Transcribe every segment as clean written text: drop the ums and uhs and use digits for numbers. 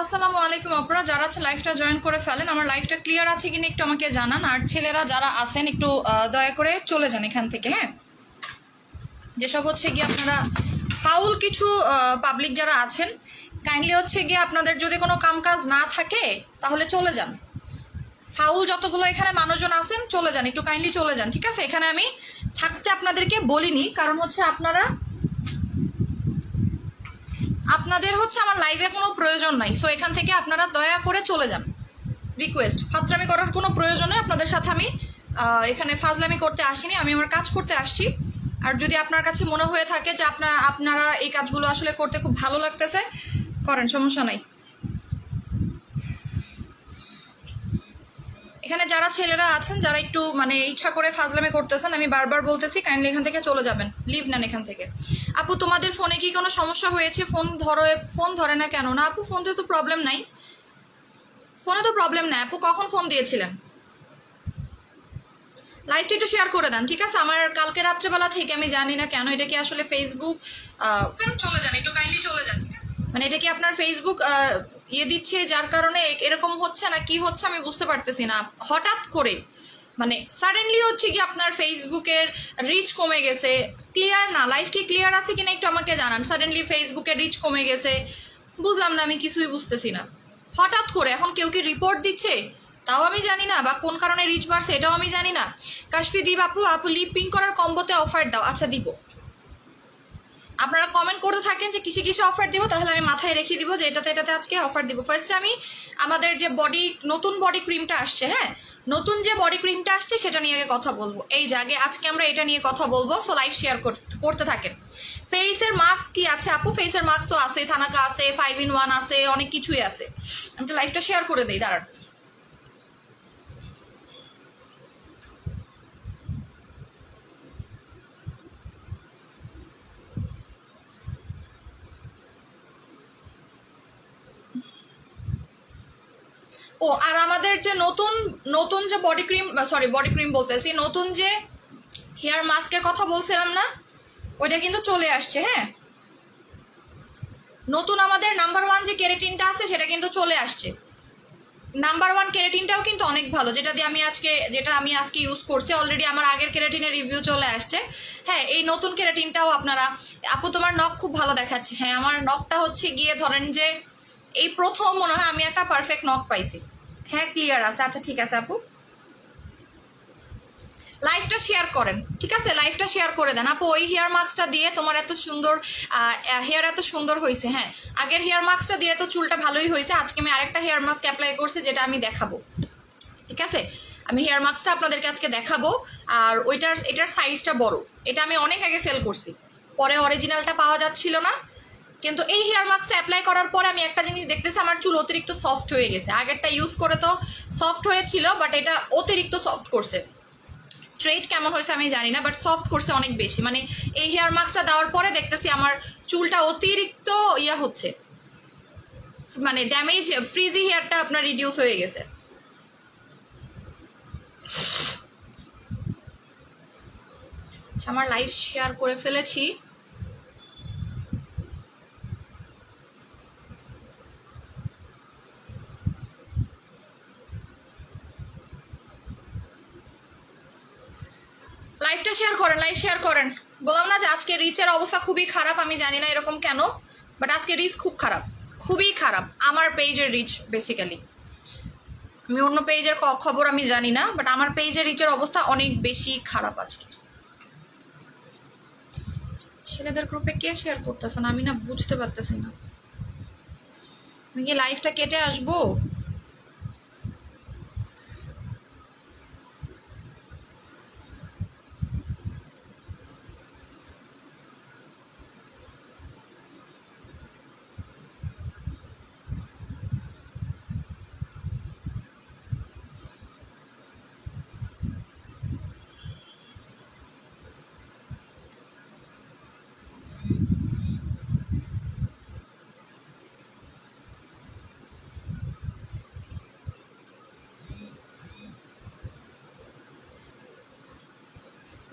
আসসালামু আলাইকুম আপনারা যারা আছে লাইভটা জয়েন করে ফেলেন। আমার লাইভটা ক্লিয়ার আছে কিনা একটু আমাকে জানান, আর ছেলেরা যারা আছেন একটু দয়া করে চলে যান এখান থেকে। হ্যাঁ, যেসব হচ্ছে গিয়ে আপনারা ফাউল কিছু পাবলিক যারা আছেন, কাইন্ডলি হচ্ছে গিয়ে আপনাদের যদি কোনো কামকাজ না থাকে তাহলে চলে যান। ফাউল যতগুলো এখানে মানুষজন আছেন চলে যান, একটু কাইন্ডলি চলে যান, ঠিক আছে? এখানে আমি থাকতে আপনাদেরকে বলিনি, কারণ হচ্ছে আপনাদের হচ্ছে আমার লাইভে কোনো প্রয়োজন নাই। সো এখান থেকে আপনারা দয়া করে চলে যান, রিকোয়েস্ট। ফাজলামি করার কোনো প্রয়োজন নেই, আপনাদের সাথে আমি এখানে ফাজলামি করতে আসিনি, আমি আমার কাজ করতে আসছি। আর যদি আপনার কাছে মনে হয়ে থাকে যে আপনারা এই কাজগুলো আসলে করতে খুব ভালো লাগতেছে, করেন, সমস্যা নাই। এখানে যারা ছেলেরা আছেন যারা একটু মানে ইচ্ছা করে ফাজলামি করতেছেন, আমি বারবার বলতেছি কাইন্ডলি এখান থেকে চলে যাবেন, লিভ নেন এখান থেকে। আপু তোমাদের ফোনে কি কোনো সমস্যা হয়েছে? ফোন ধরে না কেন? না আপু, ফোনতে তো প্রবলেম নাই, ফোনে তো প্রবলেম নাই। আপু কখন ফোন দিয়েছিলেন? লাইভটা একটু শেয়ার করে দেন, ঠিক আছে? আমার কালকে রাত্রেবেলা থেকে আমি জানি না কেন এটা কি আসলে ফেসবুক চলে যান, একটু কাইন্ডলি চলে যান, মানে এটা কি আপনার ফেসবুক দিচ্ছে যার কারণে এরকম হচ্ছে না কি হচ্ছে আমি বুঝতে পারতেছি না। হঠাৎ করে মানে সাডেনলি হচ্ছে কি আপনার ফেসবুকের রিচ কমে গেছে, ক্লিয়ার না, লাইভ কি ক্লিয়ার আছে কিনা একটু আমাকে জানান। সাডেনলি ফেসবুকের রিচ কমে গেছে, বুঝলাম না, আমি কিছুই বুঝতেছি না। হঠাৎ করে এখন কেউ কি রিপোর্ট দিচ্ছে তাও আমি জানি না, বা কোন কারণে রিচ বাড়ছে এটাও আমি জানি না। কাশফি দিব আপু লিপ পিং করার কম্বোতে অফার দাও। আচ্ছা দিব, আপনারা কমেন্ট করতে থাকেন যে কিসে কিসে অফার দিব, তাহলে আমি মাথায় রেখে দিব যে এটাতে আজকে অফার দিব। ফার্স্টে আমি আমাদের যে নতুন বডি ক্রিমটা আসছে, হ্যাঁ নতুন যে বডি ক্রিমটা আসছে সেটা নিয়ে আগে কথা বলবো। এই যে আজকে আমরা এটা নিয়ে কথা বলবো, সো লাইভ শেয়ার করতে থাকেন। ফেসের মাস্ক কি আছে আপু? ফেসের মাস্ক তো আছে, থানাকা আছে, 5-in-1 আছে, অনেক কিছুই আছে। আমি তো লাইভটা শেয়ার করে দিই, দাঁড়ান। ও আর আমাদের যে নতুন যে বডি ক্রিম বলতেছি, নতুন যে হেয়ার মাস্কের কথা বলছিলাম না, ওইটা কিন্তু চলে আসছে। হ্যাঁ, নতুন আমাদের নাম্বার 1 যে কেরাটিনটা আছে সেটা কিন্তু চলে আসছে। নাম্বার 1 কেরাটিনটাও কিন্তু অনেক ভালো, যেটা আমি আজকে ইউজ করছি। অলরেডি আমার আগের কেরাটিনের রিভিউ চলে আসছে। হ্যাঁ, এই নতুন কেরাটিনটাও আপনারা, আপু তোমার নখ খুব ভালো দেখাচ্ছে। হ্যাঁ, আমার নখটা হচ্ছে গিয়ে ধরেন যে এই প্রথম মনে হয় আমি একটা পারফেক্ট নখ পাইছি। হ্যাঁ ক্লিয়ার আছে, আচ্ছা ঠিক আছে আপু, লাইভটা শেয়ার করেন, ঠিক আছে? লাইভটা শেয়ার করে দেন আপু। ওই হেয়ার মাস্কটা দিয়ে তোমার এত সুন্দর হেয়ার এত সুন্দর হয়েছে। হ্যাঁ, আগের হেয়ার মাস্কটা দিয়ে তো চুলটা ভালোই হয়েছে। আজকে আমি আরেকটা হেয়ার মাস্ক অ্যাপ্লাই করছি যেটা আমি দেখাবো, ঠিক আছে? আমি হেয়ার মাস্কটা আপনাদেরকে আজকে দেখাবো। আর এটার সাইজটা বড়, এটা আমি অনেক আগে সেল করছি, পরে অরিজিনালটা পাওয়া যাচ্ছিল না। কিন্তু এই হেয়ার মাস্কটা অ্যাপ্লাই করার পরে আমি একটা জিনিস দেখতেছি, আমার চুল অতিরিক্ত সফট হয়ে গেছে। আগেরটা ইউজ করে তো সফট হয়েছিল, বাট এটা অতিরিক্ত সফট করছে। স্ট্রেট কেমন হয়েছে আমি জানি না, বাট সফট করছে অনেক বেশি। মানে এই হেয়ার মাস্কটা দেওয়ার পরে দেখতেছি আমার চুলটা অতিরিক্ত হচ্ছে, মানে ড্যামেজ, ফ্রিজি হেয়ারটা আপনার রিডিউস হয়ে গেছে। আমার লাইভ শেয়ার করে ফেলেছি। লাইভটা শেয়ার করেন, লাইভ শেয়ার করেন। বললাম না যে আজকে রিচের অবস্থা খুবই খারাপ, আমি জানি না এরকম কেন, বাট আজকে রিচ খুব খারাপ, খুবই খারাপ। আমার পেজের রিচ বেসিক্যালি, আমি অন্য পেজের খবর আমি জানি না, বাট আমার পেজের রিচের অবস্থা অনেক বেশি খারাপ আজকে। ছেলেদের গ্রুপে কে শেয়ার করতেছেন আমি না বুঝতে পারতেছি না। আমি কি লাইভটা কেটে আসবো?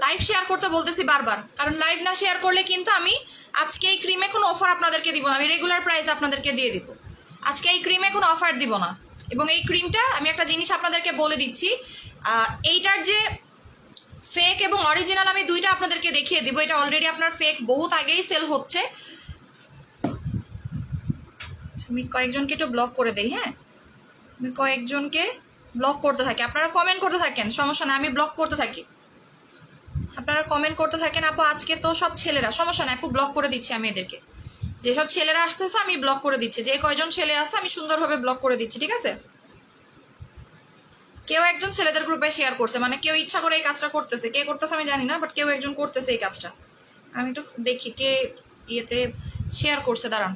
লাইভ শেয়ার করতে বলতেছি বারবার, কারণ লাইভ না শেয়ার করলে কিন্তু আমি আজকে এই ক্রিমে কোনো অফার আপনাদেরকে দিব না, আমি রেগুলার প্রাইস আপনাদেরকে দিয়ে দিব। আজকে এই ক্রিমে কোনো অফার দিব না। এবং এই ক্রিমটা আমি একটা জিনিস আপনাদেরকে বলে দিচ্ছি, এইটার যে ফেক এবং অরিজিনাল আমি দুইটা আপনাদেরকে দেখিয়ে দিব। এটা অলরেডি আপনার ফেক বহুত আগেই সেল হচ্ছে। আমি কয়েকজনকে একটু ব্লক করে দেই। হ্যাঁ, আমি কয়েকজনকে ব্লক করতে থাকি, আপনারা কমেন্ট করতে থাকেন, সমস্যা না, আমি ব্লক করতে থাকি, আপনারা কমেন্ট করতে থাকেন। আপু আজকে তো সব ছেলেরা, সমস্যা না আপু, ব্লক করে দিচ্ছি আমি এদেরকে। যেসব ছেলেরা আসতেছে আমি ব্লক করে দিচ্ছি, যে কয়জন ছেলে আসছে আমি সুন্দরভাবে ব্লক করে দিচ্ছি, ঠিক আছে? কেউ একজন ছেলেদের গ্রুপে শেয়ার করছে, মানে কেউ ইচ্ছা করে এই কাজটা করতেছে, কে করতেছে আমি জানি না, বাট কেউ একজন করতেছে এই কাজটা। আমি একটু দেখি কে ইয়েতে শেয়ার করছে, দাঁড়ান।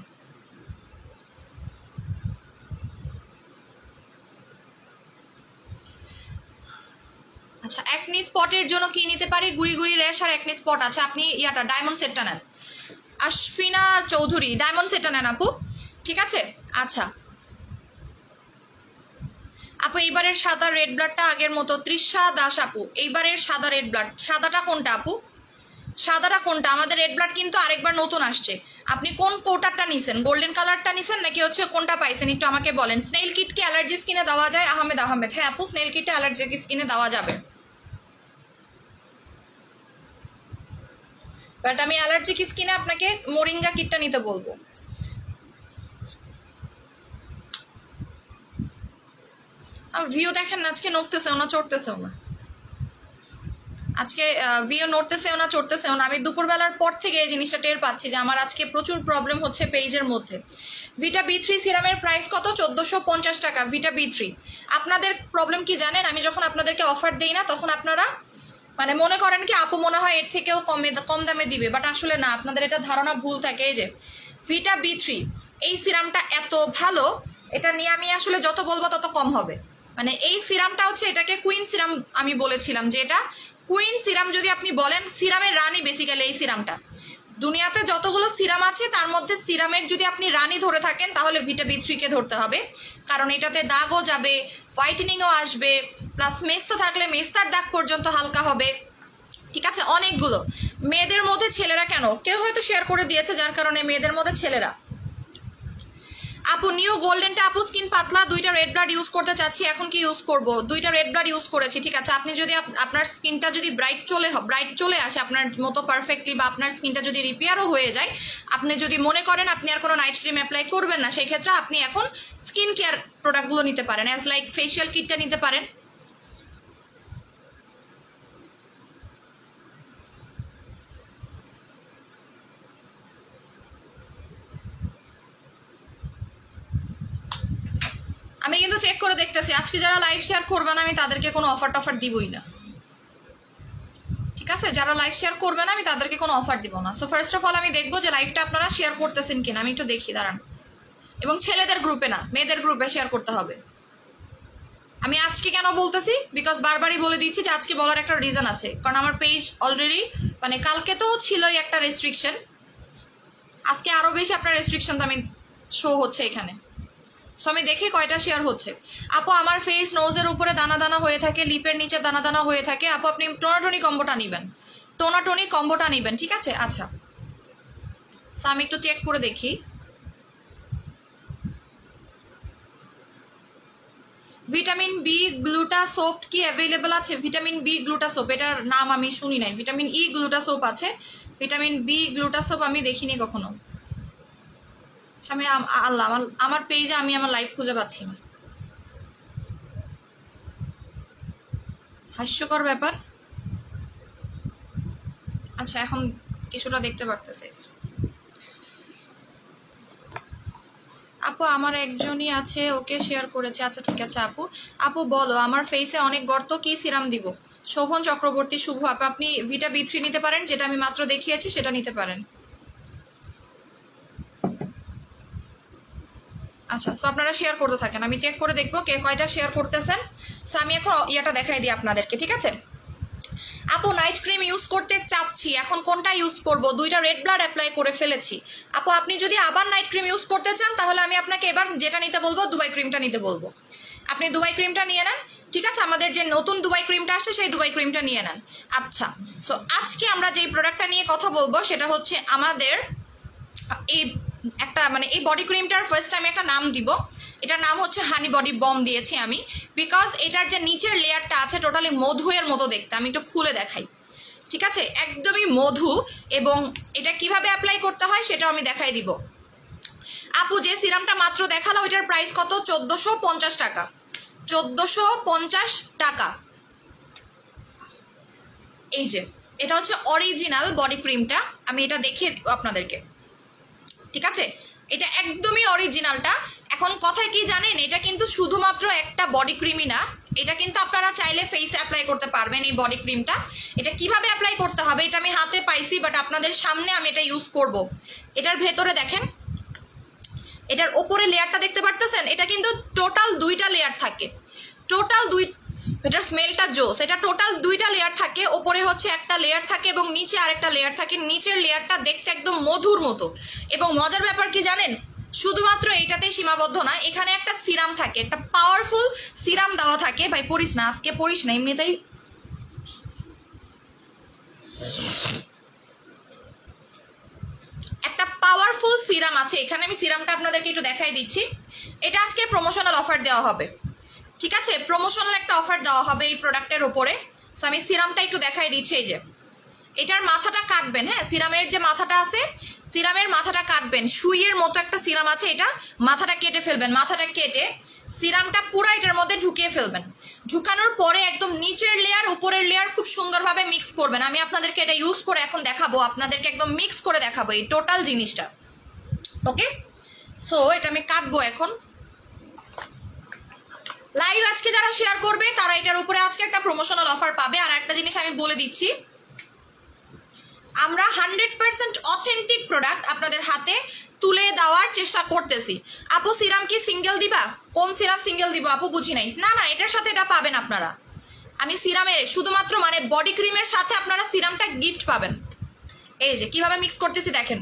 আচ্ছা, একনি স্পটের জন্য কি নিতে পারি? গুড়ি গুড়ি র্যাশ আর একনি স্পট আছে, আপনি ইয়াটা ডায়মন্ড সেটটা নেন। আশফিনা চৌধুরী ডায়মন্ড সেটটা নেন আপু, ঠিক আছে? আচ্ছা আপু, এইবারের সাদা রেড ব্লাডটা আগের মতো। তৃষা দাস আপু, এইবারের সাদা রেড ব্লাড, সাদাটা কোনটা আপু? সাদাটা কোনটা? আমাদের রেড ব্লাড কিন্তু আরেকবার নতুন আসছে। আপনি কোন কোটারটা নিছেন? গোল্ডেন কালারটা নিছেন নাকি হচ্ছে কোনটা পাইছেন একটু আমাকে বলেন। স্নেল কিট কি অ্যালার্জি স্কিনে দেওয়া যায়? আহমেদ আহমেদ, হ্যাঁ আপু, স্নেল কিটটা অ্যালার্জি স্কিনে দেওয়া যাবে, বাট আমি অ্যালার্জিক স্কিনে আপনাকে মোরিঙ্গা কিটটা নিতে বলবো। ভিউ দেখেন না, আজকে নড়তেছেও না চড়তেছেও না, আজকে ভিউ নড়তেছেও না চড়তেছেও না। আমি দুপুরবেলার পর থেকে এই জিনিসটা টের পাচ্ছি যে আমার আজকে প্রচুর প্রবলেম হচ্ছে পেজের মধ্যে। ভিটা B3 সিরামের প্রাইস কত? 1450 টাকা ভিটা B3। আপনাদের প্রবলেম কি জানেন? আমি যখন আপনাদেরকে অফার দেই না তখন আপনারা মানে মনে করেন কি আপু মনে হয় এর থেকেও কম দামে দিবে, বাট আসলে না, আপনাদের এটা ধারণা ভুল থাকে। এই যে ভিটা B3 এই সিরামটা এত ভালো, এটা নিয়ে আমি আসলে যত বলবো তত কম হবে। মানে এই সিরামটা হচ্ছে, এটাকে কুইন সিরাম আমি বলেছিলাম, যে এটা কুইন সিরাম যদি আপনি বলেন, সিরামের রানী বেসিক্যালি এই সিরামটা। দুনিয়াতে যতগুলো সিরাম আছে তার মধ্যে সিরামের যদি আপনি রানী ধরে থাকেন তাহলে ভিটা B3 কে ধরতে হবে, কারণ এটাতে দাগও যাবে, হোয়াইটেনিংও আসবে, প্লাস মেস্তা থাকলে মেস্তার দাগ পর্যন্ত হালকা হবে, ঠিক আছে? অনেকগুলো মেয়েদের মধ্যে, ছেলেরা কেন, কেউ হয়তো শেয়ার করে দিয়েছে যার কারণে মেয়েদের মধ্যে ছেলেরা। আপু নিউ গোল্ডেনটা আপু স্কিন পাতলা, দুইটা রেড ব্লাড ইউজ করতে চাচ্ছি, এখন কি ইউজ করব? দুইটা রেড ব্লাড ইউজ করেছি, ঠিক আছে। আপনি যদি আপনার স্কিনটা যদি ব্রাইট চলে আসে আপনার মতো পারফেক্টলি, বা আপনার স্কিনটা যদি রিপেয়ারও হয়ে যায়, আপনি যদি মনে করেন আপনি আর কোনো নাইট ক্রিম অ্যাপ্লাই করবেন না, সেই ক্ষেত্রে আপনি এখন স্কিন কেয়ার প্রোডাক্টগুলো নিতে পারেন, অ্যাজ লাইক ফেশিয়াল কিটটা নিতে পারেন। আমি কিন্তু চেক করে দেখতেছি, আজকে যারা লাইভ শেয়ার করবেন আমি তাদেরকে কোনো অফার টফার দিবই না, ঠিক আছে? যারা লাইভ শেয়ার করবে না আমি তাদেরকে কোনো অফার দিব না। সো ফার্স্ট অফ অল আমি দেখবো যে লাইভটা আপনারা শেয়ার করতেছেন কিনা, আমি একটু দেখি, দাঁড়ান। এবং ছেলেদের গ্রুপে না, মেয়েদের গ্রুপে শেয়ার করতে হবে। আমি আজকে কেন বলতেছি, বিকজ বারবারই বলে দিচ্ছি যে আজকে বলার একটা রিজন আছে, কারণ আমার পেজ অলরেডি মানে কালকে তো ছিলই একটা রেস্ট্রিকশন, আজকে আরও বেশি আপনার রেস্ট্রিকশন তো আমি শো হচ্ছে এখানে। সো আমি দেখি কয়টা শেয়ার হচ্ছে। আপু আমার ফেস নোজের উপরে দানা দানা হয়ে থাকে, লিপের নিচে দানা দানা হয়ে থাকে, আপু আপনি টোনাটনি কম্বোটা নেবেন, টোনাটনি কম্বোটা নেবেন, ঠিক আছে? আচ্ছা, সো আমি একটু চেক করে দেখি। ভিটামিন B গ্লুটা সোপ কি অ্যাভেলেবল আছে? ভিটামিন B গ্লুটা সোপ, এটার নাম আমি শুনি নাই। ভিটামিন E গ্লুটা সোপ আছে, ভিটামিন B গ্লুটা সোপ আমি দেখিনি কখনো। আমি আল্লাহ, আমার পেজে আমি আমার লাইফ খুঁজে পাচ্ছি না, হাস্যকর ব্যাপার। আচ্ছা, এখন কিছুটা দেখতে পারতেছে। আপু আমার একজনই আছে, ওকে শেয়ার করেছে। আচ্ছা ঠিক আছে আপু, আপু বলো আমার ফেসে অনেক গর্ত, কি সিরাম দিব? শোভন চক্রবর্তী শুভ আপু, আপনি ভিটা B3 নিতে পারেন, যেটা আমি মাত্র দেখিয়েছি সেটা নিতে পারেন। আচ্ছা, সো আপনারা শেয়ার করতে থাকেন, আমি চেক করে দেখবো কে কয়টা শেয়ার করতেছেন। সো আমি এখন ইয়াটা দেখাই দিই আপনাদেরকে, ঠিক আছে? আপু নাইট ক্রিম ইউজ করতে চাচ্ছি, এখন কোনটা ইউজ করব? দুইটা রেড ব্লাড অ্যাপ্লাই করে ফেলেছি। আপু আপনি যদি আবার নাইট ক্রিম ইউজ করতে চান তাহলে আমি আপনাকে এবার যেটা নিতে বলবো, দুবাই ক্রিমটা নিতে বলবো। আপনি দুবাই ক্রিমটা নিয়ে নেন, ঠিক আছে? আমাদের যে নতুন দুবাই ক্রিমটা আসছে সেই দুবাই ক্রিমটা নিয়ে নেন। আচ্ছা, সো আজকে আমরা যেই প্রোডাক্টটা নিয়ে কথা বলবো সেটা হচ্ছে আমাদের এই একটা মানে এই বডি ক্রিমটার ফার্স্ট আমি একটা নাম দিব, এটার নাম হচ্ছে হানি বডি বম দিয়েছি আমি, বিকজ এটার যে নিচের লেয়ারটা আছে টোটালি মধুয়ের মতো দেখতে। আমি একটু খুলে দেখাই, ঠিক আছে, একদমই মধু। এবং এটা কিভাবে অ্যাপ্লাই করতে হয় সেটাও আমি দেখাই দিব। আপু যে সিরামটা মাত্র দেখালো ওইটার প্রাইস কত? 1450 টাকা, 1450 টাকা। এই যে এটা হচ্ছে অরিজিনাল বডি ক্রিমটা, আমি এটা দেখিয়ে দিব আপনাদেরকে, ঠিক আছে, এটা একদমই অরিজিনালটা। এখন কথায় কি জানেন, এটা কিন্তু শুধুমাত্র একটা বডি ক্রিমই না, এটা কিন্তু আপনারা চাইলে ফেসে অ্যাপ্লাই করতে পারবেন এই বডি ক্রিমটা। এটা কিভাবে অ্যাপ্লাই করতে হবে এটা আমি হাতে পাইছি, বাট আপনাদের সামনে আমি এটা ইউজ করব। এটার ভেতরে দেখেন, এটার ওপরে লেয়ারটা দেখতে পারতেছেন, এটা কিন্তু টোটাল 2টা লেয়ার থাকে, টোটাল 2, এটার স্মেলটা জোস। এটা টোটাল 2টা লেয়ার থাকে, ওপরে হচ্ছে একটা লেয়ার থাকে এবং নিচে আরেকটা লেয়ার থাকে। নিচের লেয়ারটা দেখতে একদম মধুর মতো। এবং মজার ব্যাপার কি জানেন, শুধুমাত্র এইটাতেই সীমাবদ্ধ না, এখানে একটা সিরাম থাকে, একটা পাওয়ারফুল সিরাম দেওয়া থাকে। ভাই পড়িস না, আজকে পড়িস না, এমনিতেই একটা পাওয়ারফুল সিরাম আছে এখানে। আমি সিরামটা আপনাদেরকে একটু দেখাই দিচ্ছি। এটা আজকে প্রমোশনাল অফার দেওয়া হবে, ঠিক আছে, প্রমোশনাল একটা অফার দেওয়া হবে এই প্রোডাক্টের ওপরে। সো আমি সিরামটা একটু দেখাই দিচ্ছি। এই যে এটার মাথাটা কাটবেন, হ্যাঁ, সিরামের যে মাথাটা আছে, সিরামের মাথাটা কাটবেন, সুইয়ের মতো একটা সিরাম আছে, এটা মাথাটা কেটে ফেলবেন। মাথাটা কেটে সিরামটা পুরো এটার মধ্যে ঢুকিয়ে ফেলবেন। ঢুকানোর পরে একদম নিচের লেয়ার উপরের লেয়ার খুব সুন্দরভাবে মিক্স করবেন। আমি আপনাদেরকে এটা ইউজ করে এখন দেখাবো, আপনাদেরকে একদম মিক্স করে দেখাবো এই টোটাল জিনিসটা। ওকে, সো এটা আমি কাটবো এখন। লাইভ আজকে যারা শেয়ার করবে তারা এটার উপরে আজকে একটা প্রমোশনাল অফার পাবে। আর একটা জিনিস আমি বলে দিচ্ছি, আমরা 100% অথেন্টিক প্রোডাক্ট আপনাদের হাতে তুলে দেওয়ার চেষ্টা করতেছি। আপু সিরাম কি সিঙ্গেল দিবা? কোন সিরাম সিঙ্গেল দিব আপু? বুঝি নাই। না না, এটার সাথে এটা পাবেন আপনারা। আমি সিরামের শুধুমাত্র মানে বডি ক্রিমের সাথে আপনারা সিরামটা গিফট পাবেন। এই যে কিভাবে মিক্স করতেছি দেখেন,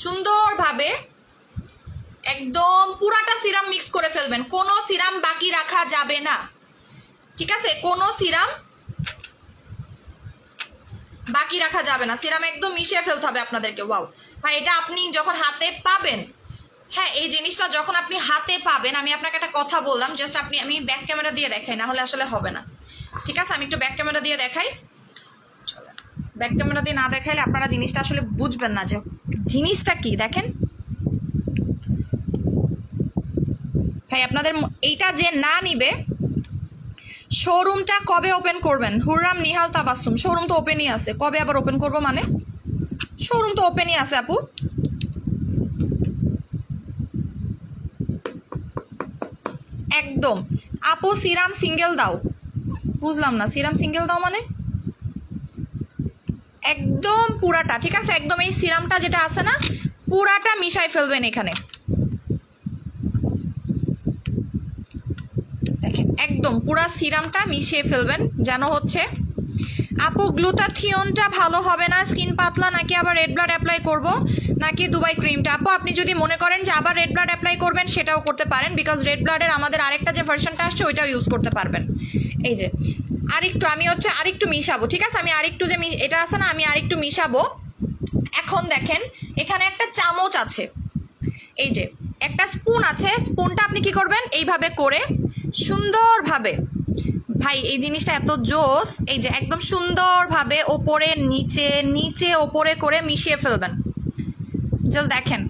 সুন্দরভাবে একদম পুরাটা সিরাম মিক্স করে ফেলবেন, কোনো সিরাম বাকি রাখা যাবে না, ঠিক আছে, কোনো সিরাম বাকি রাখা যাবে না, সিরাম একদম মিশিয়ে ফেলতে হবে আপনাদেরকে। ওয়াও ভাই, এটা আপনি যখন হাতে পাবেন, হ্যাঁ এই জিনিসটা যখন আপনি হাতে পাবেন, আমি আপনাকে একটা কথা বললাম, জাস্ট আমি ব্যাক ক্যামেরা দিয়ে দেখাই, না হলে আসলে হবে না, ঠিক আছে, আমি একটু ব্যাক ক্যামেরা দিয়ে দেখাই। ব্যাক ক্যামেরা দিয়ে না দেখাইলে আপনারা জিনিসটা আসলে বুঝবেন না যে জিনিসটা কি। দেখেন ভাই, আপনাদের এইটা যে না নিবে, শোরুমটা কবে ওপেন করবেন? হুররাম নিহাল তাবাসসুম, শোরুম তো ওপেনই আছে, কবে আবার ওপেন করব? মানে শোরুম তো ওপেনই আছে আপু। একদম আপু সিরাম সিঙ্গেল দাও, বুঝলাম না, সিরাম সিঙ্গেল দাও মানে একদম পুরাটা, ঠিক আছে, একদম এই সিরামটা যেটা আছে না পুরাটা মিশাই ফেলবেন এখানে, দেখেন একদম পুরা সিরামটা মিশিয়ে ফেলবেন। যেন হচ্ছে আপু গ্লুটাথিয়নটা ভালো হবে না, স্কিন পাতলা, নাকি আবার রেড ব্লাড অ্যাপ্লাই করব, নাকি দুবাই ক্রিমটা? আপু আপনি যদি মনে করেন যে আবার রেড ব্লাড অ্যাপ্লাই করবেন সেটাও করতে পারেন, বিকজ রেড ব্লাডের আমাদের আরেকটা যে ভার্সনটা আসছে ওইটাও ইউজ করতে পারবেন। এই যে আরেকটু আমি হচ্ছে আরেকটু মিশাবো, ঠিক আছে, আমি আরেকটু যে এটা আছে না, আমি আরেকটু মিশাবো। এখন দেখেন এখানে একটা চামচ আছে, এই যে একটা স্পুন আছে, স্পুনটা আপনি কি করবেন এইভাবে করে সুন্দরভাবে, ভাই এই জিনিসটা এত জোস, এই যে একদম সুন্দরভাবে ওপরে নিচে নিচে ওপরে করে মিশিয়ে ফেলবেন। জাস্ট দেখেন,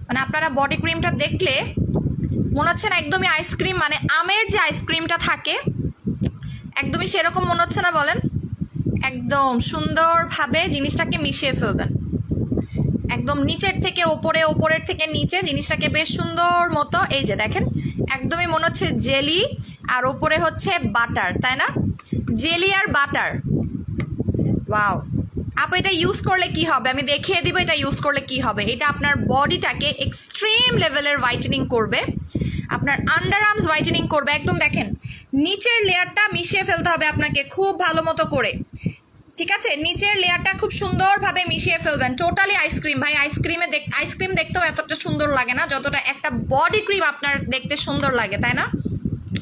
মানে আপনারা বডি ক্রিমটা দেখলে মনে হচ্ছে না একদমই আইসক্রিম, মানে আমের যে আইসক্রিমটা থাকে একদমই সেরকম মনে হচ্ছে না? বলেন, একদম সুন্দরভাবে জিনিসটাকে মিশিয়ে ফেলবেন, একদম নিচের থেকে ওপরে, ওপরের থেকে নিচে, জিনিসটাকে বেশ সুন্দর মতো, এই যে দেখেন একদমই মনে হচ্ছে জেলি আর ওপরে হচ্ছে বাটার, তাই না? জেলি আর বাটার। ওয়াও আপু এটা ইউজ করলে কি হবে আমি দেখিয়ে দিব, এটা ইউজ করলে কি হবে। এটা আপনার বডিটাকে এক্সট্রিম লেভেলের হোয়াইটেনিং করবে, আপনার আন্ডার আর্মস হোয়াইটেনিং করবে। একদম দেখেন নিচের লেয়ারটা মিশিয়ে ফেলতে হবে আপনাকে খুব ভালো মতো করে, ঠিক আছে, নিচের লেয়ারটা খুব সুন্দরভাবে মিশিয়ে ফেলবেন। টোটালি আইসক্রিম, ভাই আইসক্রিম দেখতেও এতটা সুন্দর লাগে না যতটা একটা বডি ক্রিম আপনার দেখতে সুন্দর লাগে, তাই না?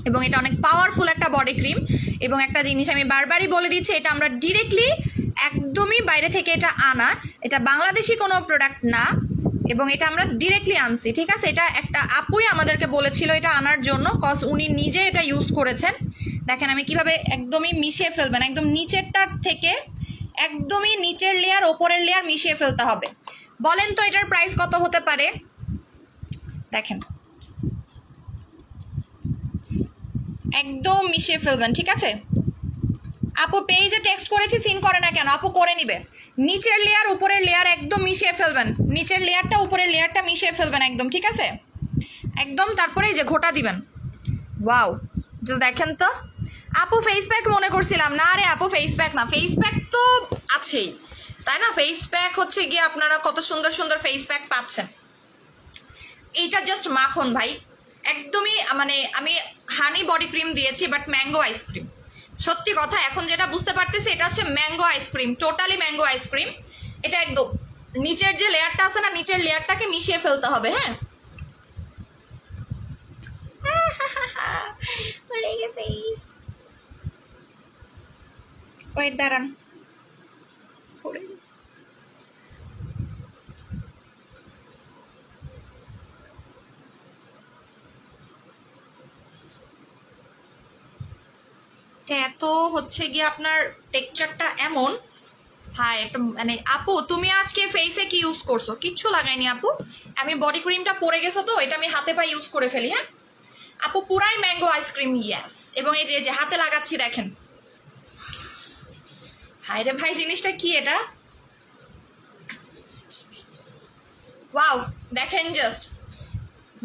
এবং এটা অনেক পাওয়ারফুল একটা বডি ক্রিম। এবং একটা জিনিস আমি বারবারই বলে দিচ্ছি, এটা আমরা ডিরেক্টলি একদমই বাইরে থেকে এটা আনা, এটা বাংলাদেশি কোনো প্রোডাক্ট না, এবং এটা আমরা ডিরেক্টলি আনছি, ঠিক আছে। এটা একটা আপুই আমাদেরকে বলেছিল এটা আনার জন্য, কজ উনি নিজে এটা ইউজ করেছেন। দেখেন আমি কিভাবে একদমই মিশিয়ে ফেলবেন, একদম নিচেরটার থেকে একদমই নিচের লেয়ার ওপরের লেয়ার মিশিয়ে ফেলতে হবে। বলেন তো এটার প্রাইস কত হতে পারে? দেখেন একদম মিশিয়ে ফেলবেন, ঠিক আছে। আপু পেজে টেক্সট করেছি, সিন করে না কেন? আপু করে নিবে। নিচের লেয়ার উপরের লেয়ার একদম মিশিয়ে ফেলবেন, নিচের লেয়ারটা উপরের লেয়ারটা মিশিয়ে ফেলবেন একদম, ঠিক আছে একদম। তারপরে এই যে ঘোটা দিবেন। ওয়াও, জাস্ট দেখেন তো। আপু ফেস প্যাক মনে করছিলাম, না রে আপু ফেস প্যাক না, ফেস প্যাক তো আছেই তাই না। ফেস প্যাক হচ্ছে গিয়ে আপনারা কত সুন্দর সুন্দর ফেস প্যাক পাচ্ছেন। এইটা জাস্ট মাখন ভাই, একদমই মানে আমি হানি বডি ক্রিম দিয়েছি বাট ম্যাঙ্গো আইসক্রিম। সত্যি কথা, এখন যেটা বুঝতে পারতেছি এটা হচ্ছে mango ice cream, totally mango ice cream. এটা একদম নিচের যে লেয়ারটা আছে না, নিচের লেয়ারটাকে মিশিয়ে ফেলতে হবে। হ্যাঁ ওয়েট দাঁড়ান, এত হচ্ছে গিয়ে আপনার টেক্সচারটা এমন। হ্যাঁ একটা মানে আপু তুমি আজকে ফেসে কি ইউজ করছো? কিচ্ছু লাগাইনি আপু, আমি বডি ক্রিমটা পরে গেছো তো এটা আমি হাতে পায়ে ইউজ করে ফেলি। হ্যাঁ আপু পুরাই ম্যাঙ্গো আইসক্রিম, ইয়াস। এবং এই যে হাতে লাগাচ্ছি দেখেন। হাই রে ভাই জিনিসটা কি এটা? ওয়াও দেখেন, জাস্ট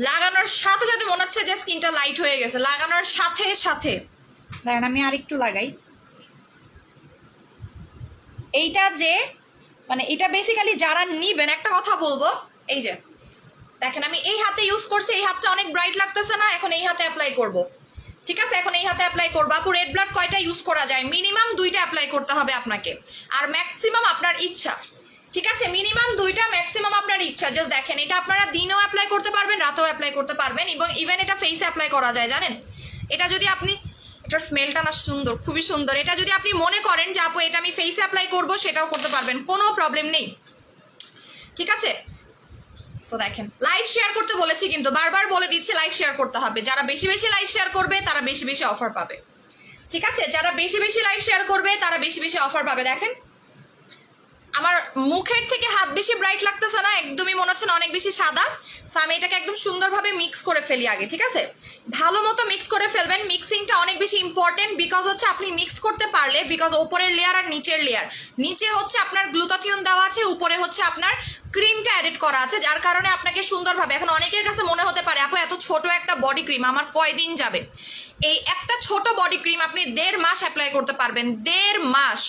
লাগানোর সাথে সাথে মনে হচ্ছে যে স্কিনটা লাইট হয়ে গেছে, লাগানোর সাথে সাথে। দাঁড়ান আমি আরেকটু লাগাই। এইটা যে মানে এটা বেসিক্যালি যারা নিবেন, একটা কথা বলবো, এই যে দেখেন আমি এই হাতে ইউজ করছি, এই হাতটা অনেক ব্রাইট লাগতেছে না, এখন এই হাতে অ্যাপ্লাই করব, ঠিক আছে। এখন এই হাতে অ্যাপ্লাই করবো। আপু রেড ব্লাড কয়টা ইউজ করা যায়? মিনিমাম 2টা অ্যাপ্লাই করতে হবে আপনাকে, আর ম্যাক্সিমাম আপনার ইচ্ছা, ঠিক আছে। মিনিমাম 2টা, ম্যাক্সিমাম আপনার ইচ্ছা। জাস্ট দেখেন এটা আপনারা দিনেও অ্যাপ্লাই করতে পারবেন, রাতেও অ্যাপ্লাই করতে পারবেন, এবং ইভেন এটা ফেসে অ্যাপ্লাই করা যায় জানেন। এটা যদি আপনি, এটার স্মেলটা না সুন্দর, খুবই সুন্দর। এটা যদি আপনি মনে করেন যে আপু এটা আমি ফেসে অ্যাপ্লাই করবো, সেটাও করতে পারবেন, কোনো প্রবলেম নেই, ঠিক আছে। সো দেখেন লাইভ শেয়ার করতে বলেছি, কিন্তু বারবার বলে দিচ্ছি লাইভ শেয়ার করতে হবে। যারা বেশি বেশি লাইভ শেয়ার করবে তারা বেশি বেশি অফার পাবে, ঠিক আছে। যারা বেশি বেশি লাইভ শেয়ার করবে তারা বেশি বেশি অফার পাবে। দেখেন আমার মুখের থেকে হাত বেশি ব্রাইট লাগতেছে না, একদমই মনে হচ্ছে না অনেক বেশি সাদা। সো আমি এটাকে একদম সুন্দরভাবে মিক্স করে ফেলি আগে, ঠিক আছে। ভালো মতো মিক্স করে ফেলবেন, মিক্সিংটা অনেক বেশি ইম্পর্টেন্ট। বিকজ হচ্ছে আপনি মিক্স করতে পারলে, বিকজ ওপরের লেয়ার আর নিচের লেয়ার, নিচে হচ্ছে আপনার গ্লুটাথিয়ন দেওয়া আছে, উপরে হচ্ছে আপনার ক্রিমটা অ্যাড করা আছে, যার কারণে আপনাকে সুন্দরভাবে, এখন অনেকের কাছে মনে হতে পারে আপু এত ছোট একটা বডি ক্রিম আমার কয়দিন যাবে? এই একটা ছোট বডি ক্রিম আপনি 1.5 মাস অ্যাপ্লাই করতে পারবেন, 1.5 মাস।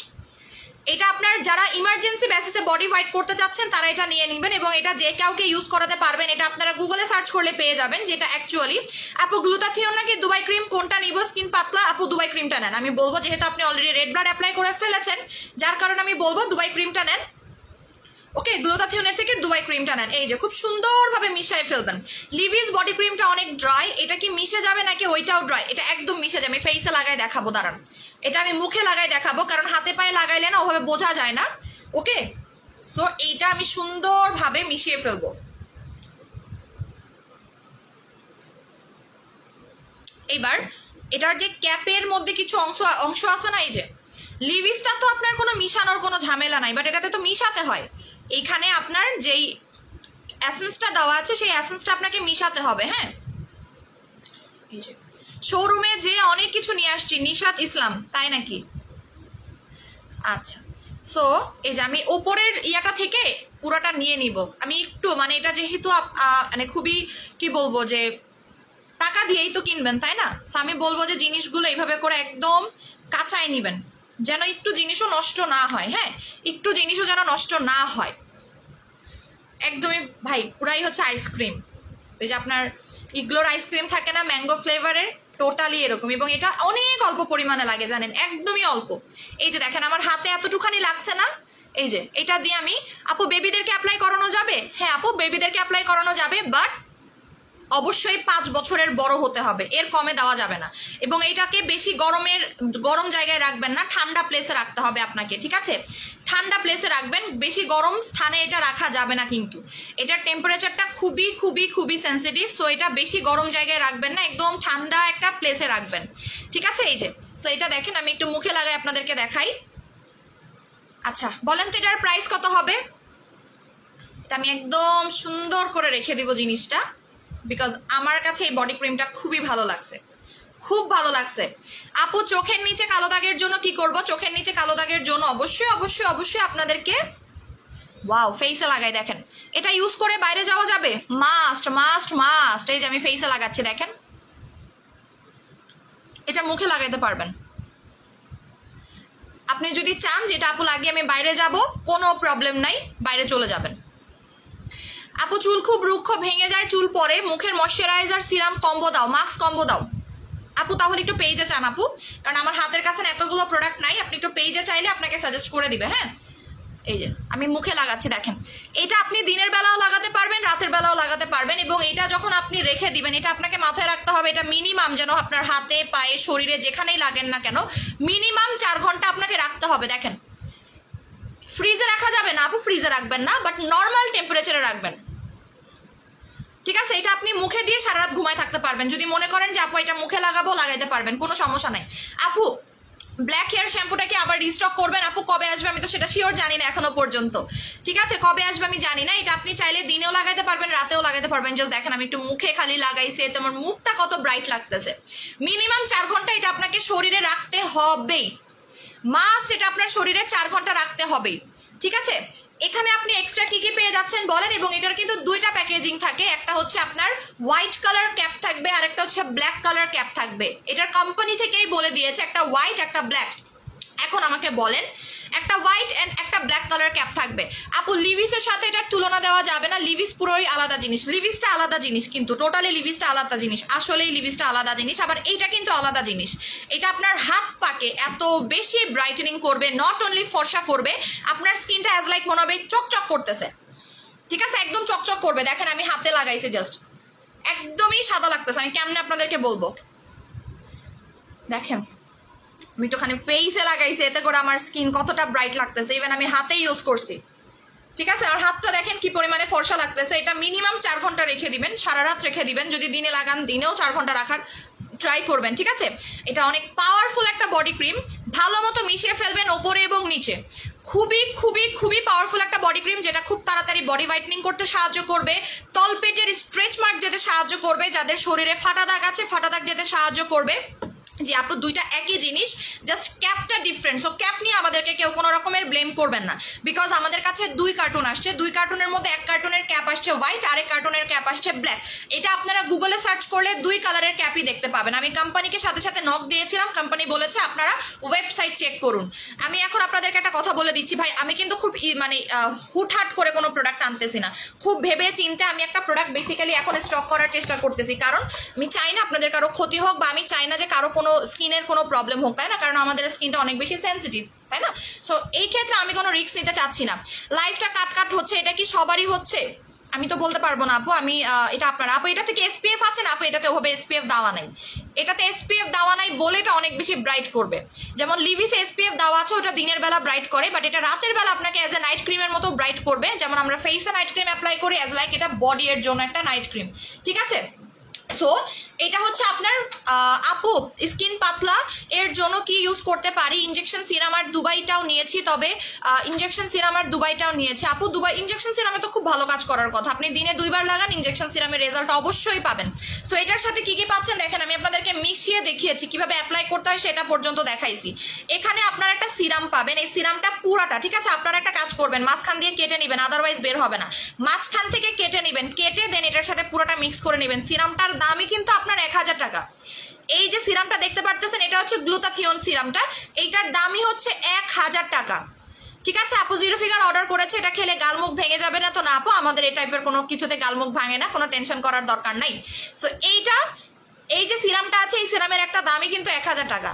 এটা আপনার যারা ইমার্জেন্সি বেসিসে বডি হোয়াইট করতে চাচ্ছেন তারা এটা নিয়ে নেবেন, এবং এটা যে কাউকে ইউজ করাতে পারবেন। এটা আপনারা গুগলে সার্চ করলে পেয়ে যাবেন, যেটা অ্যাকচুয়ালি আপু গ্লুটাথিয়ন নাকি দুবাই ক্রিম, কোনটা নিব? স্কিন পাতলা, আপু দুবাই ক্রিমটা নেন। আমি বলবো যেহেতু আপনি অলরেডি রেড ব্লাড অ্যাপ্লাই করে ফেলেছেন, যার কারণে আমি বলবো দুবাই ক্রিমটা নেন। ওকে, গ্লুটাথিয়নের থেকে দুবাই ক্রিমটা নেন। এই যে খুব সুন্দরভাবে মিশিয়ে ফেলবেন। লিভিস বডি ক্রিমটা অনেক ড্রাই, এটা কি মিশে যাবে নাকি ওইটাও ড্রাই? এটা একদম মিশে যাবে। আমি ফেসে লাগাই দেখাবো, দাঁড়ান এটা আমি মুখে লাগাই দেখাবো, কারণ হাতে পায়ে লাগাইলে না ওভাবে বোঝা যায় না। ওকে, সো এইটা আমি সুন্দরভাবে মিশিয়ে ফেলবো। এবার এটার যে ক্যাপের মধ্যে কিছু অংশ আছে না, এই যে লিভিসটা তো আপনার কোনো মিশানোর কোনো ঝামেলা নাই, বাট এটাতে তো মিশাতে হয়। এইখানে আপনার যেই এসেন্সটা দেওয়া আছে সেই এসেন্সটা আপনাকে মিশাতে হবে। হ্যাঁ, এই যে শোরুমে যে অনেক কিছু নিয়ে আসছি, নিশাত ইসলাম, তাই নাকি? আচ্ছা, সো এই যে আমি ওপরের ইয়াটা থেকে পুরোটা নিয়ে নিব। আমি একটু মানে এটা যেহেতু মানে খুবই কি বলবো যে টাকা দিয়েই তো কিনবেন তাই না, সো আমি বলবো যে জিনিসগুলো এইভাবে করে একদম কাঁচাই নিবেন, যেন একটু জিনিসও নষ্ট না হয়। হ্যাঁ, একটু জিনিসও যেন নষ্ট না হয়। একদমই ভাই পুরাই হচ্ছে আইসক্রিম। ওই যে আপনার ইগলোর আইসক্রিম থাকে না ম্যাঙ্গো ফ্লেভারের, টোটালি এরকম। এবং এটা অনেক অল্প পরিমাণে লাগে জানেন, একদমই অল্প। এই যে দেখেন আমার হাতে এতটুখানি লাগছে না, এই যে এটা দিয়ে আমি, আপু বেবিদেরকে অ্যাপ্লাই করানো যাবে? হ্যাঁ আপু বেবিদেরকে অ্যাপ্লাই করানো যাবে, বাট অবশ্যই 5 বছরের বড় হতে হবে, এর কমে দেওয়া যাবে না। এবং এটাকে বেশি গরম জায়গায় রাখবেন না, ঠান্ডা প্লেসে রাখতে হবে আপনাকে, ঠিক আছে? ঠান্ডা প্লেসে রাখবেন, বেশি গরম স্থানে এটা রাখা যাবে না কিন্তু। এটার টেম্পারেচারটা খুবই খুবই খুবই সেন্সিটিভ, সো এটা বেশি গরম জায়গায় রাখবেন না, একদম ঠান্ডা একটা প্লেসে রাখবেন, ঠিক আছে? এই যে সো এটা দেখেন, আমি একটু মুখে লাগাই আপনাদেরকে দেখাই। আচ্ছা বলেন তো এটার প্রাইস কত হবে? এটা আমি একদম সুন্দর করে রেখে দিব জিনিসটা, বিকজ আমার কাছে এই বডি ক্রিমটা খুবই ভালো লাগছে, খুব ভালো লাগছে। আপু চোখের নিচে কালো দাগের জন্য কি করব? চোখের নিচে কালো দাগের জন্য অবশ্যই অবশ্যই অবশ্যই আপনাদেরকে ওয়াও ফেসে লাগাই। দেখেন এটা ইউজ করে বাইরে যাওয়া যাবে, মাস্ট মাস্ট মাস্ট। এই যে আমি ফেসে লাগাচ্ছি, দেখেন এটা মুখে লাগাইতে পারবেন। আপনি যদি চান যে এটা আপু লাগিয়ে আমি বাইরে যাব, কোনো প্রবলেম নাই, বাইরে চলে যাবেন। আপু চুল খুব রুক্ষ, ভেঙে যায় চুল পরে, মুখের ময়শ্চারাইজার সিরাম কম্বো দাও, মাস্ক কম্বো দাও। আপু তাহলে একটু পেজে চান আপু, কারণ আমার হাতের কাছে এতগুলো প্রোডাক্ট নাই, আপনি একটু পেজে চাইলে আপনাকে সাজেস্ট করে দিবে। হ্যাঁ এই যে আমি মুখে লাগাচ্ছি, দেখেন এটা আপনি দিনের বেলাও লাগাতে পারবেন, রাতের বেলাও লাগাতে পারবেন। এবং এটা যখন আপনি রেখে দিবেন, এটা আপনাকে মাথায় রাখতে হবে, এটা মিনিমাম যেন আপনার হাতে পায়ে শরীরে যেখানেই লাগেন না কেন মিনিমাম 4 ঘন্টা আপনাকে রাখতে হবে। দেখেন ফ্রিজে রাখা যাবে না আপু, ফ্রিজে রাখবেন না, বাট নর্মাল টেম্পারেচারে রাখবেন, ঠিক আছে? এটা আপনি মুখে দিয়ে সারা রাত ঘুমায় থাকতে পারবেন। যদি মনে করেন যে আপু এটা মুখে লাগাবো, লাগাইতে পারবেন, কোনো সমস্যা নাই। আপু ব্ল্যাক হেয়ার শ্যাম্পুটা কি আবার রিস্টক করবেন? আপু কবে আসবে আমি তো সেটা শিওর জানি না এখনো পর্যন্ত, ঠিক আছে? কবে আসবে আমি জানি না। এটা আপনি চাইলে দিনেও লাগাইতে পারবেন, রাতেও লাগাইতে পারবেন। জাস্ট দেখেন আমি একটু মুখে খালি লাগাইছি, এতে আমার মুখটা কত ব্রাইট লাগতেছে। মিনিমাম 4 ঘন্টা এটা আপনাকে শরীরে রাখতে হবেই, মাস্ট এটা আপনার শরীরে 4 ঘন্টা রাখতে হবেই, ঠিক আছে? এখানে আপনি এক্সট্রা কি কি পেয়ে যাচ্ছেন বলেন? এবং এটার কিন্তু 2টা প্যাকেজিং থাকে, একটা হচ্ছে আপনার হোয়াইট কালার ক্যাপ থাকবে আর একটা হচ্ছে ব্ল্যাক কালার ক্যাপ থাকবে। এটার কোম্পানি থেকেই বলে দিয়েছে একটা হোয়াইট একটা ব্ল্যাক। এখন আমাকে বলেন একটা হোয়াইট এন্ড একটা ব্ল্যাক কালার ক্যাপ থাকবে। আপু লিভিসের সাথে এটার তুলনা দেওয়া যাবে না, লিভিস পুরোই আলাদা জিনিস, লিভিসটা আলাদা জিনিস, কিন্তু টোটালি লিভিসটা আলাদা জিনিস, আসলেই লিভিসটা আলাদা জিনিস। আবার এইটা কিন্তু আলাদা জিনিস, এটা আপনার হাত পাকে এত বেশি ব্রাইটেনিং করবে, নট অনলি ফর্সা করবে, আপনার স্কিনটা অ্যাজ লাইক মনে হবে চকচক করতেছে, ঠিক আছে? একদম চকচক করবে। দেখেন আমি হাতে লাগাইছি, জাস্ট একদমই সাদা লাগতেছে। আমি কেমনে আপনাদেরকে বলবো, দেখেন আমি একটুখানি ফেসে লাগাইছি, এতে করে আমার স্কিন কতটা ব্রাইট লাগতেছে। ইভেন আমি হাতে ইউজ করছি, ঠিক আছে? আমার হাতটা দেখেন কি পরিমাণে ফর্সা লাগতেছে। এটা মিনিমাম 4 ঘন্টা রেখে দিবেন, সারা রাত রেখে দিবেন। যদি দিনে লাগান দিনেও 4 ঘন্টা রাখার ট্রাই করবেন, ঠিক আছে? এটা অনেক পাওয়ারফুল একটা বডি ক্রিম, ভালো মতো মিশিয়ে ফেলবেন ওপরে এবং নিচে। খুবই খুবই খুবই পাওয়ারফুল একটা বডি ক্রিম, যেটা খুব তাড়াতাড়ি বডি হোয়াইটনিং করতে সাহায্য করবে, তলপেটের স্ট্রেচ মার্ক যেতে সাহায্য করবে, যাদের শরীরে ফাটা দাগ আছে ফাটা দাগ যেতে সাহায্য করবে। যে আপু 2টা একই জিনিস, জাস্ট ক্যাপটা ডিফারেন্ট। সো ক্যাপ নিয়ে আমাদেরকে কেউ কোনো রকমের ব্লেম করবেন না, বিকজ আমাদের কাছে 2 কার্টুন আসছে, 2 কার্টুনের মধ্যে 1 কার্টুনের ক্যাপ আসছে হোয়াইট, আরেক কার্টুনের ক্যাপ আসছে ব্ল্যাক। এটা আপনারা গুগলে সার্চ করলে 2 কালারের ক্যাপই দেখতে পাবেন। আমি কোম্পানিকে সাথে সাথে নক দিয়েছিলাম, কোম্পানি বলেছে আপনারা ওয়েবসাইট চেক করুন। আমি এখন আপনাদেরকে একটা কথা বলে দিচ্ছি ভাই, আমি কিন্তু খুব মানে হুটহাট করে কোনো প্রোডাক্ট আনতেছি না, খুব ভেবে চিন্তে আমি একটা প্রোডাক্ট বেসিক্যালি এখন স্টক করার চেষ্টা করতেছি, কারণ আমি চাই না আপনাদের কারো ক্ষতি হোক, বা আমি চাই না যে কারো কোনো স্কিনের কোনো প্রবলেম হোক, তাই না? কারণ আমাদের স্কিনটা অনেক বেশি সেন্সিটিভ, তাই না? সো এই ক্ষেত্রে আমি কোনো রিস্ক নিতে চাচ্ছি না। লাইফটা কাট হচ্ছে, এটা কি সবারই হচ্ছে? আমি তো বলতে পারবো না আপু, আমি এটা আপনার আপু এটা থেকে SPF আছে না আপু? এটাতে ওভাবে SPF দেওয়া নাই, এটাতে SPF দেওয়া নাই বলে এটা অনেক বেশি ব্রাইট করবে। যেমন লিভিসে SPF দেওয়া আছে, ওটা দিনের বেলা ব্রাইট করে, বাট এটা রাতের বেলা আপনাকে অ্যাজ এ নাইট ক্রিমের মতো ব্রাইট করবে। যেমন আমরা ফেসে নাইট ক্রিম অ্যাপ্লাই করি, অ্যাজ লাইক এটা বডি এর জন্য একটা নাইট ক্রিম, ঠিক আছে? সো এটা হচ্ছে আপনার আপু স্কিন পাতলা এর জন্য কি ইউজ করতে পারি? ইনজেকশন সিরাম আর দুবাইটাও নিয়েছি, তবে ইনজেকশন সিরাম আর দুবাইটাও নিয়েছি আপু। দুবাই ইনজেকশন সিরামে তো খুব ভালো কাজ করার কথা, আপনি দিনে 2 বার লাগান, ইনজেকশন সিরামের রেজাল্ট অবশ্যই পাবেন। সো এটার সাথে কি কি পাচ্ছেন দেখেন, আমি আপনাদেরকে মিশিয়ে দেখিয়েছি, কিভাবে অ্যাপ্লাই করতে হয় সেটা পর্যন্ত দেখাইছি। এখানে আপনারা একটা সিরাম পাবেন, এই সিরামটা পুরাটা, ঠিক আছে? আপনারা একটা কাজ করবেন, মাঝখান দিয়ে কেটে নেবেন, আদারওয়াইজ বের হবে না। মাঝখান থেকে কেটে নেবেন, কেটে দেন এটার সাথে পুরোটা মিক্স করে নেবেন। সিরামটার দামই কিন্তু আপনার 1000 টাকা। এই যে সিরামটা দেখতে পারতেছেন, এটা হচ্ছে গ্লুটাথিয়ন সিরামটা, এইটার দামই হচ্ছে 1000 টাকা, ঠিক আছে? আপু 0 ফিগার অর্ডার করেছে, এটা খেলে গালমুখ ভেঙে যাবে না তো? না আপু, আমাদের এই টাইপের কোনো কিছুতে গালমুখ ভাঙে না, কোনো টেনশন করার দরকার নাই। সো এই যে সিরামটা আছে, এই সিরামের একটা দামই কিন্তু 1000 টাকা।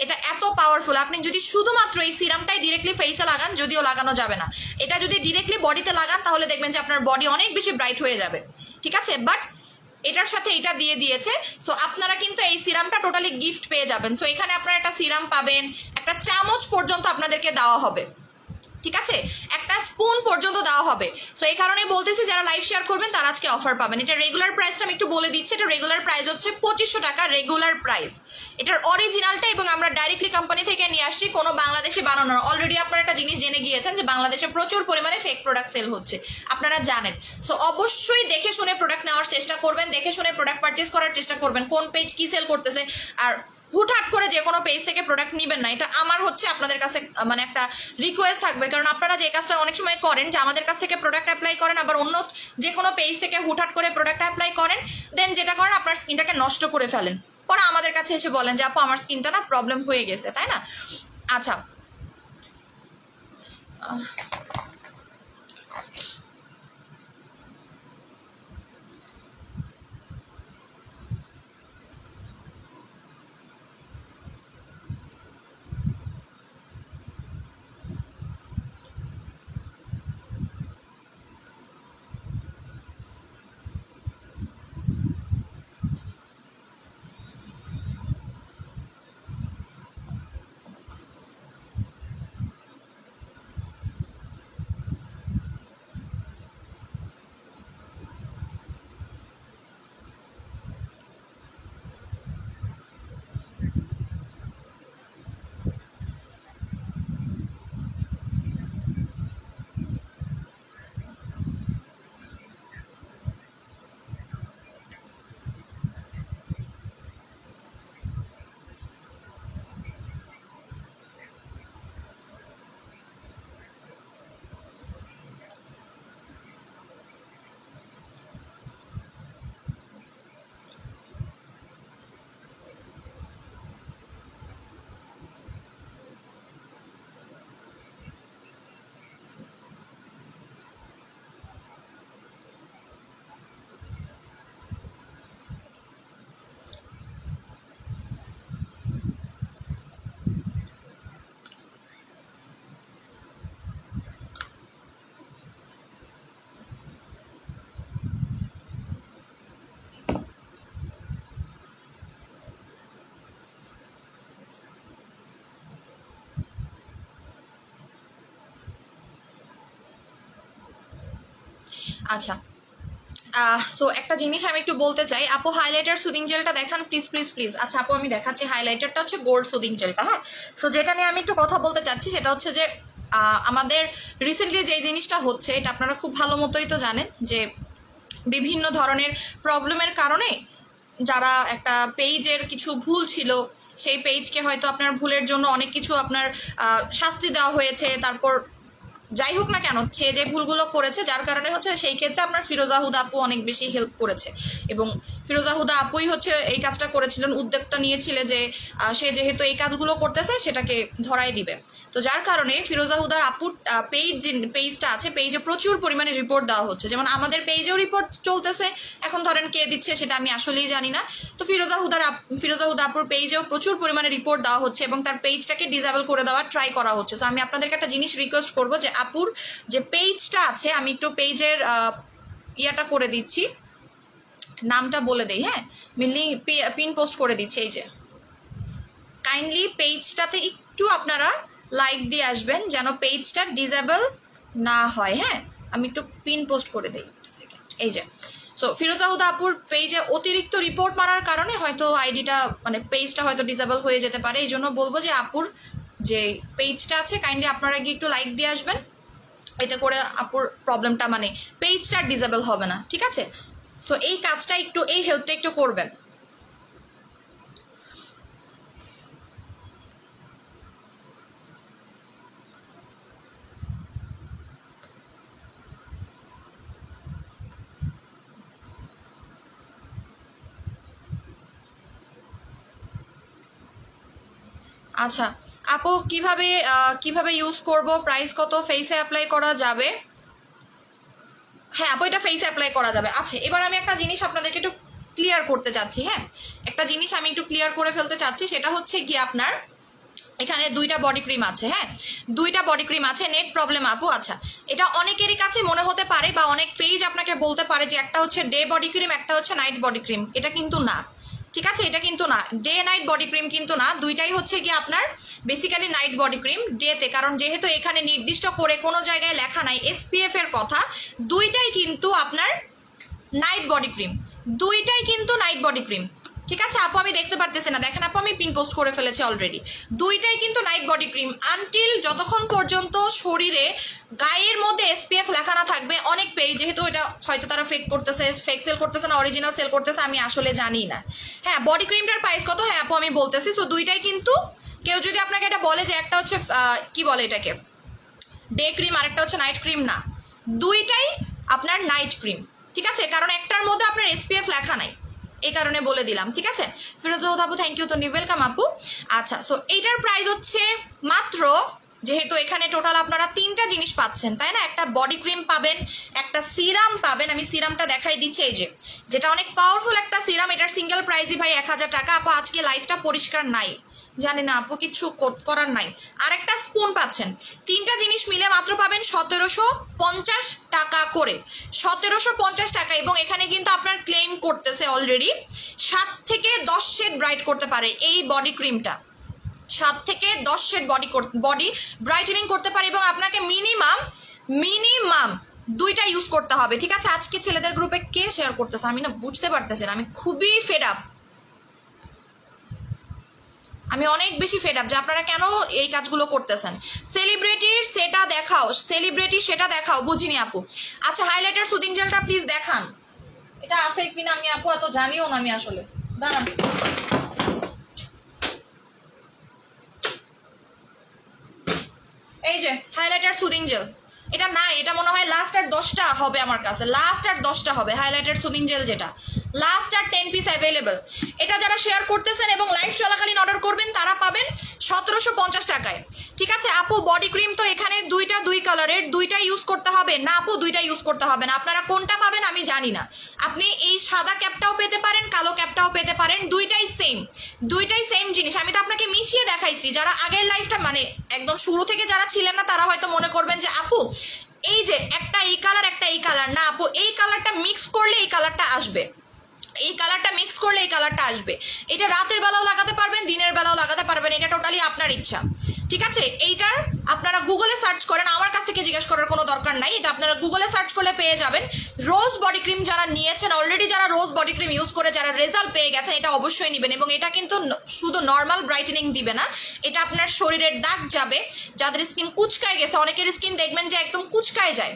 এটা এত পাওয়ারফুল, আপনি যদি শুধুমাত্র এই সিরামটাই ডিরেক্টলি ফেসে লাগান, যদিও লাগানো যাবে না, এটা যদি ডিরেক্টলি বডিতে লাগান তাহলে দেখবেন যে আপনার বডি অনেক বেশি ব্রাইট হয়ে যাবে, ঠিক আছে? বাট এটার সাথে এটা দিয়ে দিয়েছে। সো আপনারা কিন্তু এই সিরামটা টোটালি গিফট পেয়ে যাবেন। সো এখানে আপনারা একটা সিরাম পাবেন, একটা চামচ পর্যন্ত আপনাদেরকে দেওয়া হবে, ঠিক আছে, একটা স্পুন পর্যন্ত দেওয়া হবে। সো এই কারণে বলতেছি যারা লাইভ শেয়ার করবেন তারা আজকে অফার পাবেন। এটা রেগুলার প্রাইসটা আমি একটু বলে দিচ্ছি। এটা রেগুলার প্রাইস হচ্ছে 2500 টাকা রেগুলার প্রাইস, এটার অরিজিনালটা, এবং আমরা ডাইরেক্টলি কোম্পানি থেকে নিয়ে আসছি, কোনো বাংলাদেশে বানানো। অলরেডি আপনারা একটা জিনিস জেনে গিয়েছেন যে বাংলাদেশে প্রচুর পরিমাণে ফেক প্রোডাক্ট সেল হচ্ছে, আপনারা জানেন। সো অবশ্যই দেখে শুনে প্রোডাক্ট নেওয়ার চেষ্টা করবেন, দেখে শুনে প্রোডাক্ট পারচেস করার চেষ্টা করবেন, কোন পেজ কি সেল করতেছে। আর হুটহাট করে যে কোনো পেজ থেকে প্রোডাক্ট নেবেন না, এটা আমার হচ্ছে আপনাদের কাছে মানে একটা রিকোয়েস্ট থাকবে। কারণ আপনারা যে কাজটা অনেক সময় করেন যে আমাদের কাছ থেকে প্রোডাক্ট অ্যাপ্লাই করেন, আবার অন্য যে কোনো পেজ থেকে হুটহাট করে প্রোডাক্ট অ্যাপ্লাই করেন, দেন যেটা করেন আপনার স্কিনটাকে নষ্ট করে ফেলেন, পরে আমাদের কাছে এসে বলেন যে আপু আমার স্কিনটা না প্রবলেম হয়ে গেছে, তাই না? আচ্ছা, আচ্ছা, সো একটা জিনিস আমি একটু বলতে চাই। আপু হাইলাইটার সুদিং জেলটা দেখান প্লিজ প্লিজ প্লিজ। আচ্ছা আপু আমি দেখাচ্ছি, হাইলাইটারটা হচ্ছে গোল্ড সুদিং জেলটা। হ্যাঁ, সো যেটা নিয়ে আমি একটু কথা বলতে চাচ্ছি সেটা হচ্ছে যে আমাদের রিসেন্টলি যে জিনিসটা হচ্ছে, এটা আপনারা খুব ভালো মতোই তো জানেন যে বিভিন্ন ধরনের প্রবলেমের কারণে যারা একটা পেজের কিছু ভুল ছিল, সেই পেজকে হয়তো আপনার ভুলের জন্য অনেক কিছু আপনার শাস্তি দেওয়া হয়েছে। তারপর যাই হোক না কেন, সে যে ভুলগুলো করেছে যার কারণে হচ্ছে সেই ক্ষেত্রে আপনার ফিরোজা হুদা আপু অনেক বেশি হেল্প করেছে, এবং ফিরোজা হুদা আপুই হচ্ছে এই কাজটা করেছিলেন, উদ্যোগটা নিয়েছিলেন যে সে যেহেতু এই কাজগুলো করতেছে সেটাকে ধরাই দিবে। তো যার কারণে ফিরোজা হুদার আপুর পেজটা আছে, পেজে প্রচুর পরিমাণে রিপোর্ট দেওয়া হচ্ছে। যেমন আমাদের পেজেও রিপোর্ট চলতেছে, এখন ধরেন কে দিচ্ছে সেটা আমি আসলেই জানি না। তো ফিরোজা হুদা আপুর পেজেও প্রচুর পরিমাণে রিপোর্ট দেওয়া হচ্ছে এবং তার পেজটাকে ডিসেবল করে দেওয়ার ট্রাই করা হচ্ছে। সো আমি আপনাদেরকে একটা জিনিস রিকোয়েস্ট করবো যে আপুর যে পেজটা আছে, আমি একটু পেজের ইয়াটা করে দিচ্ছি, নামটা বলে দেই। হ্যাঁ, পিন পোস্ট করে দিচ্ছি। এই যে কাইন্ডলি পেজটাতে একটু আপনারা লাইক দিয়ে আসবেন যেন পেজটা ডিসেবল না হয়। হ্যাঁ, আমি একটু পিন পোস্ট করে দিই। এই যে সো ফিরোজা হুদা আপুর পেজে অতিরিক্ত রিপোর্ট মারার কারণে হয়তো আইডিটা মানে পেজটা হয়তো ডিসেবল হয়ে যেতে পারে। এই জন্য বলবো যে আপুর যে পেজটা আছে কাইন্ডলি আপনারা গিয়ে একটু লাইক দিয়ে আসবেন, এতে করে আপুর প্রবলেমটা মানে পেজটা ডিসেবল হবে না, ঠিক আছে? সো এই কাজটা একটু, এই হেল্পটা একটু করবেন। আচ্ছা আপু কিভাবে ইউজ করব, প্রাইস কত, ফেসে অ্যাপ্লাই করা যাবে? হ্যাঁ আপু এটা ফেসে অ্যাপ্লাই করা যাবে। আচ্ছা এবার আমি একটা জিনিস আপনাদেরকে একটু ক্লিয়ার করতে চাচ্ছি। হ্যাঁ, একটা জিনিস আমি একটু ক্লিয়ার করে ফেলতে চাচ্ছি, সেটা হচ্ছে কি আপনার এখানে 2টা বডি ক্রিম আছে, হ্যাঁ 2টা বডি ক্রিম আছে। নেট প্রবলেম আপু, আচ্ছা এটা অনেকেরই কাছে মনে হতে পারে বা অনেক পেজ আপনাকে বলতে পারে যে একটা হচ্ছে ডে বডি ক্রিম, একটা হচ্ছে নাইট বডি ক্রিম। এটা কিন্তু না, ঠিক আছে, এটা কিন্তু না, ডে নাইট বডি ক্রিম কিন্তু না, দুইটাই হচ্ছে কি আপনার বেসিক্যালি নাইট বডি ক্রিম ডেতে, কারণ যেহেতু এখানে নির্দিষ্ট করে কোনো জায়গায় লেখা নাই SPF এর কথা, দুইটাই কিন্তু আপনার নাইট বডি ক্রিম, দুইটাই কিন্তু নাইট বডি ক্রিম, ঠিক আছে আপু। আমি দেখতে পারতেছি না, দেখেন আপু আমি পিন পোস্ট করে ফেলেছি অলরেডি। দুইটাই কিন্তু নাইট বডি ক্রিম আনটিল যতক্ষণ পর্যন্ত শরীরে গায়ের মধ্যে SPF লেখা না থাকবে। অনেক পেজ যেহেতু এটা হয়তো তারা ফেক করতেছে, ফেক সেল করতেছে না অরিজিনাল সেল করতেছে, আমি আসলে জানি না। হ্যাঁ বডি ক্রিমটার প্রাইস কত, হ্যাঁ আপু আমি বলতেছি। সো দুইটাই কিন্তু, কেউ যদি আপনাকে এটা বলে যে একটা হচ্ছে কি বলে এটাকে ডে ক্রিম আর একটা হচ্ছে নাইট ক্রিম, না দুইটাই আপনার নাইট ক্রিম, ঠিক আছে, কারণ একটার মধ্যে আপনার SPF লেখা নাই, এই কারণে বলে দিলাম, ঠিক আছে। ফিরোজ আপু থ্যাংক ইউ, তো ওয়েলকাম আপু। আচ্ছা সো এইটার প্রাইস হচ্ছে মাত্র, যেহেতু এখানে টোটাল আপনারা 3টা জিনিস পাচ্ছেন তাই না, একটা বডি ক্রিম পাবেন, একটা সিরাম পাবেন। আমি সিরামটা দেখাই দিচ্ছি, এই যে যেটা অনেক পাওয়ারফুল একটা সিরাম, এটার সিঙ্গেল প্রাইসই ভাই 1000 টাকা। আপু আজকে লাইফটা পরিষ্কার নাই, জানি না আপু, কিছু করার নাই। আর একটা স্পুন পাচ্ছেন, 3টা জিনিস মিলে মাত্র পাবেন 1750 টাকা করে, 1750 টাকা। এবং এখানে কিন্তু আপনার ক্লেম করতেছে অলরেডি 7 থেকে 10 শেড ব্রাইট করতে পারে এই বডি ক্রিমটা, 7 থেকে 10 শেড বডি ব্রাইটেনিং করতে পারে, এবং আপনাকে মিনিমাম 2টা ইউজ করতে হবে, ঠিক আছে। আজকে ছেলেদের গ্রুপে কে শেয়ার করতেছে আমি না বুঝতে পারতেছি না, আমি খুবই ফেড আপ, আমি অনেক বেশি ফেড আপ যে আপনারা কেন এই কাজগুলো করতেছেন। সেলিব্রিটির সেটা দেখাও, সেলিব্রিটি সেটা দেখাও, বুঝিনি আপু। আচ্ছা হাইলাইটার সুদিং জেলটা প্লিজ দেখান, এটা আছে কিনা আমি আপু এত জানিও না আমি আসলে, দাঁড়ান এই যে হাইলাইটার সুদিং জেল, এটা নাই, এটা মনে হয় লাস্ট আর 10টা হবে আমার কাছে, লাস্ট আর 10টা হবে হাইলাইটার সুদিং জেল, যেটা লাস্ট আর 10 পিস অ্যাভেলেবল। এটা যারা শেয়ার করতেছেন এবং লাইভ চলাকালীন অর্ডার করবেন তারা পাবেন 1750 টাকায়, ঠিক আছে আপু। বডি ক্রিম তো এখানে 2 কালারের, 2টা ইউজ করতে হবে না আপু, 2টা ইউজ করতে হবে না, আপনারা কোনটা পাবেন আমি জানি না। আপনি এই সাদা ক্যাপটাও পেতে পারেন, কালো ক্যাপটাও পেতে পারেন, দুইটাই সেম জিনিস। আমি তো আপনাকে মিশিয়ে দেখাইছি, যারা আগের লাইফটা মানে একদম শুরু থেকে যারা ছিলেন না তারা হয়তো মনে করবেন যে আপু এই যে একটা এই কালার একটা এই কালার, না আপু এই কালারটা মিক্স করলে এই কালারটা আসবে, এই কালারটা মিক্স করলে এই কালারটা আসবে। এটা রাতের বেলাও লাগাতে পারবেন, দিনের বেলাও লাগাতে পারবেন, এটা টোটালি আপনার ইচ্ছা, ঠিক আছে। এইটার আপনারা গুগলে সার্চ করেন, আমার কাছ থেকে জিজ্ঞেস করার কোনো দরকার নাই, এটা আপনারা গুগলে সার্চ করলে পেয়ে যাবেন। রোজ বডি ক্রিম যারা নিয়েছেন অলরেডি, যারা রোজ বডি ক্রিম ইউজ করে যারা রেজাল্ট পেয়ে গেছেন, এটা অবশ্যই নেবেন। এবং এটা কিন্তু শুধু নর্মাল ব্রাইটেনিং দিবে না, এটা আপনার শরীরের দাগ যাবে, যাদের স্কিন কুচকায় গেছে, অনেকের স্কিন দেখবেন যে একদম কুচকায় যায়,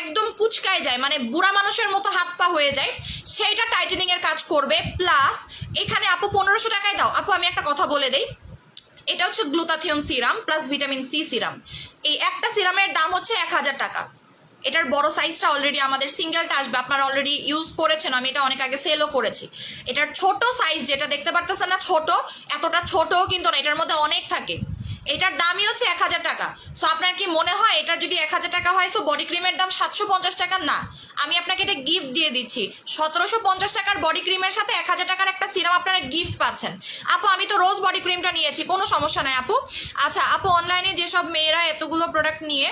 একদম কুচকায় যায়, মানে বুড়া মানুষের মতো হাত পা হয়ে যায়, সেইটা টাইটেনিং এর কাজ করবে। প্লাস এখানে আপু 1500 টাকায় দাও। আপু আমি একটা কথা বলে দেই, এটা হচ্ছে glutathione serum plus vitamin C serum, এই একটা সিরামের দাম হচ্ছে 1000 টাকা। এটার বড় সাইজটা অলরেডি আমাদের সিঙ্গেলটা আসবে, আপনারা অলরেডি ইউজ করেছেন, আমি এটা অনেক আগে সেলও করেছি। এটার ছোট সাইজ যেটা দেখতে পারতেছেন না, ছোট, এতটা ছোট কিন্তু না, এটার মধ্যে অনেক থাকে। এটার দামই হচ্ছে 1000 টাকা। সো আপনার কি মনে হয় এটা যদি 1000 টাকা হয় তো বডি ক্রিমের দাম 750 টাকা? না, আমি আপনাকে এটা গিফট দিয়ে দিচ্ছি। 1750 টাকার বডি ক্রিমের সাথে 1000 টাকার একটা সিরাম আপনারা গিফট পাচ্ছেন। আপু আমি তো রোজ বডি ক্রিমটা নিয়েছি, কোনো সমস্যা নাই আপু। আচ্ছা আপু অনলাইনে যেসব মেয়েরা এতগুলো প্রোডাক্ট নিয়ে,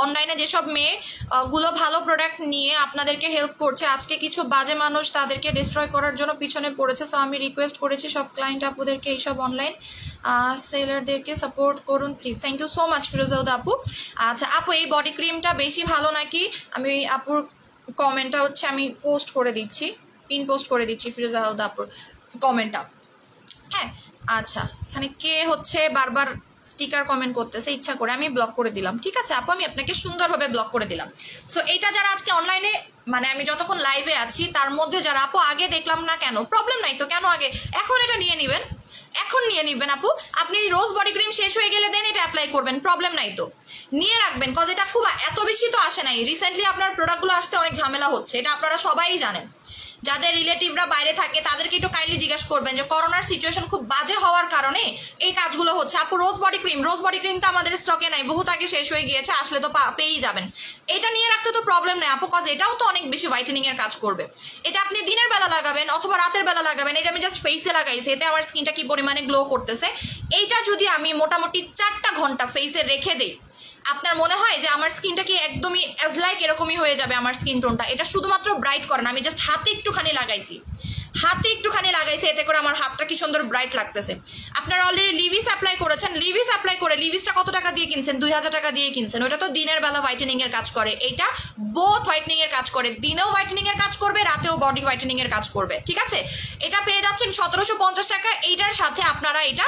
অনলাইনে যেসব মেয়েগুলো ভালো প্রোডাক্ট নিয়ে আপনাদেরকে হেল্প করছে, আজকে কিছু বাজে মানুষ তাদেরকে ডিস্ট্রয় করার জন্য পিছনে পড়েছে। সো আমি রিকোয়েস্ট করেছি সব ক্লায়েন্ট আপুদেরকে এইসব অনলাইন সেলারদেরকে সাপোর্ট করুন please. Thank you so much ফিরোজাউদা আপু। আচ্ছা আপু এই বডি ক্রিমটা বেশি ভালো নাকি? আমি আপুর কমেন্টটা হচ্ছে আমি পোস্ট করে দিচ্ছি, পিন পোস্ট করে দিচ্ছি ফিরোজাউদা আপুর কমেন্টটা। হ্যাঁ আচ্ছা, এখানে কে হচ্ছে বারবার স্টিকার কমেন্ট করতেছে, ইচ্ছা করে আমি ব্লক করে দিলাম, ঠিক আছে আপু আমি আপনাকে সুন্দরভাবে ব্লক করে দিলাম। সো এইটা যারা আজকে অনলাইনে, মানে আমি যতক্ষণ লাইভে আছি তার মধ্যে যারা আপু আগে দেখলাম না কেন, প্রবলেম নাই তো, কেন আগে, এখন এটা নিয়ে নেবেন, এখন নিয়ে নেবেন আপু। আপনি রোজ বডি ক্রিম শেষ হয়ে গেলে দেন এটা অ্যাপ্লাই করবেন, প্রবলেম নাই তো, নিয়ে রাখবেন, কজ এটা খুব এত বেশি তো আসে নাই, রিসেন্টলি আপনার প্রোডাক্টগুলো আসতে অনেক ঝামেলা হচ্ছে, এটা আপনারা সবাই জানেন, যাদের রিলেটিভরা বাইরে থাকে তাদেরকে একটু কাইন্ডলি জিজ্ঞাসা করবেন যে করোনার সিচুয়েশন খুব বাজে হওয়ার কারণে এই কাজগুলো হচ্ছে। আপু রোজ বডি ক্রিম তো আমাদের স্টকে নাই, বহুত আগে শেষ হয়ে গিয়েছে, আসলে তো পেয়েই যাবেন। এটা নিয়ে রাখতে তো প্রবলেম নেই আপু, কজ এটাও তো অনেক বেশি হোয়াইটেনিং এর কাজ করবে। এটা আপনি দিনের বেলা লাগাবেন অথবা রাতের বেলা লাগাবেন। এই যে আমি জাস্ট ফেসে লাগাইছি, এতে আমার স্কিনটা কি পরিমাণে গ্লো করতেছে। এইটা যদি আমি মোটামুটি 4টা ঘন্টা ফেসে রেখে দিই, আপনার মনে হয় যে আমার স্কিনটা কি একদমই অ্যাজ লাইক এরকমই হয়ে যাবে আমার স্কিন টোনটা। এটা শুধুমাত্র ব্রাইট করে না, আমি জাস্ট হাতে একটুখানি লাগাইছি, এতে করে আমার হাতটা কি সুন্দর ব্রাইট লাগতেছে। আপনারা অলরেডি লিভিস অ্যাপ্লাই করেছেন, লিভিসটা কত টাকা দিয়ে কিনছেন? 2000 টাকা দিয়ে কিনছেন। ওটা তো দিনের বেলা হোয়াইটেনিং এর কাজ করে, এইটা বোথ হোয়াইটেনিং এর কাজ করে, দিনেও হোয়াইটেনিং এর কাজ করবে, রাতেও বডি হোয়াইটেনিং এর কাজ করবে। ঠিক আছে, এটা পেয়ে যাচ্ছেন 1750 টাকা। এইটার সাথে আপনারা এটা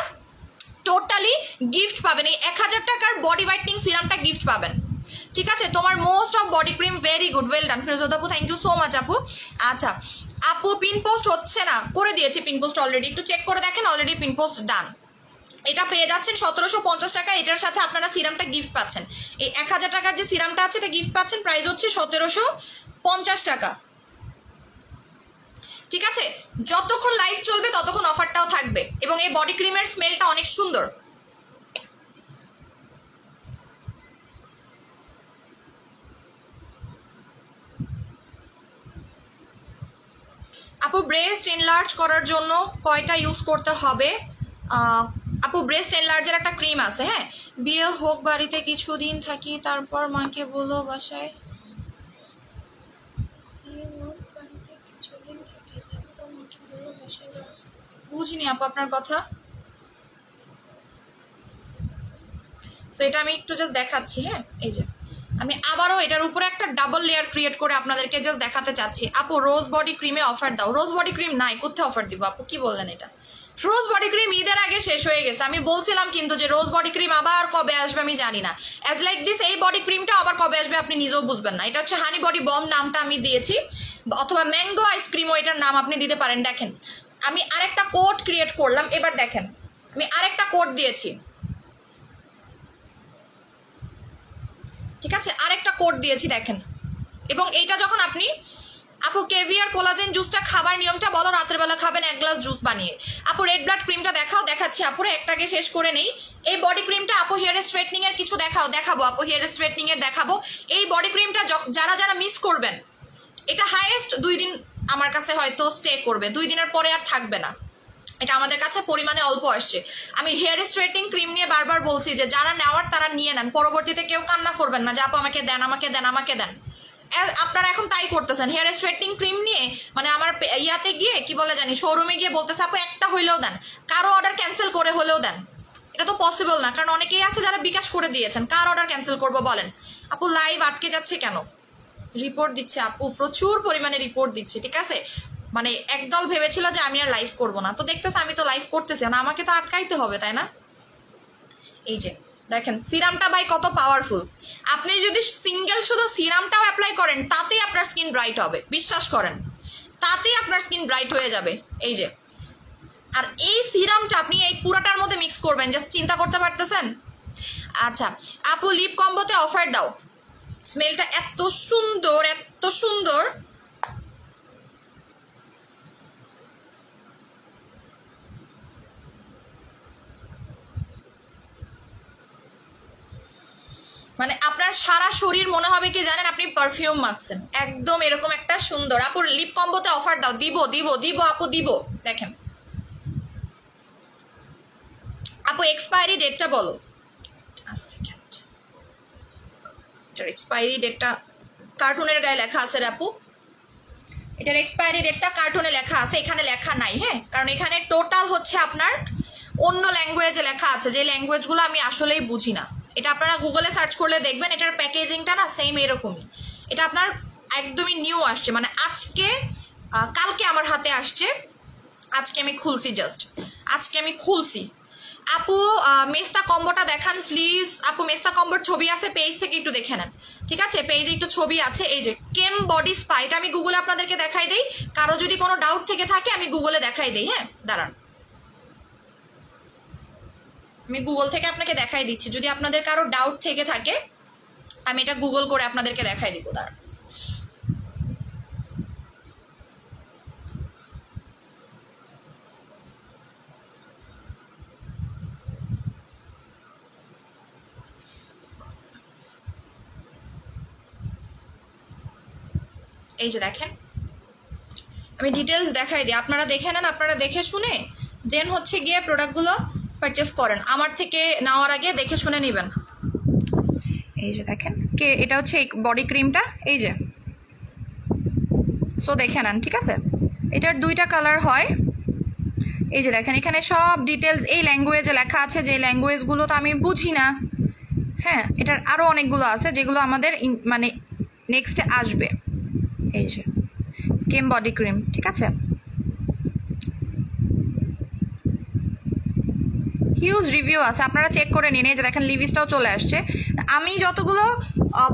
টোটালি গিফট পাবেন, এই 1000 টাকার বডি হোয়াইটনিং সিরামটা গিফট পাবেন। ঠিক আছে, তোমার most of body cream very good, well done Firoz আপু, থ্যাংক ইউ সো মাচ আপু। আচ্ছা আপু পিন পোস্ট হচ্ছে না, করে দিয়েছি পিন পোস্ট অলরেডি, একটু চেক করে দেখেন, অলরেডি পিন পোস্ট ডান। এটা পেয়ে যাচ্ছেন 1750 টাকা। এটার সাথে আপনারা সিরামটা গিফট পাচ্ছেন। এই 1000 টাকার যে সিরামটা আছে এটা গিফট পাচ্ছেন, প্রাইস হচ্ছে 1750 টাকা। ঠিক আছে, যতক্ষণ লাইভ চলবে ততক্ষণ অফারটাও থাকবে, এবং এই বডি ক্রিমের স্মেলটা অনেক সুন্দর। আপু ব্রেস্ট এনলার্জ করার জন্য কয়টা ইউজ করতে হবে? আপু ব্রেস্ট এনলার্জের একটা ক্রিম আছে, হ্যাঁ। বিয়ে হোক বাড়িতে কিছুদিন থাকি, তারপর মাকে বলো বাসায়, বুঝিনি আপু আপনার কথা। তো এটা আমি একটু জাস্ট দেখাচ্ছি, হ্যাঁ। এই যে আমি আবারও এটার উপরে একটা ডাবল লেয়ার ক্রিয়েট করে আপনাদেরকে জাস্ট দেখাতে চাচ্ছি। আপু রোজ বডি ক্রিমে অফার দাও। রোজ বডি ক্রিম নাই, কোথায় অফার দিব আপু? কি বললেন এটা? রোজ বডি ক্রিম ঈদের আগে শেষ হয়ে গেছে। আমি বলছিলাম কিন্তু যে রোজ বডি ক্রিম আবার কবে আসবে আমি জানি না। অ্যাজ লাইক দিস এই বডি ক্রিমটা আবার কবে আসবে আপনি নিজেও বুঝবেন না। এটা হচ্ছে হানি বডি বম নামটা আমি দিয়েছি, অথবা ম্যাঙ্গো আইসক্রিমও এটার নাম আপনি দিতে পারেন। দেখেন আমি আরেকটা কোড ক্রিয়েট করলাম, এবার দেখেন আমি আরেকটা কোড দিয়েছি, ঠিক আছে, আরেকটা কোড দিয়েছি দেখেন। এবং এইটা যখন আপনি আপু কেভিয়ার কোলাজেন জুসটা খাবার নিয়মটা বলো, রাতের বেলা খাবেন 1 গ্লাস জুস বানিয়ে। আপু রেড ব্লাড ক্রিমটা দেখাচ্ছি আপুরে, একটাকে শেষ করে নেই। এই বডি ক্রিমটা আপু হেয়ার স্ট্রেটনিং এর কিছু দেখাবো আপু, হেয়ার স্ট্রেটনিং এর দেখাবো। এই বডি ক্রিমটা যারা মিস করবেন, এটা হাইয়েস্ট 2 দিন আমার কাছে হয়তো স্টে করবে, 2 দিনের পরে আর থাকবে না। এটা আমাদের কাছে পরিমাণে অল্প আসছে। আমি হেয়ার স্ট্রেটনিং ক্রিম নিয়ে বারবার বলছি যে যারা নেওয়ার তারা নিয়ে নেন, পরবর্তীতে কেউ কান্না করবেন না যে আপু আমাকে দেন আমাকে দেন আমাকে দেন। আপনারা এখন তাই করতেছেন, হেয়ার স্ট্রেটনিং ক্রিম নিয়ে মানে আমার ইয়াতে গিয়ে কি বলে জানি শোরুমে গিয়ে বলতেছে আপু একটা হইলেও দেন, কারো অর্ডার ক্যান্সেল করে হলেও দেন। এটা তো পসিবল না, কারণ অনেকেই আছে যারা বিকাশ করে দিয়েছেন, কার অর্ডার ক্যান্সেল করবো বলেন? আপু লাইভ আটকে যাচ্ছে কেন? রিপোর্ট দিচ্ছে আপু, প্রচুর পরিমাণে রিপোর্ট দিচ্ছে। ঠিক আছে, মানে একদল ভেবেছিল যে আমি আর লাইভ করবো না, তো দেখতেছে আমি তো লাইভ করতেছি না, আমাকে তো আটকাইতে হবে তাই না? এই যে দেখেন সিরামটা ভাই কত পাওয়ারফুল। আপনি যদি সিঙ্গেল শুধু সিরামটাও অ্যাপ্লাই করেন তাতেই আপনার স্কিন ব্রাইট হবে, বিশ্বাস করেন, তাতেই আপনার স্কিন ব্রাইট হয়ে যাবে। এই যে, আর এই সিরামটা আপনি এই পুরাটার মধ্যে মিক্স করবেন, জাস্ট চিন্তা করতে পারতেছেন? আচ্ছা আপু লিপ কম্বোতে অফার দাও, স্মেলটা এত সুন্দর এত সুন্দর। মানে আপনার সারা শরীর মনে হবে কি জানেন আপনি পারফিউম মাখছেন, একদম এরকম একটা সুন্দর। আপু লিপ কম্বোতে অফার দাও। দিব দিব দিব আপু দিব। দেখেন আপু এক্সপায়ারি ডেটটা বলো। এক্সপায়ারি ডেটটা কার্টুনের গায়ে লেখা আছে রে আপু, এটার এক্সপায়ারি ডেটটা কার্টুনে লেখা আছে, এখানে লেখা নাই। হ্যাঁ, কারণ এখানে টোটাল হচ্ছে আপনার অন্য ল্যাঙ্গুয়েজে লেখা আছে, যে ল্যাঙ্গুয়েজগুলো আমি আসলেই বুঝি না। এটা আপনারা গুগলে সার্চ করলে দেখবেন, এটার প্যাকেজিংটা না সেম এরকমই। এটা আপনার একদমই নিউ আসছে, মানে আজকে কালকে আমার হাতে আসছে, আজকে আমি খুলছি, জাস্ট আজকে আমি খুলছি। আপু মেস্তা কম্বোটা দেখান প্লিজ। আপু মেস্তা কম্বোর ছবি আছে, পেজ থেকে একটু দেখে নেন। ঠিক আছে, পেজে একটু ছবি আছে। এই যে কেম বডি স্পা, এটা আমি গুগলে আপনাদেরকে দেখাই দেই, কারো যদি কোনো ডাউট থেকে থাকে আমি গুগলে দেখাই দেই। হ্যাঁ দাঁড়ান, আমি গুগল থেকে আপনাকে দেখাই দিচ্ছি, যদি আপনাদের কারো ডাউট থেকে থাকে আমি এটা গুগল করে আপনাদেরকে দেখাই দিব। দাঁড়ান, এই যে দেখেন, আমি ডিটেলস দেখাই দিই, আপনারা দেখে নেন, আপনারা দেখে শুনে দেন হচ্ছে গিয়ে প্রোডাক্টগুলো পারচেস করেন। আমার থেকে নেওয়ার আগে দেখে শুনে নেবেন। এই যে দেখেন কে, এটা হচ্ছে এই বডি ক্রিমটা, এই যে সো দেখে নেন, ঠিক আছে। এটার 2টা কালার হয়। এই যে দেখেন এখানে সব ডিটেলস এই ল্যাঙ্গুয়েজে লেখা আছে, যে ল্যাঙ্গুয়েজগুলো তো আমি বুঝি না। হ্যাঁ, এটার আরও অনেকগুলো আছে যেগুলো আমাদের মানে নেক্সটে আসবে। এই যে কেম বডি ক্রিম, ঠিক আছে, হিউজ রিভিউ আছে, আপনারা চেক করে নিন। এই যে দেখেন লিভিসটাও চলে আসছে। আমি যতগুলো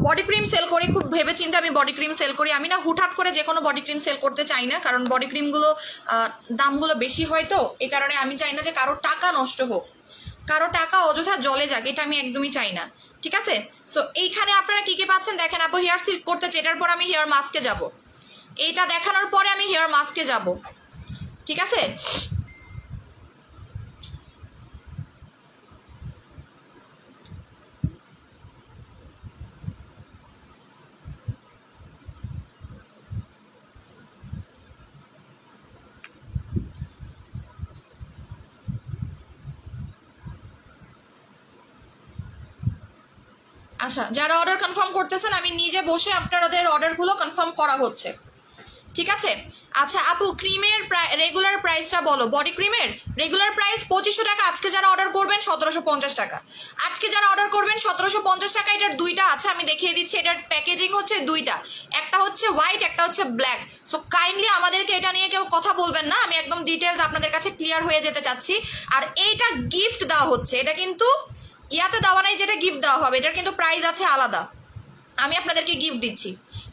বডি ক্রিম সেল করি খুব ভেবে চিন্তে আমি বডি ক্রিম সেল করি। আমি না হুটহাট করে যে কোনো বডি ক্রিম সেল করতে চাই না, কারণ বডি ক্রিমগুলো দামগুলো বেশি হয়, তো এই কারণে আমি চাই না যে কারো টাকা নষ্ট হোক, কারো টাকা অযথা জলে যাক, এটা আমি একদমই চাই না, ঠিক আছে। সো এইখানে আপনারা কী কী পাচ্ছেন দেখেন। আপু হেয়ার সিল্ক করতেছে, এটার পর আমি হেয়ার মাস্কে যাব, এইটা দেখানোর পরে আমি হেয়ার মাস্কে যাব, ঠিক আছে। আচ্ছা, যারা অর্ডার কনফার্ম করতেছেন আমি নিজে বসে আপনাদের অর্ডারগুলো কনফার্ম করা হচ্ছে, ঠিক আছে। আচ্ছা আপু, ক্রিমের রেগুলার প্রাইসটা বলো। বডি ক্রিমের রেগুলার প্রাইস 2500 টাকা। আজকে যারা অর্ডার করবেন 1750 টাকা। আজকে যারা অর্ডার করবেন 1750 টাকা। এটার 2টা আছে, আমি দেখিয়ে দিচ্ছি। এটার প্যাকেজিং হচ্ছে 2টা, একটা হচ্ছে হোয়াইট, একটা হচ্ছে ব্ল্যাক। সো কাইন্ডলি আমাদেরকে এটা নিয়ে কেউ কথা বলবেন না, আমি একদম ডিটেলস আপনাদের কাছে ক্লিয়ার হয়ে যেতে চাচ্ছি। আর এইটা গিফট দেওয়া হচ্ছে, এটা কিন্তু ইয়াতে দেওয়া নাই যেটা গিফট দেওয়া হবে, এটার কিন্তু প্রাইস আছে আলাদা। আমি আপনাদেরকে গিফট দিচ্ছি,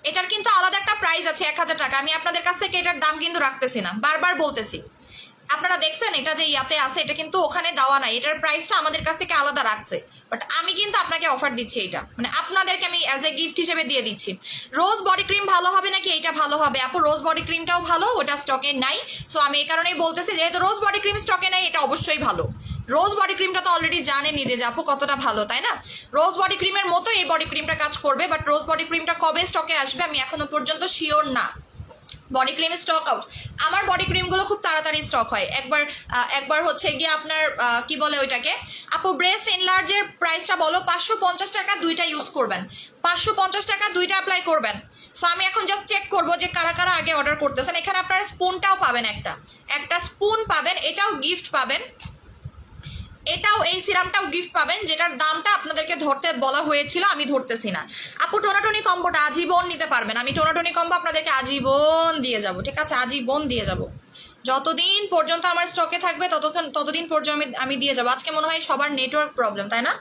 এটার কিন্তু আলাদা একটা প্রাইস আছে 1000 টাকা। আমি আপনাদের কাছ থেকে এটার দাম কিন্তু রাখতেছি না, বারবার বলতেছি। আপনারা দেখছেন এটা যে ইয়াতে আছে, এটা কিন্তু ওখানে দেওয়া নাই, এটার প্রাইসটা আমাদের কাছ থেকে আলাদা রাখছে। বাট আমি কিন্তু আপনাকে অফার দিচ্ছি, এইটা মানে আপনাদেরকে আমি অ্যাজ এ গিফট হিসেবে দিয়ে দিচ্ছি। রোজ বডি ক্রিম ভালো হবে নাকি এইটা ভালো হবে? আপু রোজ বডি ক্রিমটাও ভালো, ওটা স্টকে নাই। সো আমি এই কারণেই বলতেছি, যেহেতু রোজ বডি ক্রিম স্টকে নাই, এটা অবশ্যই ভালো। রোজ বডি ক্রিমটা তো অলরেডি জানেনই যে আপু কতটা ভালো, তাই না? রোজ বডি ক্রিমের মতো এই বডি ক্রিমটা কাজ করবে, বাট রোজ বডি ক্রিমটা কবে স্টকে আসবে আমি এখনো পর্যন্ত শিওর না। Body cream stock out. আমার বডি ক্রিমগুলো খুব তাড়াতাড়ি স্টক হয়। একবার হচ্ছে গিয়ে আপনার কি বলে ওইটাকে, আপু ব্রেস্ট এনলার্জের প্রাইসটা বলো। 550 টাকা 2টা ইউজ করবেন, 550 টাকা 2টা অ্যাপ্লাই করবেন। সো আমি এখন জাস্ট চেক করবো যে কারা কারা আগে অর্ডার করতেছেন। এখানে আপনারা স্পুনটাও পাবেন, একটা স্পুন পাবেন, এটাও গিফট পাবেন, এটাও এই সিরামটাও গিফট পাবেন, যেটার দামটা আপনাদেরকে ধরতে বলা হয়েছিল, আমি ধরতেছি না। আপু টোনাটনি কম্বোটা আজীবন নিতে পারবেন, আমি টোনাটনি কম্বো আপনাদেরকে আজীবন দিয়ে যাব, ঠিক আছে? আজীবন দিয়ে যাব, যতদিন পর্যন্ত আমার স্টকে থাকবে ততদিন পর্যন্ত আমি দিয়ে যাব। আজকে মনে হয় সবার নেটওয়ার্ক প্রবলেম, তাই না?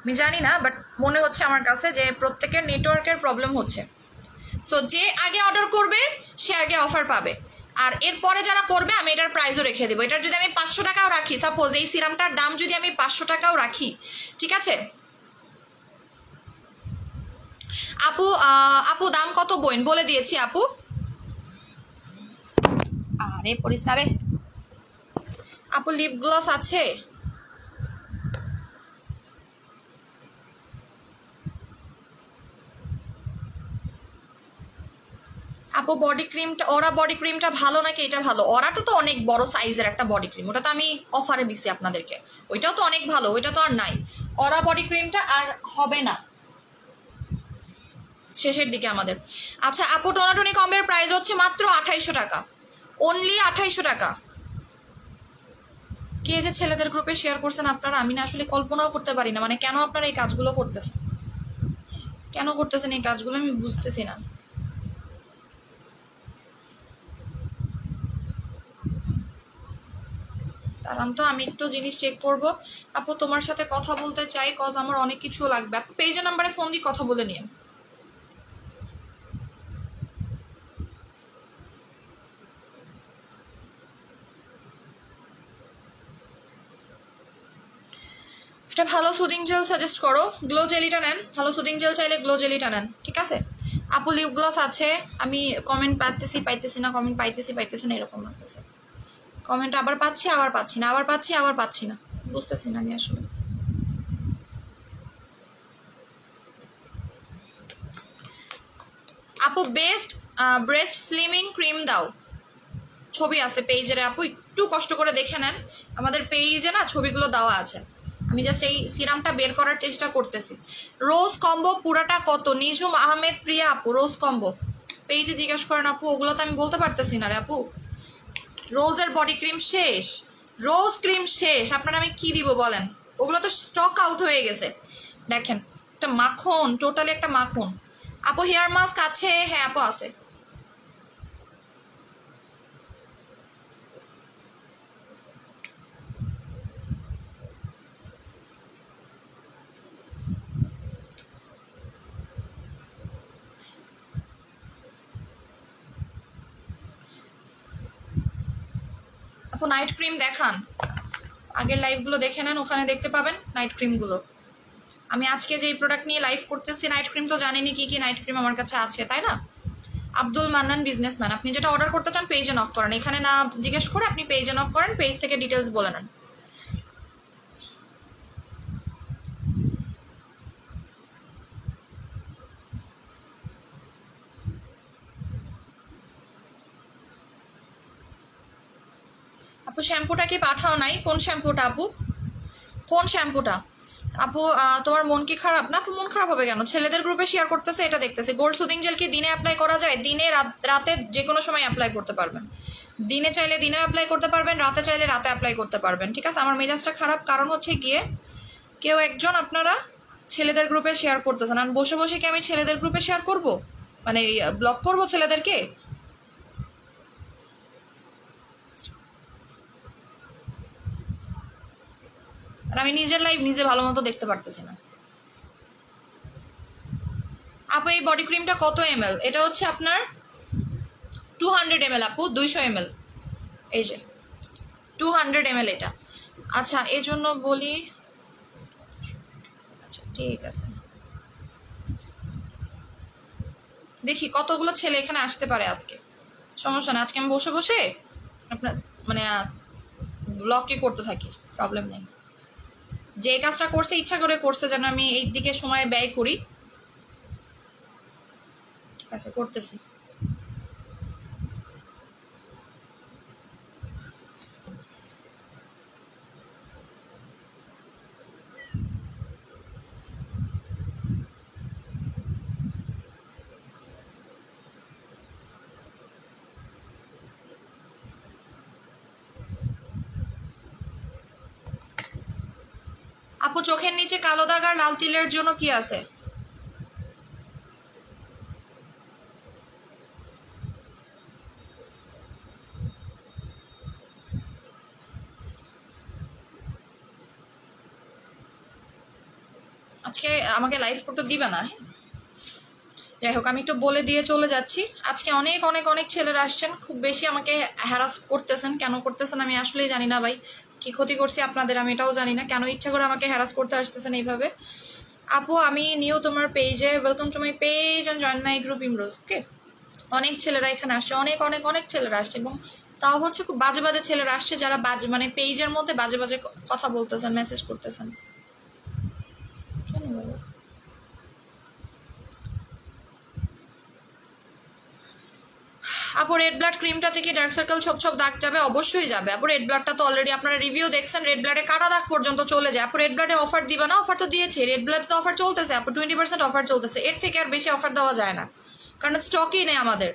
আমি জানি না, বাট মনে হচ্ছে আমার কাছে যে প্রত্যেকের নেটওয়ার্কের প্রবলেম হচ্ছে। সো যে আগে অর্ডার করবে সে আগে অফার পাবে, আর এরপরে যারা করবে আমি এটার প্রাইসও রেখে দেবো। এটার যদি আমি 500 টাকাও রাখি, সাপোজ এই সিরামটার দাম যদি আমি 500 টাকাও রাখি, ঠিক আছে? আপু দাম কত বইন বলে দিয়েছি আপু। আরে পড়িস না রে আপু। লিপ গ্লস আছে? আপু বডি ক্রিমটা, ওরা বডি ক্রিমটা ভালো নাকি এটা ভালো? ওরাটা তো অনেক বড় সাইজের একটা বডি ক্রিম, ওটা তো আমি অফারে দিছি আপনাদেরকে, ওইটাও তো অনেক ভালো, ওইটা তো আর নাই। ওরা বডি ক্রিমটা আর হবে না শেষের দিকে আমাদের। আচ্ছা আপু টোনাটনি কম্বের প্রাইস হচ্ছে মাত্র 2800 টাকা, অনলি 2800 টাকা। কে যে ছেলেদের গ্রুপে শেয়ার করছেন আপনারা, আমি না আসলে কল্পনাও করতে পারি না, মানে কেন আপনারা এই কাজগুলো করতেছেন, কেন করতেছেন এই কাজগুলো আমি বুঝতেছি না। কারণ তো আমি একটু জিনিস চেক করব। আপু তোমার সাথে কথা বলতে চাই, কজ আমার অনেক কিছু লাগবে। আপু পেজের নাম্বারে ফোন দিয়ে কথা বলে নিন। একটা ভালো সুদিং জেল সাজেস্ট করো। গ্লো জেলিটা নেন, ভালো সুদিং জেল চাইলে গ্লো জেলিটা নেন, ঠিক আছে? আপু লিপ গ্লস আছে? আমি কমেন্ট পাইতেছি না, কমেন্ট পাইতেছি না, এরকম লাগতেছে। কমেন্ট আবার পাচ্ছি, আবার পাচ্ছি না, আবার পাচ্ছি, আবার পাচ্ছি না, বুঝতেছি না আমি আসলে। আপু আপু বেস্ট ব্রেস্ট স্লিমিং ক্রিম দাও, ছবি আছে পেজের আপু, একটু কষ্ট করে দেখে নেন, আমাদের পেজে না ছবিগুলো দেওয়া আছে। আমি জাস্ট এই সিরামটা বের করার চেষ্টা করতেছি। রোজ কম্বো পুরাটা কত? নিজুম আহমেদ প্রিয়া আপু, রোজ কম্বো পেজে জিজ্ঞেস করেন আপু, ওগুলো তো আমি বলতে পারতেছি না রে আপু। রোজের বডি ক্রিম শেষ, রোজ ক্রিম শেষ, আপনারা আমি কি দিব বলেন? ওগুলো তো স্টক আউট হয়ে গেছে। দেখেন একটা মাখন, টোটালি একটা মাখন। আপু হেয়ার মাস্ক আছে? হ্যাঁ আপু আছে। আপু নাইট ক্রিম দেখান, আগের লাইভগুলো দেখে নেন, ওখানে দেখতে পাবেন নাইট ক্রিমগুলো। আমি আজকে যেই প্রোডাক্ট নিয়ে লাইভ করতেছি, নাইট ক্রিম তো জানেনি কি কি নাইট ক্রিম আমার কাছে আছে, তাই না? আব্দুল মান্নান বিজনেসম্যান, আপনি যেটা অর্ডার করতে চান পেজে নক করেন, এখানে না জিজ্ঞেস করে আপনি পেজে নক করেন, পেজ থেকে ডিটেলস বলে নেন। আপু শ্যাম্পুটা কি পাঠাও নাই? কোন শ্যাম্পুটা আপু? কোন শ্যাম্পুটা আপু? তোমার মন কি খারাপ? না আপু মন খারাপ হবে কেন? ছেলেদের গ্রুপে শেয়ার করতেছে, এটা দেখতেছে। গোল্ড সুদিং জেল কি দিনে অ্যাপ্লাই করা যায়? দিনে, রাতে যে কোনো সময় অ্যাপ্লাই করতে পারবেন। দিনে চাইলে দিনে অ্যাপ্লাই করতে পারবেন, রাতে চাইলে রাতে অ্যাপ্লাই করতে পারবেন, ঠিক আছে? আমার মেজাজটা খারাপ কারণ হচ্ছে গিয়ে কেউ একজন আপনারা ছেলেদের গ্রুপে শেয়ার করতেছেন, আর বসে বসে কি আমি ছেলেদের গ্রুপে শেয়ার করব? মানে ব্লক করব ছেলেদেরকে? আর আমি নিজের লাইভ নিজে ভালো মতো দেখতে পারতেছি না। আপু এই বডি ক্রিমটা কত ml? এটা হচ্ছে আপনার 200 ml আপু, 200 ml, এই যে 200 ml এটা। আচ্ছা এই জন্য বলি, আচ্ছা ঠিক আছে, দেখি কতগুলো ছেলে এখানে আসতে পারে আজকে, সমস্যা না। আজকে আমি বসে বসে আপনার মানে ব্লগই করতে থাকি, প্রবলেম নেই। যে কাজটা করছে ইচ্ছা করে করছে, যেন আমি এই দিকে সময় ব্যয় করি, ঠিক আছে করতেছি। আপু চোখের নিচে কালো দাগ আর লাল তিলের জন্য কি আছে? আজকে আমাকে লাইভ করতে দিবে না? যাই হোক আমি একটু বলে দিয়ে চলে যাচ্ছি। আজকে অনেক অনেক অনেক ছেলেরা আসছেন, খুব বেশি আমাকে হ্যারাস করতেছেন। কেন করতেছেন আমি আসলেই জানি না ভাই, কি ক্ষতি করছি আপনাদের আমি এটাও জানি না, কেন ইচ্ছা করে আমাকে হ্যারাস করতে আসতেছেন এইভাবে। আপু আমি নিউ তোমার পেজে, welcome to my page and join my group Imroz. Okay, অনেক ছেলেরা এখানে আসছে, অনেক অনেক অনেক ছেলেরা আসছে, এবং তাও হচ্ছে খুব বাজে বাজে ছেলেরা আসছে, যারা বাজে মানে পেজের মধ্যে বাজে বাজে কথা বলতেছেন, মেসেজ করতেছেন। কেন বলো? আপু রেড ব্লাড ক্রিমটা থেকে ডার্ক সার্কেল ছোপ ছোপ দাগ যাবে? অবশ্যই যাবে আপু। রেড ব্লাডটা তো অলরেডি আপনারা রিভিউ দেখছেন, রেড ব্লাডে কাটা দাগ পর্যন্ত চলে যায়। আপু রেড ব্লাডে অফার দিবা না? অফার তো দিয়েছে, রেড ব্লাড তো অফার চলতেছে আপু, 20% অফার চলতেছে, এর থেকে আর বেশি অফার দেওয়া যায় না, কারণ স্টকই নেই আমাদের।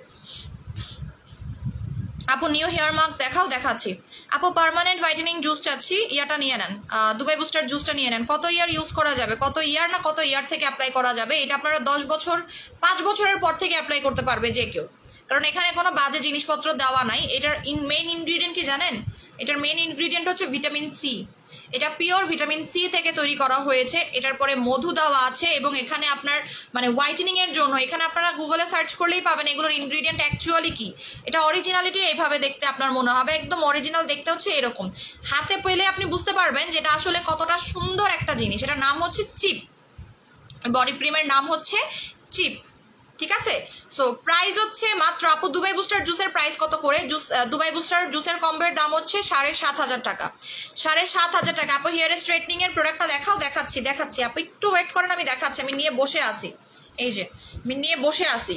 আপু নিউ হেয়ার মাস্ক দেখাও? দেখাচ্ছি আপু। পার্মানেন্ট হোয়াইটেনিং জুস চাচ্ছি, ইয়াটা নিয়ে নেন, দুবাই বুস্টার জুসটা নিয়ে নেন। কত ইয়ার ইউজ করা যাবে? কত ইয়ার না কত ইয়ার থেকে অ্যাপ্লাই করা যাবে? এটা আপনারা 10 বছর 5 বছরের পর থেকে অ্যাপ্লাই করতে পারবে যে কেউ, কারণ এখানে কোনো বাজে জিনিসপত্র দেওয়া নাই। এটার মেইন ইনগ্রিডিয়েন্ট কি জানেন? এটার মেইন ইনগ্রিডিয়েন্ট হচ্ছে ভিটামিন সি। এটা পিওর ভিটামিন সি থেকে তৈরি করা হয়েছে। এটার পরে মধু দেওয়া আছে, এবং এখানে আপনার মানে হোয়াইটেনিং এর জন্য এখানে আপনারা গুগলে সার্চ করলেই পাবেন এগুলোর ইনগ্রিডিয়েন্ট অ্যাকচুয়ালি কি। এটা অরিজিনালিটি এইভাবে দেখতে আপনার মনে হবে, একদম অরিজিনাল দেখতে হচ্ছে এরকম। হাতে পেলে আপনি বুঝতে পারবেন যে এটা আসলে কতটা সুন্দর একটা জিনিস। এটার নাম হচ্ছে চিপ, বডি ক্রিমের নাম হচ্ছে চিপ, ঠিক আছে? সো প্রাইস হচ্ছে মাত্র, আপু দুবাই বুস্টার জুসের প্রাইস কত করে? দুবাই বুস্টার জুসের কম্বোর দাম হচ্ছে 7,500 টাকা, 7,500 টাকা। আপু হেয়ার স্ট্রেটনিং এর প্রোডাক্টটা দেখাও? দেখাচ্ছি আপু, একটু ওয়েট করেন, আমি দেখাচ্ছি, আমি নিয়ে বসে আসি, এই যে আমি নিয়ে বসে আছি।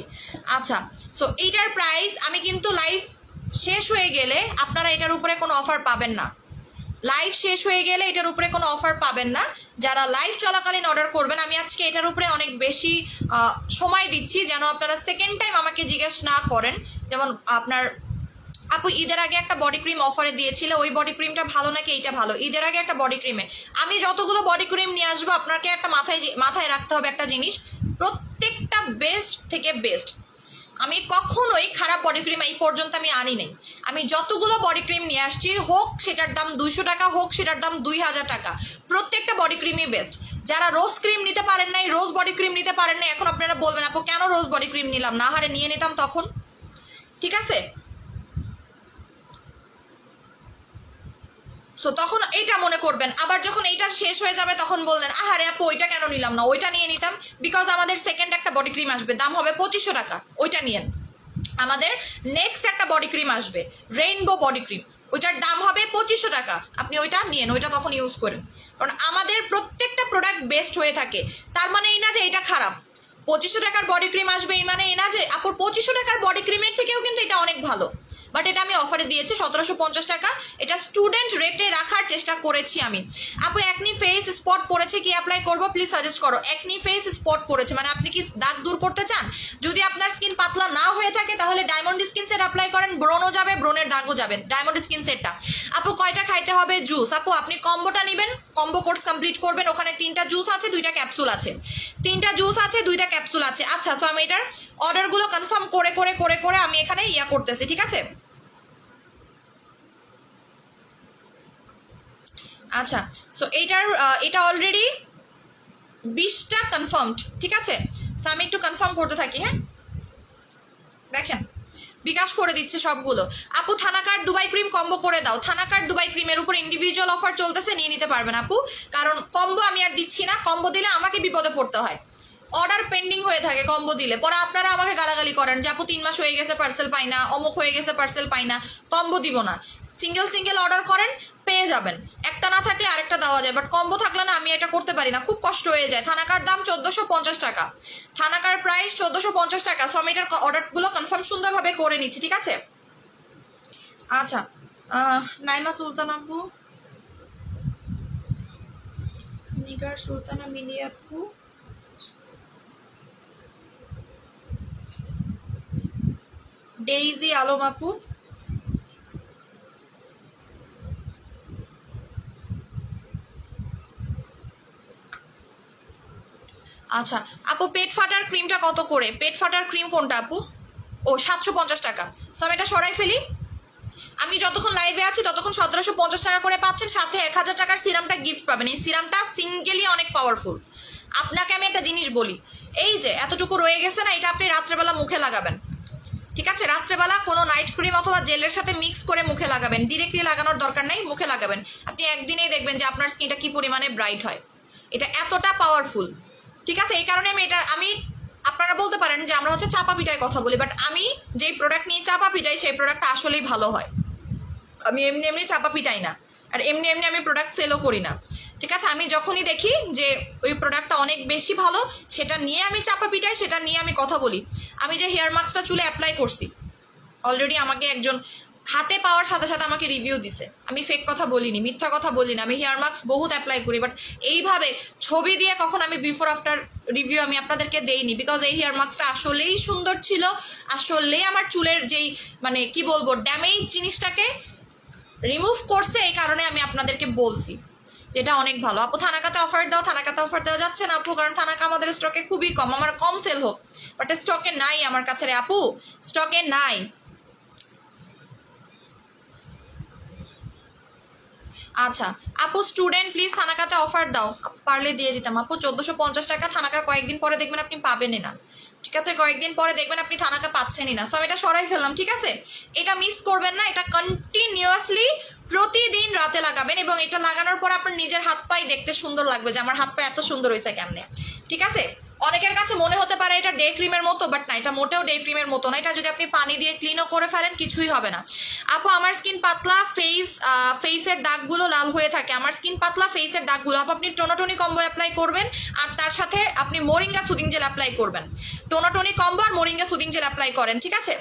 আচ্ছা, সো এইটার প্রাইস আমি কিন্তু লাইভ শেষ হয়ে গেলে আপনারা এটার উপরে কোনো অফার পাবেন না। লাইভ শেষ হয়ে গেলে এটার উপরে কোনো অফার পাবেন না। যারা লাইভ চলাকালীন অর্ডার করবেন, আমি আজকে এটার উপরে অনেক বেশি সময় দিচ্ছি যেন আপনারা সেকেন্ড টাইম আমাকে জিজ্ঞেস না করেন। যেমন আপনার আপু ঈদের আগে একটা বডি ক্রিম অফারে দিয়েছিল, ওই বডি ক্রিমটা ভালো নাকি এইটা ভালো? ঈদের আগে একটা বডি ক্রিমে আমি যতগুলো বডি ক্রিম নিয়ে আসবো আপনাকে একটা মাথায় রাখতে হবে একটা জিনিস, প্রত্যেকটা বেস্ট থেকে বেস্ট। আমি কখনোই খারাপ বডি ক্রিম এই পর্যন্ত আমি আনি নাই। আমি যতগুলো বডি ক্রিম নিয়ে আসছি, হোক সেটার দাম 200 টাকা, হোক সেটার দাম 2000 টাকা, প্রত্যেকটা বডি ক্রিমই বেস্ট। যারা রোজ ক্রিম নিতে পারেন নাই, রোজ বডি ক্রিম নিতে পারেন নাই, এখন আপনারা বলবেন আপু কেন রোজ বডি ক্রিম নিলাম না, হারে নিয়ে নিতাম তখন। ঠিক আছে, সো তখন এইটা মনে করবেন। আবার যখন এইটা শেষ হয়ে যাবে তখন বললেন আহারে আপু ওইটা কেন নিলাম না, ওইটা নিয়ে নিতাম। বিকজ আমাদের সেকেন্ড একটা বডি ক্রিম আসবে, দাম হবে 2500 টাকা, ওইটা নিয়েন। আমাদের নেক্সট একটা বডি ক্রিম আসবে, রেইনবো বডি ক্রিম, ওইটার দাম হবে 2500 টাকা, আপনি ওইটা নিয়েন, ওইটা তখন ইউজ করেন। কারণ আমাদের প্রত্যেকটা প্রোডাক্ট বেস্ট হয়ে থাকে। তার মানে এই না যে এটা খারাপ। 2500 টাকার বডি ক্রিম আসবে এই মানে এই না যে আপুর 2500 টাকার বডি ক্রিমের থেকেও কিন্তু এটা অনেক ভালো, বাট এটা আমি অফারে দিয়েছি 1750 টাকা। এটা স্টুডেন্ট রেটে রাখার চেষ্টা করেছি আমি। আপু একনি ফেস স্পট পড়েছে, কি অ্যাপ্লাই করবো প্লিজ সাজেস্ট করো। একনি ফেস স্পট পড়েছে মানে আপনি কি দাগ দূর করতে চান? যদি আপনার স্কিন পাতলা না হয়ে থাকে তাহলে ডায়মন্ড স্কিন সেট অ্যাপ্লাই করেন, ব্রণও যাবে, ব্রণের দাগও যাবে। ডায়মন্ড স্কিন সেটটা আপু কয়টা খাইতে হবে? জুস। আপু আপনি কম্বোটা নেবেন, কম্বো কোর্স কমপ্লিট করবেন, ওখানে 3টা জুস আছে, 2টা ক্যাপসুল আছে, 3টা জুস আছে, 2টা ক্যাপসুল আছে। আচ্ছা, তো আমি এটার অর্ডারগুলো কনফার্ম করে করে করে করে আমি এখানে ইয়া করতেছি, ঠিক আছে? আচ্ছা, সো এটা অলরেডি 20টা কনফার্মড, ঠিক আছে? সো আমি একটু কনফার্ম করতে থাকি। হ্যাঁ, দেখেন বিকাশ করে দিচ্ছে সবগুলো। আপু থানাকার দুবাই ক্রিম কম্বো করে দাও। থানাকার দুবাই ক্রিমের উপর ইন্ডিভিজুয়াল অফার চলতেছে, নিয়ে নিতে পারবেন আপু। কারণ কম্বো আমি আর দিচ্ছি না, কম্বো দিলে আমাকে বিপদে পড়তে হয়, অর্ডার পেন্ডিং হয়ে থাকে কম্বো দিলে। পরে আপনারা আমাকে গালাগালি করেন যে আপু 3 মাস হয়ে গেছে পার্সেল পাই না, অমুক হয়ে গেছে পার্সেল পাই না। কম্বো দিব না, সিঙ্গেল অর্ডার করেন, পেয়ে যাবেন। একটা না থাকলে আরেকটা দেওয়া যায়, বাট কম্বো থাকলে না আমি এটা করতে পারি না, খুব কষ্ট হয়ে যায়। থানাকার দাম 1450 টাকা, থানাকার প্রাইস 1450 টাকা। সো আমি এটার অর্ডারগুলো কনফার্ম সুন্দরভাবে করে নিচ্ছি, ঠিক আছে? আচ্ছা, নাইমা সুলতান আপু, নিগার সুলতানা মিলি আপু, ডেইজি আলম আপু, আচ্ছা আপু পেট ফাটার ক্রিমটা কত করে? পেট ফাটার ক্রিম কোনটা আপু? ও 750 টাকা। সো আমি এটা সরাই ফেলি। আমি যতক্ষণ লাইভে আছি ততক্ষণ 1750 টাকা করে পাচ্ছেন, সাথে 1000 টাকার সিরামটা গিফট পাবেন। এই সিরামটা সিঙ্গেলি অনেক পাওয়ারফুল। আপনাকে আমি একটা জিনিস বলি, এই যে এতটুকু রয়ে গেছে না, এটা আপনি রাত্রেবেলা মুখে লাগাবেন, ঠিক আছে? রাত্রেবেলা কোনো নাইট ক্রিম অথবা জেলের সাথে মিক্স করে মুখে লাগাবেন, ডিরেক্টলি লাগানোর দরকার নাই, মুখে লাগাবেন। আপনি একদিনেই দেখবেন যে আপনার স্কিনটা কি পরিমাণে ব্রাইট হয়। এটা এতটা পাওয়ারফুল, ঠিক আছে? এই কারণে আমি আপনারা বলতে পারেন যে আমরা হচ্ছে চাপা পিটায় কথা বলি, বাট আমি যেই প্রোডাক্ট নিয়ে চাপা পিটাই সেই প্রোডাক্টটা আসলেই ভালো হয়। আমি এমনি চাপা পিটাই না, আর এমনি আমি প্রোডাক্ট সেলও করি না, ঠিক আছে? আমি যখনই দেখি যে ওই প্রোডাক্টটা অনেক বেশি ভালো, সেটা নিয়ে আমি চাপা পিটাই, সেটা নিয়ে আমি কথা বলি। আমি যে হেয়ার মাস্কটা চুলে অ্যাপ্লাই করছি, অলরেডি আমাকে একজন হাতে পাওয়ার সাথে সাথে আমাকে রিভিউ দিছে। আমি ফেক কথা বলিনি, মিথ্যা কথা বলিনি। আমি হেয়ার মাস্ক বহুত অ্যাপ্লাই করি, বাট এইভাবে ছবি দিয়ে কখন আমি বিফোর আফটার রিভিউ আমি আপনাদেরকে দেইনি। বিকজ এই হেয়ার মাস্কটা আসলেই সুন্দর ছিল, আসলেই আমার চুলের যেই মানে কি বলবো ড্যামেজ জিনিসটাকে রিমুভ করছে, এই কারণে আমি আপনাদেরকে বলছি যেটা অনেক ভালো। আপু থানাকাতে অফার দাও। থানাকাতে অফার দেওয়া যাচ্ছে না আপু, কারণ থানাকা আমাদের স্টকে খুবই কম, আমার কম সেল হোক, বাট স্টকে নাই আমার কাছে রে আপু, স্টকে নাই। আচ্ছা আপু স্টুডেন্ট প্লিজ থানাকাতে অফার দাও, পারলে দিয়ে দিতাম আপু। 1450 টাকা। থানাকা কয়েকদিন পরে দেখবেন আপনি পাবেনই না, ঠিক আছে? কয়েকদিন পরে দেখবেন আপনি থানাকা পাচ্ছেনই না। সো আমি এটা সরাই ফেললাম, ঠিক আছে? এটা মিস করবেন না, এটা কন্টিনিউয়াসলি প্রতিদিন রাতে লাগাবেন, এবং এটা লাগানোর পর আপনার নিজের হাত পায়ে দেখতে সুন্দর লাগবে যে আমার হাত পা এত সুন্দর হয়েছে কেমনে, ঠিক আছে? অনেকের কাছে মনে হতে পারে এটা ডে ক্রিমের মতো, বাট না, এটা মোটেও ডে ক্রিমের মতো না। এটা যদি আপনি পানি দিয়ে ক্লিনও করে ফেলেন কিছুই হবে না। আপু আমার স্কিন পাতলা, ফেসের দাগগুলো লাল হয়ে থাকে, আমার স্কিন পাতলা ফেসের দাগগুলো। আপু আপনি টোনাটনি কম্বো অ্যাপ্লাই করবেন আর তার সাথে আপনি মোরিঙ্গা সুদিং জেল অ্যাপ্লাই করবেন। টোনাটনি কম্বো আর মোরিঙ্গা সুদিং জেল অ্যাপ্লাই করেন, ঠিক আছে?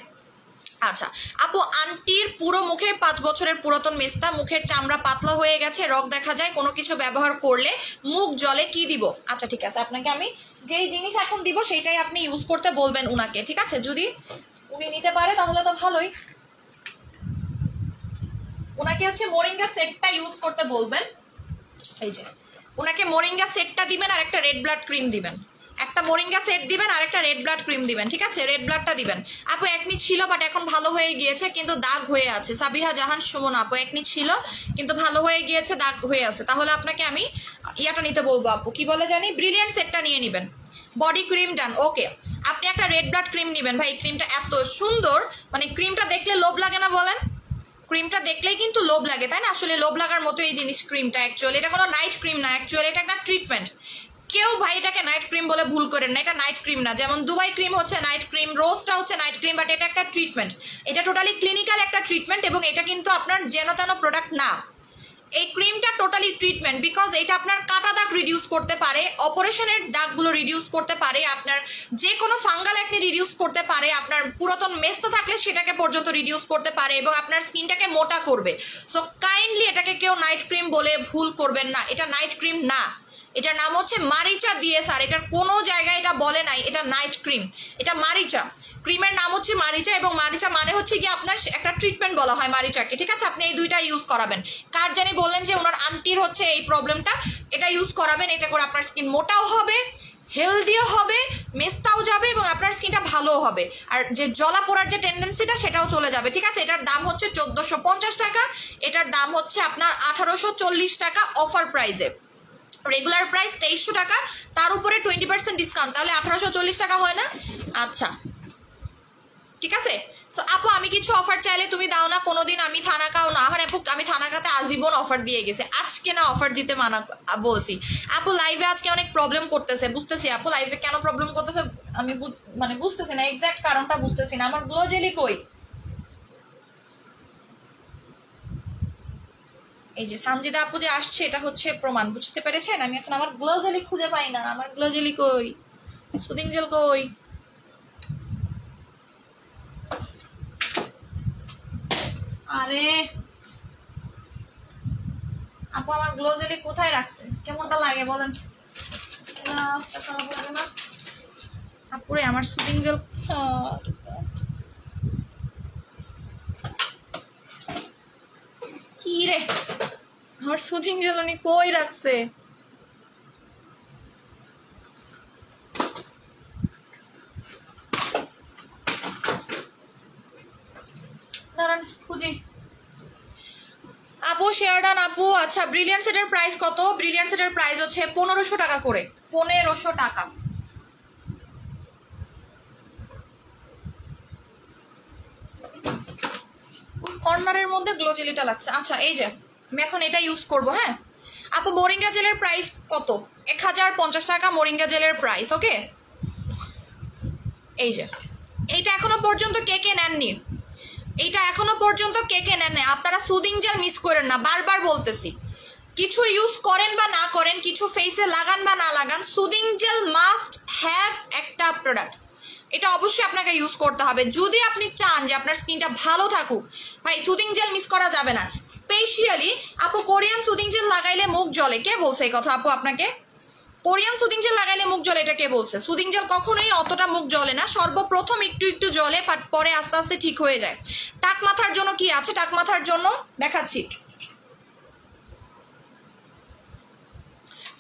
আচ্ছা আপু, আন্টির পুরো মুখে 5 বছরের পুরাতন মেস্তা, মুখের চামড়া পাতলা হয়ে গেছে, রগ দেখা যায়, কোনো কিছু ব্যবহার করলে মুখ জলে, কি দিব? আচ্ছা ঠিক আছে, আপনাকে আমি যেই জিনিস এখন দিব সেইটাই আপনি ইউজ করতে বলবেন উনাকে, ঠিক আছে? যদি উনি নিতে পারে তাহলে তো ভালোই। উনাকে হচ্ছে মোরিঙ্গা সেটটা ইউজ করতে বলবেন। এই যে উনাকে মোরিঙ্গা সেটটা দিবেন আর একটা রেড ব্লাড ক্রিম দিবেন, একটা মোরিঙ্গা সেট দিবেন আর একটা রেড ব্লাড ক্রিম দিবেন, ঠিক আছে? রেড ব্লাডটা দিবেন। আপু একনি ছিল বাট এখন ভালো হয়ে গিয়েছে কিন্তু দাগ হয়ে আছে। সাবিহা জাহান সুমন আপু, একনি ছিল কিন্তু ভালো হয়ে গিয়েছে, দাগ হয়ে আছে। তাহলে আপনাকে আমি ইয়াটা নিতে বলবো আপু, কি বলে জানি, ব্রিলিয়ান্ট সেটটা নিয়ে নেবেন। বডি ক্রিম ডান, ওকে। আপনি একটা রেড ব্লাড ক্রিম নেবেন। ভাই ক্রিমটা এত সুন্দর, মানে ক্রিমটা দেখলে লোভ লাগে না বলেন? ক্রিমটা দেখলেই কিন্তু লোভ লাগে, তাই না? আসলে লোভ লাগার মতো এই জিনিস ক্রিমটা। অ্যাকচুয়ালি এটা কোনো নাইট ক্রিম না, অ্যাকচুয়ালি এটা একটা ট্রিটমেন্ট। কেউ ভাই এটাকে নাইট ক্রিম বলে ভুল করেন না, এটা নাইট ক্রিম না। যেমন দুবাই ক্রিম হচ্ছে নাইট ক্রিম, রোজটা হচ্ছে নাইট ক্রিম, বাট এটা একটা ট্রিটমেন্ট। এটা টোটালি ক্লিনিক্যাল একটা ট্রিটমেন্ট এবং এটা কিন্তু আপনার যেন তেন প্রোডাক্ট না। এই ক্রিমটা টোটালি ট্রিটমেন্ট, বিকজ এটা আপনার কাটা দাগ রিডিউস করতে পারে, অপারেশনের দাগগুলো রিডিউস করতে পারে, আপনার যে কোনো ফাঙ্গাল অ্যাকনি রিডিউস করতে পারে, আপনার পুরাতন মেস্তা থাকলে সেটাকে পর্যন্ত রিডিউস করতে পারে এবং আপনার স্কিনটাকে মোটা করবে। সো কাইন্ডলি এটাকে কেউ নাইট ক্রিম বলে ভুল করবেন না, এটা নাইট ক্রিম না। এটার নাম হচ্ছে মারিচা ডিএসআর, এটার কোনো জায়গায় এটা বলে নাই এটা নাইট ক্রিম, এটা মারিচা। ক্রিমের নাম হচ্ছে মারিচা এবং মারিচা মানে হচ্ছে কি আপনার একটা ট্রিটমেন্ট বলা হয় মারিচাকে, ঠিক আছে? আপনি এই দুইটা ইউজ করাবেন। কার জানি বললেন যে ওনার আন্টির হচ্ছে এই প্রবলেমটা, এটা ইউজ করাবেন, এতে করে আপনার স্কিন মোটাও হবে, হেলদিও হবে, মেস্তাও যাবে এবং আপনার স্কিনটা ভালোও হবে। আর যে জলা পোড়ার যে টেন্ডেন্সিটা সেটাও চলে যাবে, ঠিক আছে? এটার দাম হচ্ছে 1450 টাকা, এটার দাম হচ্ছে আপনার 1840 টাকা অফার প্রাইসে। রেগুলার প্রাইস 2300 টাকা, তার উপরে 20% ডিসকাউন্ট, তাহলে 1840 টাকা হয় না? আচ্ছা ঠিক আছে। সো আপু আমি কিছু অফার চাইলে তুমি দাও না কোনোদিন, আমি থানাকাও না। আর আপু আমি থানাকাতে আজীবন অফার দিয়ে গেছে, আজকে না অফার দিতে মানা বলছি। আপু লাইভে আজকে অনেক প্রবলেম করতেছে, বুঝতেছি আপু লাইভে কেন প্রবলেম করতেছে আমি মানে বুঝতেছি না, এক্সাক্ট কারণটা বুঝতেছি না। আমার গ্লো জেলি কই? এই যে সানজিদা আপু যে আসছে এটা হচ্ছে প্রমাণ, বুঝতে পেরেছেন? আমি এখন আমার গ্লো জেলি খুঁজে পাই না, আমার গ্লো জেলি কই, সুদিং জেল কই? আরে আপু আমার গ্লো জেলি কোথায় রাখছে? কেমনটা লাগে বলেন? খারাপ লাগে না আপুরে? আমার সুদিং জেল কি রে, আমার সুদিং জেল উনি কই রাখছে? দাঁড়ান খুঁজি। আপু শেয়ারডান আপু, আচ্ছা ব্রিলিয়ান্ট সেটের প্রাইস কত? ব্রিলিয়ান্ট সেটের প্রাইস হচ্ছে 1500 টাকা করে, 1500 টাকা। কর্নারের মধ্যে গ্লো জেলিটা লাগছে। আচ্ছা এই যে আমি এখন এটা ইউজ করব। হ্যাঁ আপু মোরিঙ্গা জেলের প্রাইস কত? 1050 টাকা মোরিঙ্গা জেলের প্রাইস, ওকে? এই যে এইটা এখনো পর্যন্ত কে কে নেননি, এইটা এখনো পর্যন্ত কে কে নেন? আপনারা সুদিং জেল মিস করেন না, বারবার বলতেছি। কিছু ইউজ করেন বা না করেন, কিছু ফেসে লাগান বা না লাগান, সুদিং জেল মাস্ট হ্যাভ একটা প্রোডাক্ট, এটা অবশ্যই আপনাকে ইউজ করতে হবে যদি আপনি চান যে আপনার স্কিনটা ভালো থাকুক। ভাই সুদিং জেল মিস করা যাবে না। স্পেশালি আপু কোরিয়ান সুদিং জেল লাগাইলে মুখ জ্বলে, কে বলছে এই কথা আপু আপনাকে? কোরিয়ান সুদিং জেল লাগাইলে মুখ জ্বলে এটা কে বলছে? সুদিং জেল কখনোই অতটা মুখ জ্বলে না, সর্বপ্রথম একটু একটু জ্বলে, পরে আস্তে আস্তে ঠিক হয়ে যায়। টাক মাথার জন্য কি আছে? টাক মাথার জন্য দেখাচ্ছি,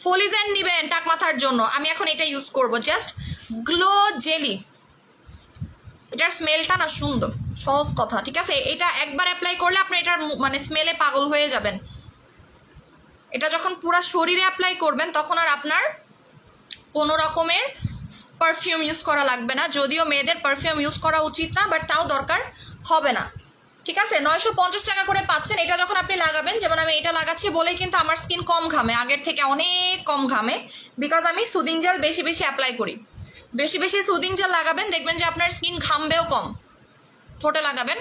ফলিজেন নিবেন টাক মাথার জন্য। আমি এখন এটা ইউজ করব, জাস্ট গ্লো জেলি। এটার স্মেলটা না সুন্দর, সহজ কথা, ঠিক আছে? এটা একবার অ্যাপ্লাই করলে আপনি এটার মানে স্মেলে পাগল হয়ে যাবেন। এটা যখন পুরো শরীরে অ্যাপ্লাই করবেন তখন আর আপনার কোনো রকমের পারফিউম ইউজ করা লাগবে না, যদিও মেয়েদের পারফিউম ইউজ করা উচিত না, বাট তাও দরকার হবে না, ঠিক আছে 950 টাকা করে পাচ্ছেন। এটা যখন আপনি লাগাবেন, যেমন আমি এটা লাগাচ্ছি বলেই কিন্তু আমার স্কিন কম ঘামে, আগের থেকে অনেক কম ঘামে, বিকজ আমি সুদিং জেল বেশি বেশি অ্যাপ্লাই করি। বেশি বেশি সুদিং জেল লাগাবেন, দেখবেন যে আপনার স্কিন ঘামবেও কম। ঠোঁটে লাগাবেন,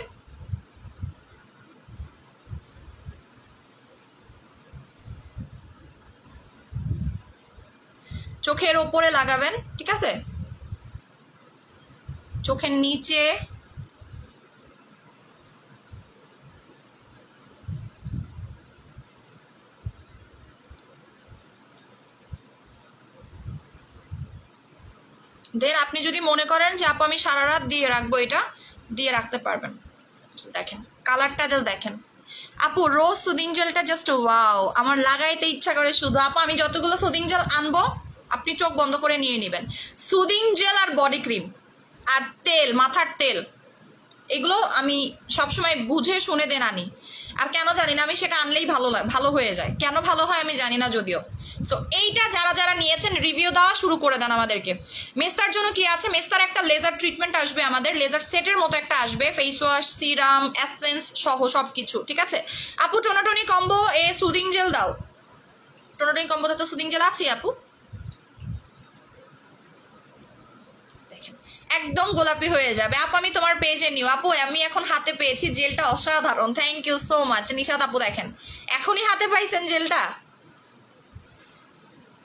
চোখের ওপরে লাগাবেন, ঠিক আছে, চোখের নিচে, দেন আপনি যদি মনে করেন যে আপু আমি সারা রাত দিয়ে রাখবো, এটা দিয়ে রাখতে পারবেন। দেখেন কালারটা জাস্ট দেখেন আপু, রোজ সুদিং জেলটা জাস্ট ওয়াও, আমার লাগাইতে ইচ্ছা করে শুধু। আপু আমি যতগুলো সুদিং জেল আনবো আপনি চোখ বন্ধ করে নিয়ে নেবেন। সুদিং জেল আর বডি ক্রিম আর তেল, মাথার তেল, এগুলো আমি সবসময় বুঝে শুনে দেন আনি। আর কেন জানি না, আমি সেটা আনলেই ভালো হয়ে যায়। কেন ভালো হয় আমি জানি না যদিও। সো এইটা যারা যারা নিয়েছেন রিভিউ দেওয়া শুরু করে দেন আমাদেরকে। মেস্তার জন্য কি আছে, মেস্তার একটা লেজার ট্রিটমেন্ট আসবে, আমাদের লেজার সেটের মতো একটা আসবে, ফেস ওয়াশ, সিরাম, এসেন্স সহ সব কিছু, ঠিক আছে। আপু টোনাটনি কম্বো এ সুদিং জেল দাও, টোনাটনি কম্বোতে তো সুদিং জেল আছে আপু। একদম গোলাপি হয়ে যাবে আপু, আমি তোমার পেজে নিও আপু। আমি এখন হাতে পেয়েছি জেলটা, অসাধারণ, thank you so much Nishad আপু। দেখেন এখনই হাতে পাইছেন জেলটা,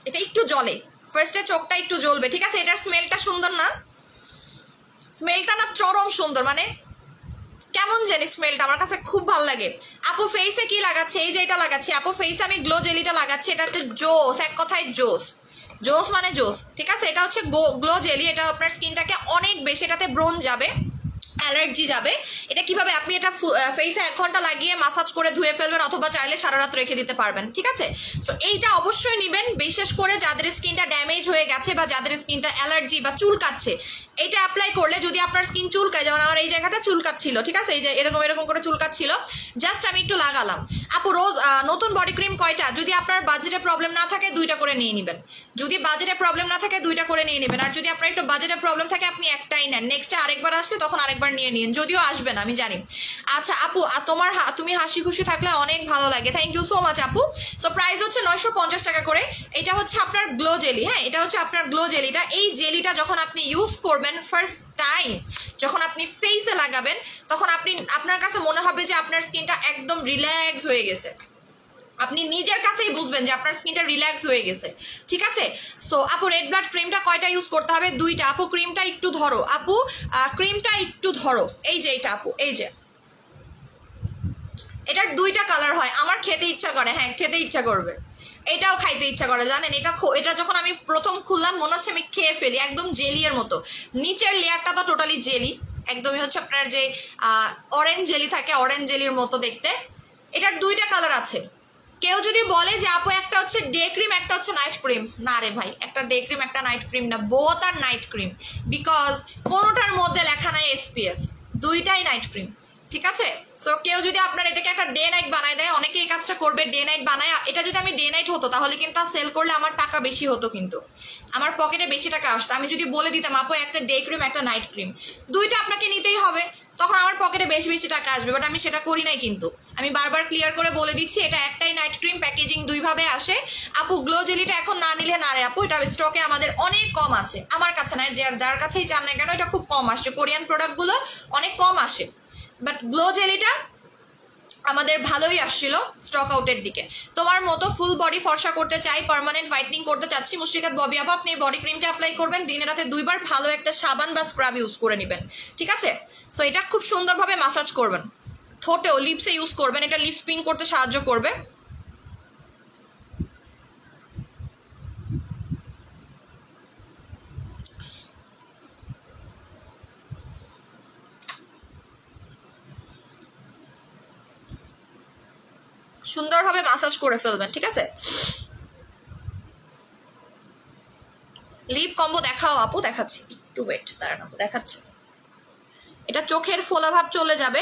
এটা একটু জ্বলে, ফার্স্টে চোখটা একটু জ্বলবে, ঠিক আছে। এটার স্মেলটা সুন্দর না, স্মেলটা না চরম সুন্দর, মানে কেমন জানি স্মেলটা আমার কাছে খুব ভালো লাগে। আপু ফেসে কি লাগাচ্ছে, এই যে এটা লাগাচ্ছি আপু, ফেসে আমি গ্লো জেলিটা লাগাচ্ছি, এটা একটা জোস, এক কথায় জোস, জোস মানে জোস, ঠিক আছে। এটা হচ্ছে গ্লো জেলি, এটা আপনার স্কিনটাকে অনেক বেশি, এটাতে ব্রোন যাবে, অ্যালার্জি যাবে। এটা কিভাবে আপনি এটা ফেসে 1 ঘন্টা লাগিয়ে মাসাজ করে ধুয়ে ফেলবেন, অথবা চাইলে সারা রাত রেখে দিতে পারবেন, ঠিক আছে। সো এইটা অবশ্যই নেবেন, বিশেষ করে যাদের স্কিনটা ড্যামেজ হয়ে গেছে বা যাদের স্কিনটা অ্যালার্জি বা চুলকাচ্ছে। এইটা অ্যাপ্লাই করলে যদি আপনার স্কিন চুলকায়, যেমন আমার এই জায়গাটা চুলকাচ্ছিল, ঠিক আছে, এই যে এরকম এরকম করে চুলকাচ্ছিল, জাস্ট আমি একটু লাগালাম। আপু রোজ নতুন বডি ক্রিম কয়টা, যদি আপনার বাজেটে প্রবলেম না থাকে 2টা করে নিয়ে নেবেন, যদি বাজেটে প্রবলেম না থাকে 2টা করে নিয়ে নেবেন। আর যদি আপনার একটু বাজেটে প্রবলেম থাকে আপনি একটাই নেন, নেক্সটে আরেকবার আসলে তখন আরেকবার নিয়ে নিন, যদিও আসবেন আমি জানি। আচ্ছা আপু তুমি হাসি খুশি থাকলে অনেক ভালো লাগে, থ্যাংক ইউ সো মাচ আপু। সো প্রাইস হচ্ছে 950 টাকা করে। এটা হচ্ছে আপনার গ্লো জেলি, হ্যাঁ এটা হচ্ছে আপনার গ্লো জেলিটা। এই জেলিটা যখন আপনি ইউজ করবেন ফার্স্ট টাইম, যখন আপনি ফেসে লাগাবেন, তখন আপনার কাছে মনে হবে যে আপনার স্কিনটা একদম রিল্যাক্স হয়ে গেছে, আপনি নিজের কাছেই বুঝবেন যে আপনার স্কিনটা রিল্যাক্স হয়ে গেছে, ঠিক আছে। সো আপু রেড ব্লাড ক্রিমটা কয়টা ইউজ করতে হবে, 2টা আপু। ক্রিমটা একটু ধরো আপু, ক্রিমটা একটু ধরো, এই যে এটা আপু, এই যে এটার 2টা কালার হয়, আমার খেতে ইচ্ছা করে, হ্যাঁ খেতে ইচ্ছা করবে, এটাও খাইতে ইচ্ছা করে জানেন। এটা যখন আমি প্রথম খুললাম মনে হচ্ছে আমি খেয়ে ফেলি, একদম জেলি এর মতো। নিচের লেয়ারটা তো টোটালি জেলি, একদমই হচ্ছে আপনার যে অরেঞ্জ জেলি থাকে, অরেঞ্জ জেলির মতো দেখতে। এটার 2টা কালার আছে। কেউ যদি বলে যে আপু একটা হচ্ছে ডে ক্রিম একটা হচ্ছে নাইট ক্রিম, না রে ভাই, একটা ডে ক্রিম একটা নাইট ক্রিম না, বোথ আর নাইট ক্রিম, বিকজ কোনোটার মধ্যে লেখা নাই SPF, 2টাই নাইট ক্রিম, ঠিক আছে। সো কেউ যদি আপনার এটাকে একটা ডে নাইট বানায় দেয়, অনেকে এই কাজটা করবে, ডে নাইট বানায়। এটা যদি আমি ডে নাইট হতো তাহলে কিন্তু সেল করলে আমার টাকা বেশি হতো, কিন্তু আমার পকেটে বেশি টাকা আসতো। আমি যদি বলে দিতাম আপু একটা ডে ক্রিম একটা নাইট ক্রিম, 2টা আপনাকে নিতেই হবে, তখন আমার পকেটে বেশি বেশি টাকা আসবে, বাট আমি সেটা করি নাই। কিন্তু আমি বারবার ক্লিয়ার করে বলে দিচ্ছি এটা একটাই নাইট ক্রিম, প্যাকেজিং 2 ভাবে আসে। আপু গ্লো জেলিটা এখন না নিলে না রে আপু, এটা স্টকে আমাদের অনেক কম আছে, আমার কাছে না, যার কাছেই চান না কেন এটা খুব কম আসছে, কোরিয়ান প্রোডাক্টগুলো অনেক কম আসে, বাট গ্লো জেলিটা আমাদের ভালোই আসছিল স্টক আউটের দিকে। তোমার মতো ফুল বডি ফর্সা করতে চাই, পার্মানেন্ট হোয়াইটনিং করতে চাচ্ছি, মুশরিকাত ববি আপা আপনি বডি ক্রিমটা অ্যাপ্লাই করবেন, দিনে রাতে 2 বার ভালো একটা সাবান বা স্ক্রাব ইউজ করে নেবেন, ঠিক আছে। সো এটা খুব সুন্দরভাবে মাসাজ করবেন, ঠোঁটেও লিপসে ইউজ করবেন, এটা লিপস পিন করতে সাহায্য করবে। সুন্দরভাবে মাসাজ করে ফেলবেন, ঠিক আছে। লিপ কম্বো দেখাও আপু, দেখাচ্ছি, একটু ওয়েট দাঁড়ান আপু, দেখাচ্ছি। এটা চোখের ফোলা ভাব চলে যাবে,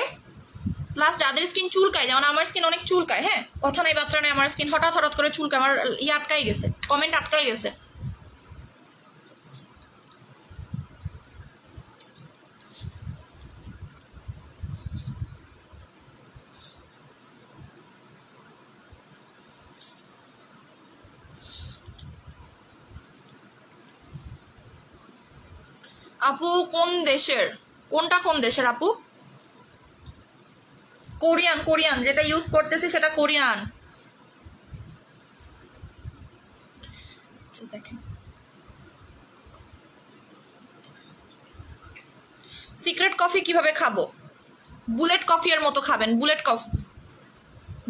প্লাস যাদের স্কিন চুলকায়, যেমন আমার স্কিন অনেক চুলকায়, হ্যাঁ কথা নাই বার্তা নেই, আমার স্কিন হঠাৎ হঠাৎ করে চুলকায়, আমার আটকাই গেছে, কমেন্ট আটকাই গেছে। আপু কোন দেশের, কোনটা কোন দেশের আপু? কোরিয়ান, কোরিয়ান যেটা ইউজ করতেছি সেটা কোরিয়ান। দেখেন সিক্রেট কফি কিভাবে খাবো? বুলেট কফি এর মতো খাবেন। বুলেট কফি,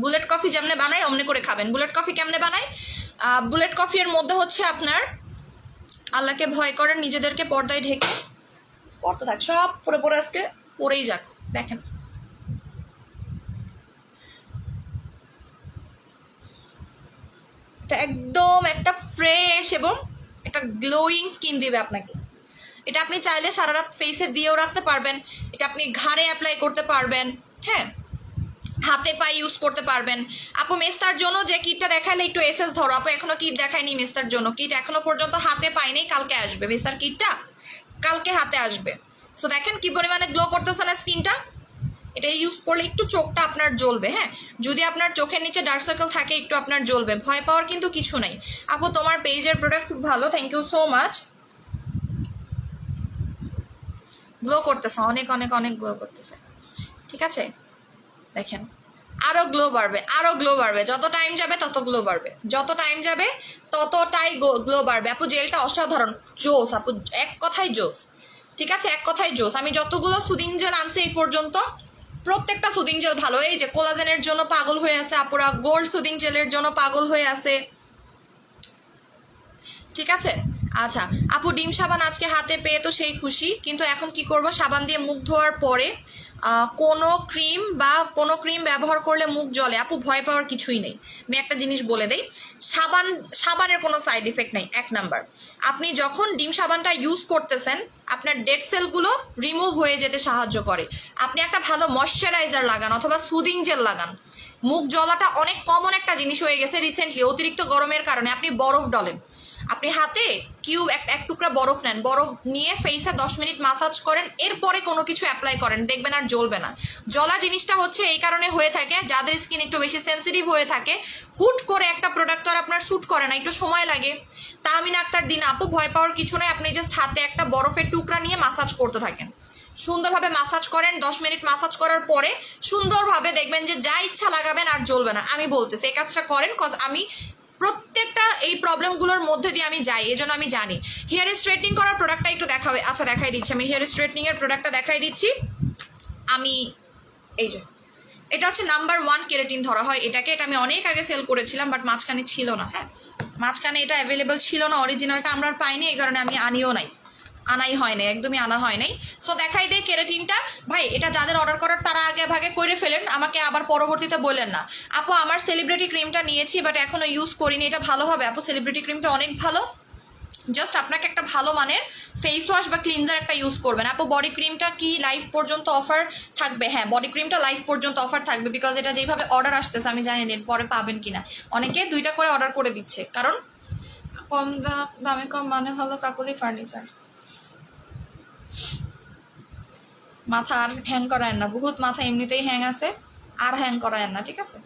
বুলেট কফি যেমনে বানাই অমনি করে খাবেন। বুলেট কফি কেমনে বানাই? বুলেট কফি এর মধ্যে হচ্ছে আপনার আল্লাহকে ভয় করেন, নিজেদেরকে পর্দায় ঢেকে পড়তে থাক, সব পরে পরে আজকে পড়েই যাক। দেখেন এটা একদম একটা ফ্রেশ এবং একটা গ্লোয়িং স্কিন দিবে আপনাকে। এটা আপনি চাইলে সারা রাত ফেসে দিয়েও রাখতে পারবেন, এটা আপনি ঘাড়ে অ্যাপ্লাই করতে পারবেন, হ্যাঁ হাতে পায়ে ইউজ করতে পারবেন। আপু মেস্তার জন্য যে কিটটা দেখাইলে একটু এসএস ধরো। আপু এখনো কিট দেখায়নি মেস্তার জন্য, কিট এখনো পর্যন্ত হাতে পাইনি, কালকে আসবে মেস্তার কিটটা, কালকে হাতে আসবে। সো দেখেন কি পরিমাণে গ্লো করতেছে না স্কিনটা। এটা ইউজ করলে একটু চোখটা আপনার জ্বলবে, হ্যাঁ যদি আপনার চোখের নিচে ডার্ক সার্কেল থাকে একটু আপনার জ্বলবে, ভয় পাওয়ার কিন্তু কিছু নাই। আপু তোমার পেজের প্রোডাক্ট খুব ভালো, thank you so much. Glow করতেছে, অনেক অনেক অনেক গ্লো করতেছে, ঠিক আছে। দেখেন আরো গ্লো বাড়বে, আরো গ্লো বাড়বে, যত টাইম যাবে তত গ্লো বাড়বে, যত টাইম যাবে ততটাই গ্লো বাড়বে। আপু জেলটা অসাধারণ, জোস আপু, এক কথায় জোস, ঠিক আছে এক কথায় জোস। আমি যতগুলো সুদিং জেল আনছি এই পর্যন্ত প্রত্যেকটা সুদিং জেল ভালো। এই যে কোলাজেনের জন্য পাগল হয়ে আছে আপুরা, গোল্ড সুদিং জেলের জন্য পাগল হয়ে আছে, ঠিক আছে। আচ্ছা আপু ডিম সাবান আজকে হাতে পেয়ে তো সেই খুশি, কিন্তু এখন কি করব? সাবান দিয়ে মুখ ধোয়ার পরে কোনো ক্রিম ব্যবহার করলে মুখ জ্বলে। আপু ভয় পাওয়ার কিছুই নেই, আমি একটা জিনিস বলে দেই, সাবানের কোনো সাইড ইফেক্ট নেই। এক নাম্বার, আপনি যখন ডিম সাবানটা ইউজ করতেছেন আপনার ডেড সেলগুলো রিমুভ হয়ে যেতে সাহায্য করে। আপনি একটা ভালো ময়শ্চারাইজার লাগান অথবা সুদিং জেল লাগান। মুখ জ্বলাটা অনেক কমন একটা জিনিস হয়ে গেছে রিসেন্টলি, অতিরিক্ত গরমের কারণে। আপনি বরফ ডলেন, আপনি হাতে কিউব এক টুকরা বরফ নেন, বরফ নিয়ে ফেসে 10 মিনিট মাসাজ করেন, এরপরে কোনো কিছু অ্যাপ্লাই করেন, দেখবেন আর জ্বলবে না। জ্বলা জিনিসটা হচ্ছে এই কারণে হয়ে থাকে যাদের স্কিন একটু বেশি সেন্সিটিভ হয়ে থাকে, হুট করে একটা প্রোডাক্ট তো আর আপনার স্যুট করে না, একটু সময় লাগে। তাহমিনা আক্তার দিন আপু ভয় পাওয়ার কিছু নয়, আপনি জাস্ট হাতে একটা বরফের টুকরা নিয়ে মাসাজ করতে থাকেন, সুন্দরভাবে মাসাজ করেন। 10 মিনিট মাসাজ করার পরে সুন্দরভাবে দেখবেন যে যা ইচ্ছা লাগাবেন আর জ্বলবে না। আমি বলতেছি এই কাজটা করেন, কজ আমি প্রত্যেকটা এই প্রবলেমগুলোর মধ্যে দিয়ে আমি যাই, এজন্য আমি জানি। হেয়ার স্ট্রেটনিং করার প্রোডাক্টটা একটু দেখাবে। আচ্ছা দেখাই দিচ্ছি, আমি হেয়ার স্ট্রেটনিং এর প্রোডাক্টটা দেখাই দিচ্ছি। আমি এই যে এটা হচ্ছে নাম্বার 1 কেরাটিন ধরা হয় এটাকে, এটা আমি অনেক আগে সেল করেছিলাম, বাট মাঝখানে ছিল না, হ্যাঁ মাঝখানে এটা অ্যাভেলেবল ছিল না, অরিজিনালটা আমরা আর পাইনি, এই কারণে আমি আনাই হয় নাই, একদমই আনা হয় নাই। সো দেখাই দেয় কেরাটিনটা। ভাই এটা যাদের অর্ডার করার তারা আগে ভাগে করে ফেলেন, আমাকে আবার পরবর্তীতে বললেন না। আপু আমার সেলিব্রিটি ক্রিমটা নিয়েছি বাট এখনো ইউজ করিনি, এটা ভালো হবে? আপু সেলিব্রিটি ক্রিমটা অনেক ভালো, জাস্ট আপনাকে একটা ভালো মানের ফেস ওয়াশ বা ক্লিনজার একটা ইউজ করবেন। আপু বডি ক্রিমটা কি লাইফ পর্যন্ত অফার থাকবে? হ্যাঁ বডি ক্রিমটা লাইফ পর্যন্ত অফার থাকবে, বিকজ এটা যেভাবে অর্ডার আসতেছে আমি জানি না পরে পাবেন কিনা। অনেকে 2টা করে অর্ডার করে দিচ্ছে, কারণ কম দামে কম মানে ভালো কাকুলি ফার্নিচার। মাথা আর হ্যাং করায় না, বহুত মাথা এমনিতেই হ্যাং আছে, আর হ্যাং করায় না, ঠিক আছে।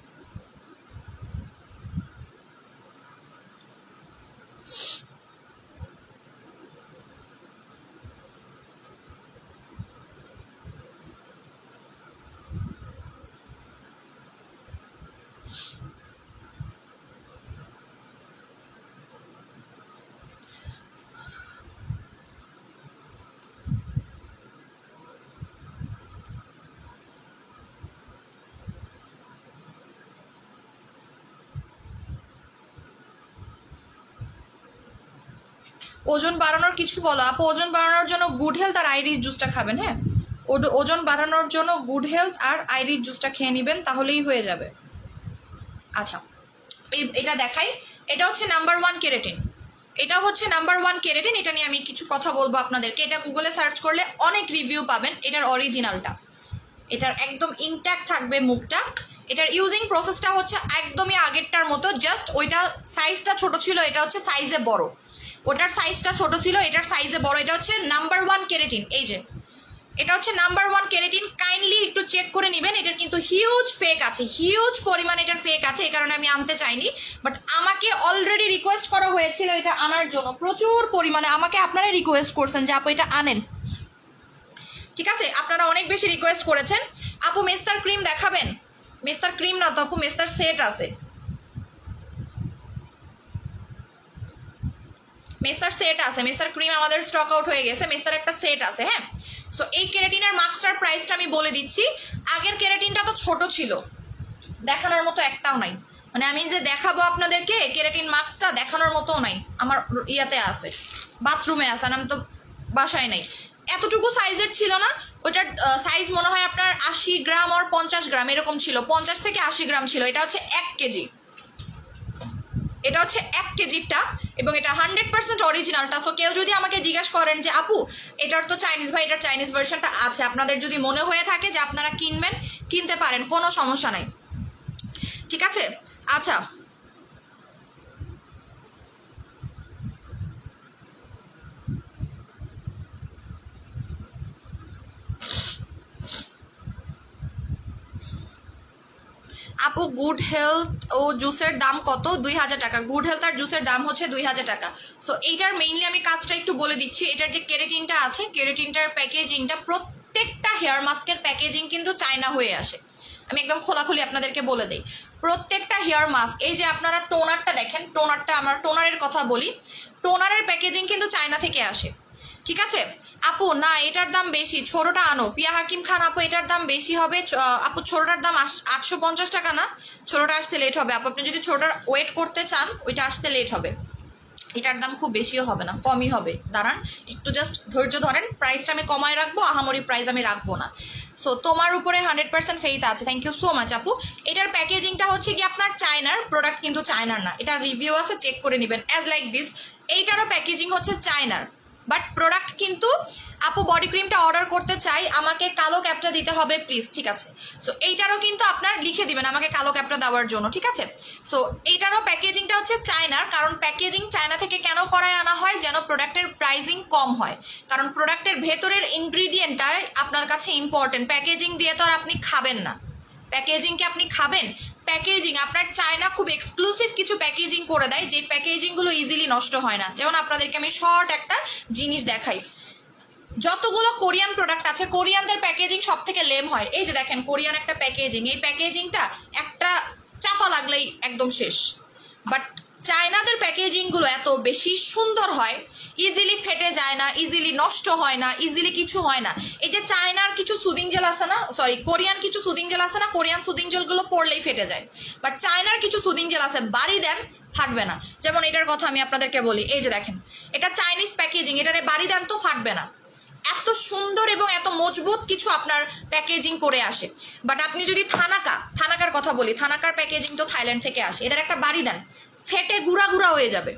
ওজন বাড়ানোর কিছু বলো আপু। ওজন বাড়ানোর জন্য গুড হেলথ আর আইরিশ জুসটা খাবেন, হ্যাঁ ওজন বাড়ানোর জন্য গুড হেলথ আর আইরিশ জুসটা খেয়ে নেবেন, তাহলেই হয়ে যাবে। আচ্ছা এটা দেখাই, এটা হচ্ছে নাম্বার 1 কেরাটিন, এটা হচ্ছে নাম্বার 1 কেরাটিন। এটা নিয়ে আমি কিছু কথা বলবো আপনাদেরকে। এটা গুগলে সার্চ করলে অনেক রিভিউ পাবেন। এটার অরিজিনালটা, এটার একদম ইনট্যাক্ট থাকবে মুখটা। এটার ইউজিং প্রসেসটা হচ্ছে একদমই আগেরটার মতো, জাস্ট ওইটা সাইজটা ছোট ছিল, এটা হচ্ছে সাইজে বড়। ওটার সাইজটা ছোট ছিল, এটার সাইজে বড়। এটা হচ্ছে নাম্বার 1 কেরাটিন, এই যে এটা হচ্ছে নাম্বার 1 কেরাটিন। কাইন্ডলি একটু চেক করে নেবেন, এটার কিন্তু হিউজ ফেক আছে, হিউজ পরিমাণে এটার ফেক আছে, এই কারণে আমি আনতে চাইনি। বাট আমাকে অলরেডি রিকোয়েস্ট করা হয়েছিল এটা আনার জন্য, প্রচুর পরিমাণে আমাকে আপনারাই রিকোয়েস্ট করছেন যে আপু এটা আনেন। ঠিক আছে, আপনারা অনেক বেশি রিকোয়েস্ট করেছেন আপু মেস্তার ক্রিম দেখাবেন। মেস্তার ক্রিম না তো আপু, মেস্তার সেট আছে, মেস্তার সেট আছে, মেস্তার ক্রিম আমাদের স্টক আউট হয়ে গেছে, মেস্তার একটা সেট আছে। হ্যাঁ, সো এই কেরাটিনের মাস্কটার প্রাইসটা আমি বলে দিচ্ছি। আগের কেরাটিনটা তো ছোট ছিল, দেখানোর মতো একটাও নাই, মানে আমি যে দেখাবো আপনাদেরকে কেরাটিন মাস্কটা দেখানোর মতো নাই, আমার ইয়াতে আছে, বাথরুমে আছে, আমি তো বাসায় নাই। এতটুকু সাইজের ছিল না, ওইটার সাইজ মনে হয় আপনার 80 গ্রাম আর 50 গ্রাম এরকম ছিল, 50 থেকে 80 গ্রাম ছিল। এটা হচ্ছে 1 কেজি, এটা হচ্ছে 1 কেজিটা এবং এটা 100% অরিজিনালটা। সো কেউ যদি আমাকে জিজ্ঞেস করেন যে আপু এটার তো চাইনিজ, ভাই এটার চাইনিজ ভার্সনটা আছে, আপনাদের যদি মনে হয়ে থাকে যে আপনারা কিনবেন কিনতে পারেন, কোনো সমস্যা নাই, ঠিক আছে। আচ্ছা, আপু গুড হেলথ ও জুসের দাম কত? 2000 টাকা। গুড হেলথ আর জুসের দাম হচ্ছে 2000 টাকা। সো এইটার মেইনলি আমি কাজটা একটু বলে দিচ্ছি। এটার যে কেরাটিনটা আছে, কেরাটিনটার প্যাকেজিংটা, প্রত্যেকটা হেয়ার মাস্কের প্যাকেজিং কিন্তু চায়না হয়ে আসে। আমি একদম খোলাখুলি আপনাদেরকে বলে দিই, প্রত্যেকটা হেয়ার মাস্ক, এই যে আপনারা টোনারটা দেখেন, টোনারটা, আমার টোনারের কথা বলি, টোনারের প্যাকেজিং কিন্তু চায়না থেকে আসে, ঠিক আছে। আপু না এটার দাম বেশি, ছোটটা আনো। পিয়া হাকিম খান আপু এটার দাম বেশি হবে আপু, ছোটটার দাম 850 টাকা না, ছোটটা আসতে লেট হবে আপু, আপনি যদি ছোটটার ওয়েট করতে চান ওইটা আসতে লেট হবে, এটার দাম খুব বেশিও হবে না, কমই হবে। দাঁড়ান একটু জাস্ট ধৈর্য ধরেন, প্রাইসটা আমি কমায় রাখবো, আহামরি প্রাইস আমি রাখবো না। সো তোমার উপরে 100% ফেইথ আছে, থ্যাংক ইউ সো মাচ আপু। এটার প্যাকেজিংটা হচ্ছে কি আপনার চায়নার প্রোডাক্ট, কিন্তু চায়নার না, এটার রিভিউ আছে, চেক করে নেবেন অ্যাজ লাইক দিস। এইটারও প্যাকেজিং হচ্ছে চায়নার, বাট প্রোডাক্ট কিন্তু আপু বডি ক্রিমটা অর্ডার করতে চাই, আমাকে কালো ক্যাপটা দিতে হবে প্লিজ, ঠিক আছে। সো এইটারও কিন্তু আপনার লিখে দিবেন আমাকে কালো ক্যাপটা দেওয়ার জন্য, ঠিক আছে। সো এইটারও প্যাকেজিংটা হচ্ছে চায়নার, কারণ প্যাকেজিং চায়না থেকে কেন করায় আনা হয়, যেন প্রোডাক্টের প্রাইসিং কম হয়, কারণ প্রোডাক্টের ভেতরের ইনগ্রিডিয়েন্টটাই আপনার কাছে ইম্পর্টেন্ট। প্যাকেজিং দিয়ে তো আর আপনি খাবেন না, প্যাকেজিংকে আপনি খাবেন, প্যাকেজিং আপনার চায়না খুব এক্সক্লুসিভ কিছু প্যাকেজিং করে দেয়, যে প্যাকেজিংগুলো ইজিলি নষ্ট হয় না। যেমন আপনাদেরকে আমি শর্ট একটা জিনিস দেখাই, যতগুলো কোরিয়ান প্রোডাক্ট আছে কোরিয়ানদের প্যাকেজিং সব থেকে লেম হয়। এই যে দেখেন কোরিয়ান একটা প্যাকেজিং, এই প্যাকেজিংটা একটা চাপা লাগলেই একদম শেষ, বাট চায়নাদের প্যাকেজিংগুলো এত বেশি সুন্দর হয়, ইজিলি ফেটে যায় না, ইজিলি নষ্ট হয় না, ইজিলি কিছু হয় না। এই যে চায়নার কিছু সুদিং জেল আছে না, সরি কোরিয়ান কিছু সুদিং জেল আছে না, কোরিয়ান সুদিং জেলগুলো পড়লেই ফেটে যায়, বাট চায়নার কিছু সুদিং জেল আছে বাড়ি দেন ফাটবে না। যেমন এটার কথা আমি আপনাদেরকে বলি, এই যে দেখেন এটা চাইনিজ প্যাকেজিং, এটারে বাড়ি দেন তো ফাটবে না, এত সুন্দর এবং এত মজবুত কিছু আপনার প্যাকেজিং করে আসে। বাট আপনি যদি থানাকার কথা বলি, থানাকার প্যাকেজিং তো থাইল্যান্ড থেকে আসে, এটার একটা বাড়ি দেন ফেটে গুঁড়া গুঁড়া হয়ে যাবে,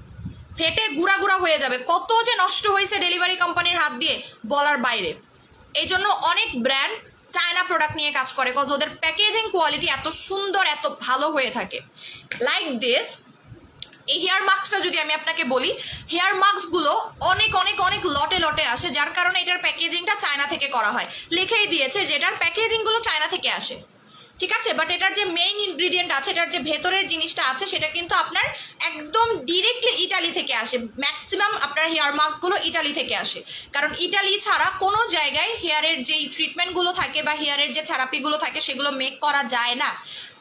ফেটে গুঁড়া গুঁড়া হয়ে যাবে, কত যে নষ্ট হয়েছে ডেলিভারি কোম্পানির হাত দিয়ে বলার বাইরে। এই জন্য অনেক ব্র্যান্ড চায়না প্রোডাক্ট নিয়ে কাজ করে, কজ ওদের প্যাকেজিং কোয়ালিটি এত সুন্দর এত ভালো হয়ে থাকে। লাইক দিস, এই হেয়ার মাস্কটা যদি আমি আপনাকে বলি, হেয়ার মাস্কগুলো অনেক অনেক অনেক লটে লটে আসে, যার কারণে এটার প্যাকেজিংটা চায়না থেকে করা হয়, লিখেই দিয়েছে যে এটার প্যাকেজিংগুলো চায়না থেকে আসে, ঠিক আছে। বাট এটার যে মেইন ইনগ্রিডিয়েন্ট আছে, এটার যে ভেতরের জিনিসটা আছে, সেটা কিন্তু আপনার একদম ডিরেক্টলি ইটালি থেকে আসে। ম্যাক্সিমাম আপনার হেয়ার মাস্কগুলো ইটালি থেকে আসে, কারণ ইটালি ছাড়া কোনো জায়গায় হেয়ারের যেই ট্রিটমেন্টগুলো থাকে বা হেয়ারের যে থেরাপিগুলো থাকে সেগুলো মেক করা যায় না।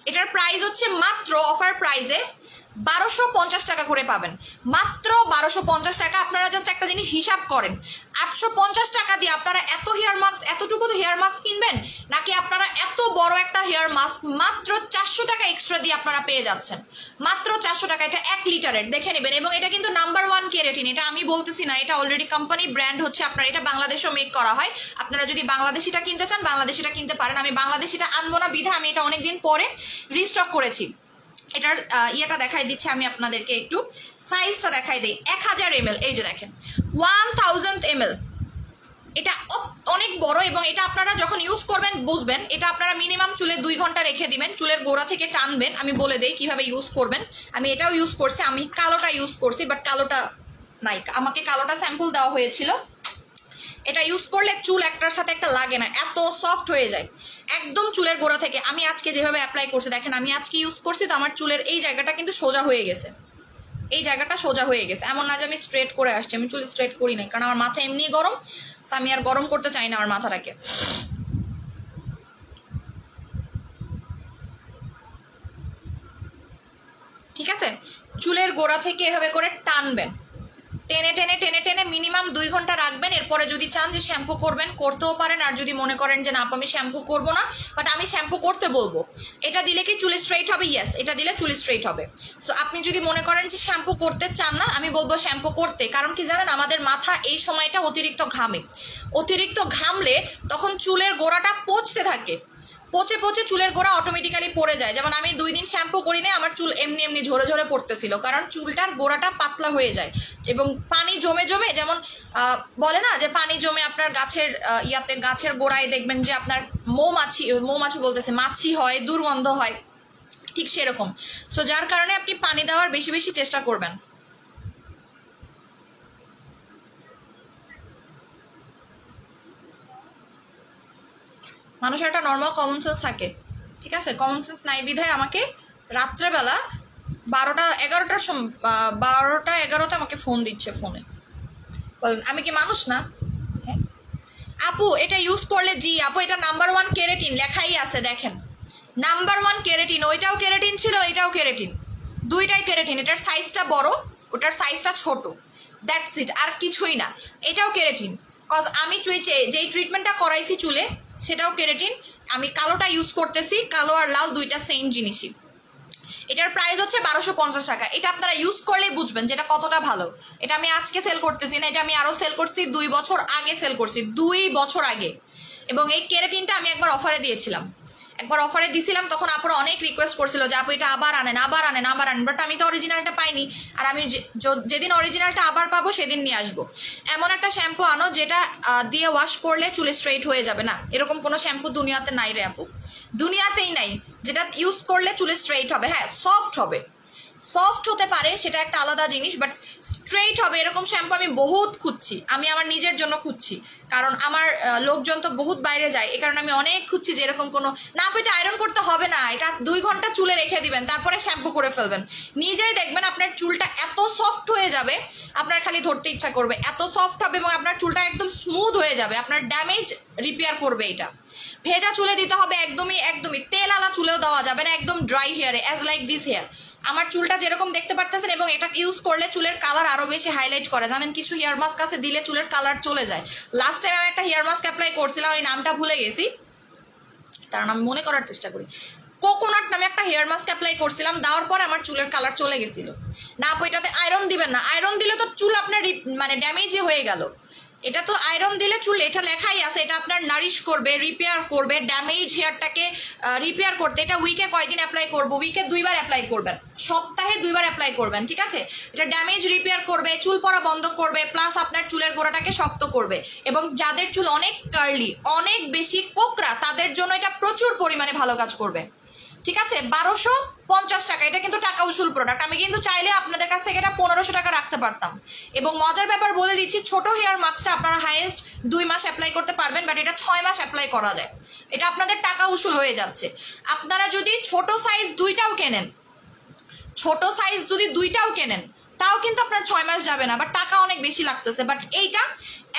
এটার প্রাইস হচ্ছে মাত্র অফার প্রাইসে 1250 টাকা করে পাবেন, মাত্র 1250 টাকা। আপনারা জাস্ট একটা জিনিস হিসাব করেন, 850 টাকা দিয়ে আপনারা এত হেয়ার মাস্ক, এতটুকু তো হেয়ার মাস্ক কিনবেন, নাকি আপনারা এত বড় একটা হেয়ার মাস্ক মাত্র 400 টাকা এক্সট্রা দিয়ে আপনারা পেয়ে যাচ্ছেন, মাত্র 400 টাকা। এটা 1 লিটারের, দেখে নেবেন। এবং এটা কিন্তু নাম্বার 1 কেরাটিন, এটা আমি বলতেছি না, এটা অলরেডি কোম্পানি ব্র্যান্ড হচ্ছে আপনার, এটা বাংলাদেশেও মেক করা হয়। আপনারা যদি বাংলাদেশিটা কিনতে চান বাংলাদেশিটা কিনতে পারেন, আমি বাংলাদেশিটা আনবো না বিধা আমি এটা অনেকদিন পরে রিস্টক করেছি। এটার ইয়েটা দেখাই দিচ্ছি আমি আপনাদেরকে, একটু সাইজটা দেখাই দিই। 1000 ml, এই যে দেখেন 1000 ml, এটা অনেক বড়। এবং এটা আপনারা যখন ইউজ করবেন বুঝবেন, এটা আপনারা মিনিমাম চুলে 2 ঘন্টা রেখে দিবেন, চুলের গোড়া থেকে টানবেন। আমি বলে দেই কিভাবে ইউজ করবেন, আমি এটাও ইউজ করছি, আমি কালোটা ইউজ করছি, বাট কালোটা নাই, আমাকে কালোটা স্যাম্পল দেওয়া হয়েছিল। এটা ইউজ করলে চুল একটার সাথে একটা লাগে না, এত সফট হয়ে যায় একদম চুলের গোড়া থেকে। আমি আজকে যেভাবে অ্যাপ্লাই করছি দেখেন, আমি আজকে ইউজ করছি তো আমার চুলের এই জায়গাটা কিন্তু সোজা হয়ে গেছে, এই জায়গাটা সোজা হয়ে গেছে। এমন না যে আমি স্ট্রেট করে আসছি, আমি চুল স্ট্রেট করি নাই, কারণ আমার মাথা এমনি গরম, আমি আর গরম করতে চাই না আমার মাথাটাকে। ঠিক আছে, চুলের গোড়া থেকে এভাবে করে টানবেন, টেনে টেনে টেনে টেনে মিনিমাম 2 ঘন্টা রাখবেন। এরপরে যদি চান যে শ্যাম্পু করবেন করতেও পারেন, আর যদি মনে করেন যে না আমি শ্যাম্পু করবো না বাট আমি শ্যাম্পু করতে বলবো, এটা দিলে কি চুল স্ট্রেইট হবে? ইয়েস, এটা দিলে চুল স্ট্রেইট হবে। সো আপনি যদি মনে করেন যে শ্যাম্পু করতে চান না, আমি বলবো শ্যাম্পু করতে। কারণ কি জানেন, আমাদের মাথা এই সময়টা অতিরিক্ত ঘামে, অতিরিক্ত ঘামলে তখন চুলের গোড়াটা পচতে থাকে, পচে পচে চুলের গোড়া অটোমেটিক্যালি পড়ে যায়। যেমন আমি 2 দিন শ্যাম্পু করি না, আমার চুল এমনি এমনি ঝরে ঝরে পড়তেছিল, কারণ চুলটার গোড়াটা পাতলা হয়ে যায় এবং পানি জমে জমে, যেমন বলে না যে পানি জমে আপনার গাছের গাছের গোড়ায় দেখবেন যে আপনার মৌমাছি বলতেছে মাছি হয়, দুর্গন্ধ হয়, ঠিক সেরকম। সো যার কারণে আপনি পানি দেওয়ার বেশি বেশি চেষ্টা করবেন। মানুষের একটা নর্মাল কমন সেন্স থাকে, ঠিক আছে? কমন সেন্স নাই বিধায় আমাকে রাত্রেবেলা 12:11 আমাকে ফোন দিচ্ছে, ফোনে বলেন আমি কি মানুষ না? হ্যাঁ আপু এটা ইউজ করলে, জি আপু এটা নাম্বার 1 কেরাটিন লেখাই আছে, দেখেন নাম্বার 1 কেরাটিন, ওইটাও কেরাটিন ছিল, এটাও কেরাটিন, দুইটাই কেরাটিন। এটার সাইজটা বড়, ওটার সাইজটা ছোট, দ্যাটস ইট, আর কিছুই না। এটাও কেরাটিন, কজ আমি যেই ট্রিটমেন্টটা করাইছি চুলে সেটাও কেরাটিন। আমি কালোটা ইউজ করতেছি, কালো আর লাল দুইটা সেম জিনিসই। এটার প্রাইস হচ্ছে 1250 টাকা। এটা আপনারা ইউজ করলেই বুঝবেন যেটা কতটা ভালো। এটা আমি আজকে সেল করতেছি না, এটা আমি আরও সেল করছি 2 বছর আগে সেল করছি, 2 বছর আগে। এবং এই কেরাটিনটা আমি একবার অফারে দিয়েছিলাম, তখন আপুরা অনেক রিকোয়েস্ট করছিল যে আপু এটা আবার আনেন, বাট আমি তো অরিজিনালটা পাইনি, আর আমি যেদিন অরিজিনালটা আবার পাবো সেদিন নিয়ে আসবো। এমন একটা শ্যাম্পু আনো যেটা দিয়ে ওয়াশ করলে চুল স্ট্রেইট হয়ে যাবে না, এরকম কোনো শ্যাম্পু দুনিয়াতে নাই রে আপু, দুনিয়াতেই নাই যেটা ইউজ করলে চুল স্ট্রেইট হবে। হ্যাঁ সফট হবে, সফট হতে পারে, সেটা একটা আলাদা জিনিস, বাট স্ট্রেইট হবে এরকম শ্যাম্পু আমি বহুত খুঁজছি, আমি আমার নিজের জন্য খুঁজছি, কারণ আমার লোকজন তো বহুত বাইরে যায়, এই কারণে আমি অনেক খুঁজছি যে এরকম কোনো না। আপনি এটা আয়রন করতে হবে না, এটা 2 ঘন্টা চুলে রেখে দিবেন, তারপরে শ্যাম্পু করে ফেলবেন, নিজেই দেখবেন আপনার চুলটা এত সফট হয়ে যাবে, আপনার খালি ধরতে ইচ্ছা করবে, এত সফট হবে এবং আপনার চুলটা একদম স্মুথ হয়ে যাবে, আপনার ড্যামেজ রিপেয়ার করবে। এটা ভেজা চুলে দিতে হবে, একদমই তেল আলা চুলেও দেওয়া যাবে না, একদম ড্রাই হেয়ারে, অ্যাজ লাইক দিস হেয়ার। আমার চুলটা যেরকম দেখতে পারতেছেন, এবং এটা ইউজ করলে চুলের কালার আরো বেশি হাইলাইট করে। জানেন কিছু হেয়ার মাস্ক আছে দিলে চুলের কালার চলে যায়। লাস্ট টাইম আমি একটা হেয়ার মাস্ক অ্যাপ্লাই করছিলাম, ওই নামটা ভুলে গেছি, কারণ আমি মনে করার চেষ্টা করি। কোকোনাট নামে একটা হেয়ার মাস্ক অ্যাপ্লাই করছিলাম, দেওয়ার পর আমার চুলের কালার চলে গেছিল। না আপু এটাতে আয়রন দিবেন না, আয়রন দিলে তো চুল আপনার মানে ড্যামেজই হয়ে গেল। এটা তো আয়রন দিলে চুল, এটা লেখাই আছে এটা আপনার নারিশ করবে, রিপেয়ার করবে, ড্যামেজ হেয়ারটাকে রিপেয়ার করতে। এটা উইকে কয়দিন অ্যাপ্লাই করবো? উইকে 2 বার অ্যাপ্লাই করবেন, সপ্তাহে 2 বার অ্যাপ্লাই করবেন, ঠিক আছে? এটা ড্যামেজ রিপেয়ার করবে, চুল পড়া বন্ধ করবে, প্লাস আপনার চুলের গোড়াটাকে শক্ত করবে। এবং যাদের চুল অনেক কার্লি, অনেক বেশি কোকড়া, তাদের জন্য এটা প্রচুর পরিমাণে ভালো কাজ করবে, ঠিক আছে? 1250 টাকা, এটা কিন্তু টাকা উসুল প্রোডাক্ট। আমি কিন্তু চাইলে আপনাদের কাছ থেকে এটা 1500 টাকা রাখতে পারতাম। এবং মজার ব্যাপার বলে দিচ্ছি, ছোট হেয়ার মাস্কটা আপনারা হাইয়েস্ট 2 মাস অ্যাপ্লাই করতে পারবেন, বাট এটা 6 মাস অ্যাপ্লাই করা যায়। এটা আপনাদের টাকা উসুল হয়ে যাচ্ছে। আপনারা যদি ছোট সাইজ 2টাও কেনেন, তাও কিন্তু আপনার 6 মাস যাবে না, বাট টাকা অনেক বেশি লাগতেছে। বাট এইটা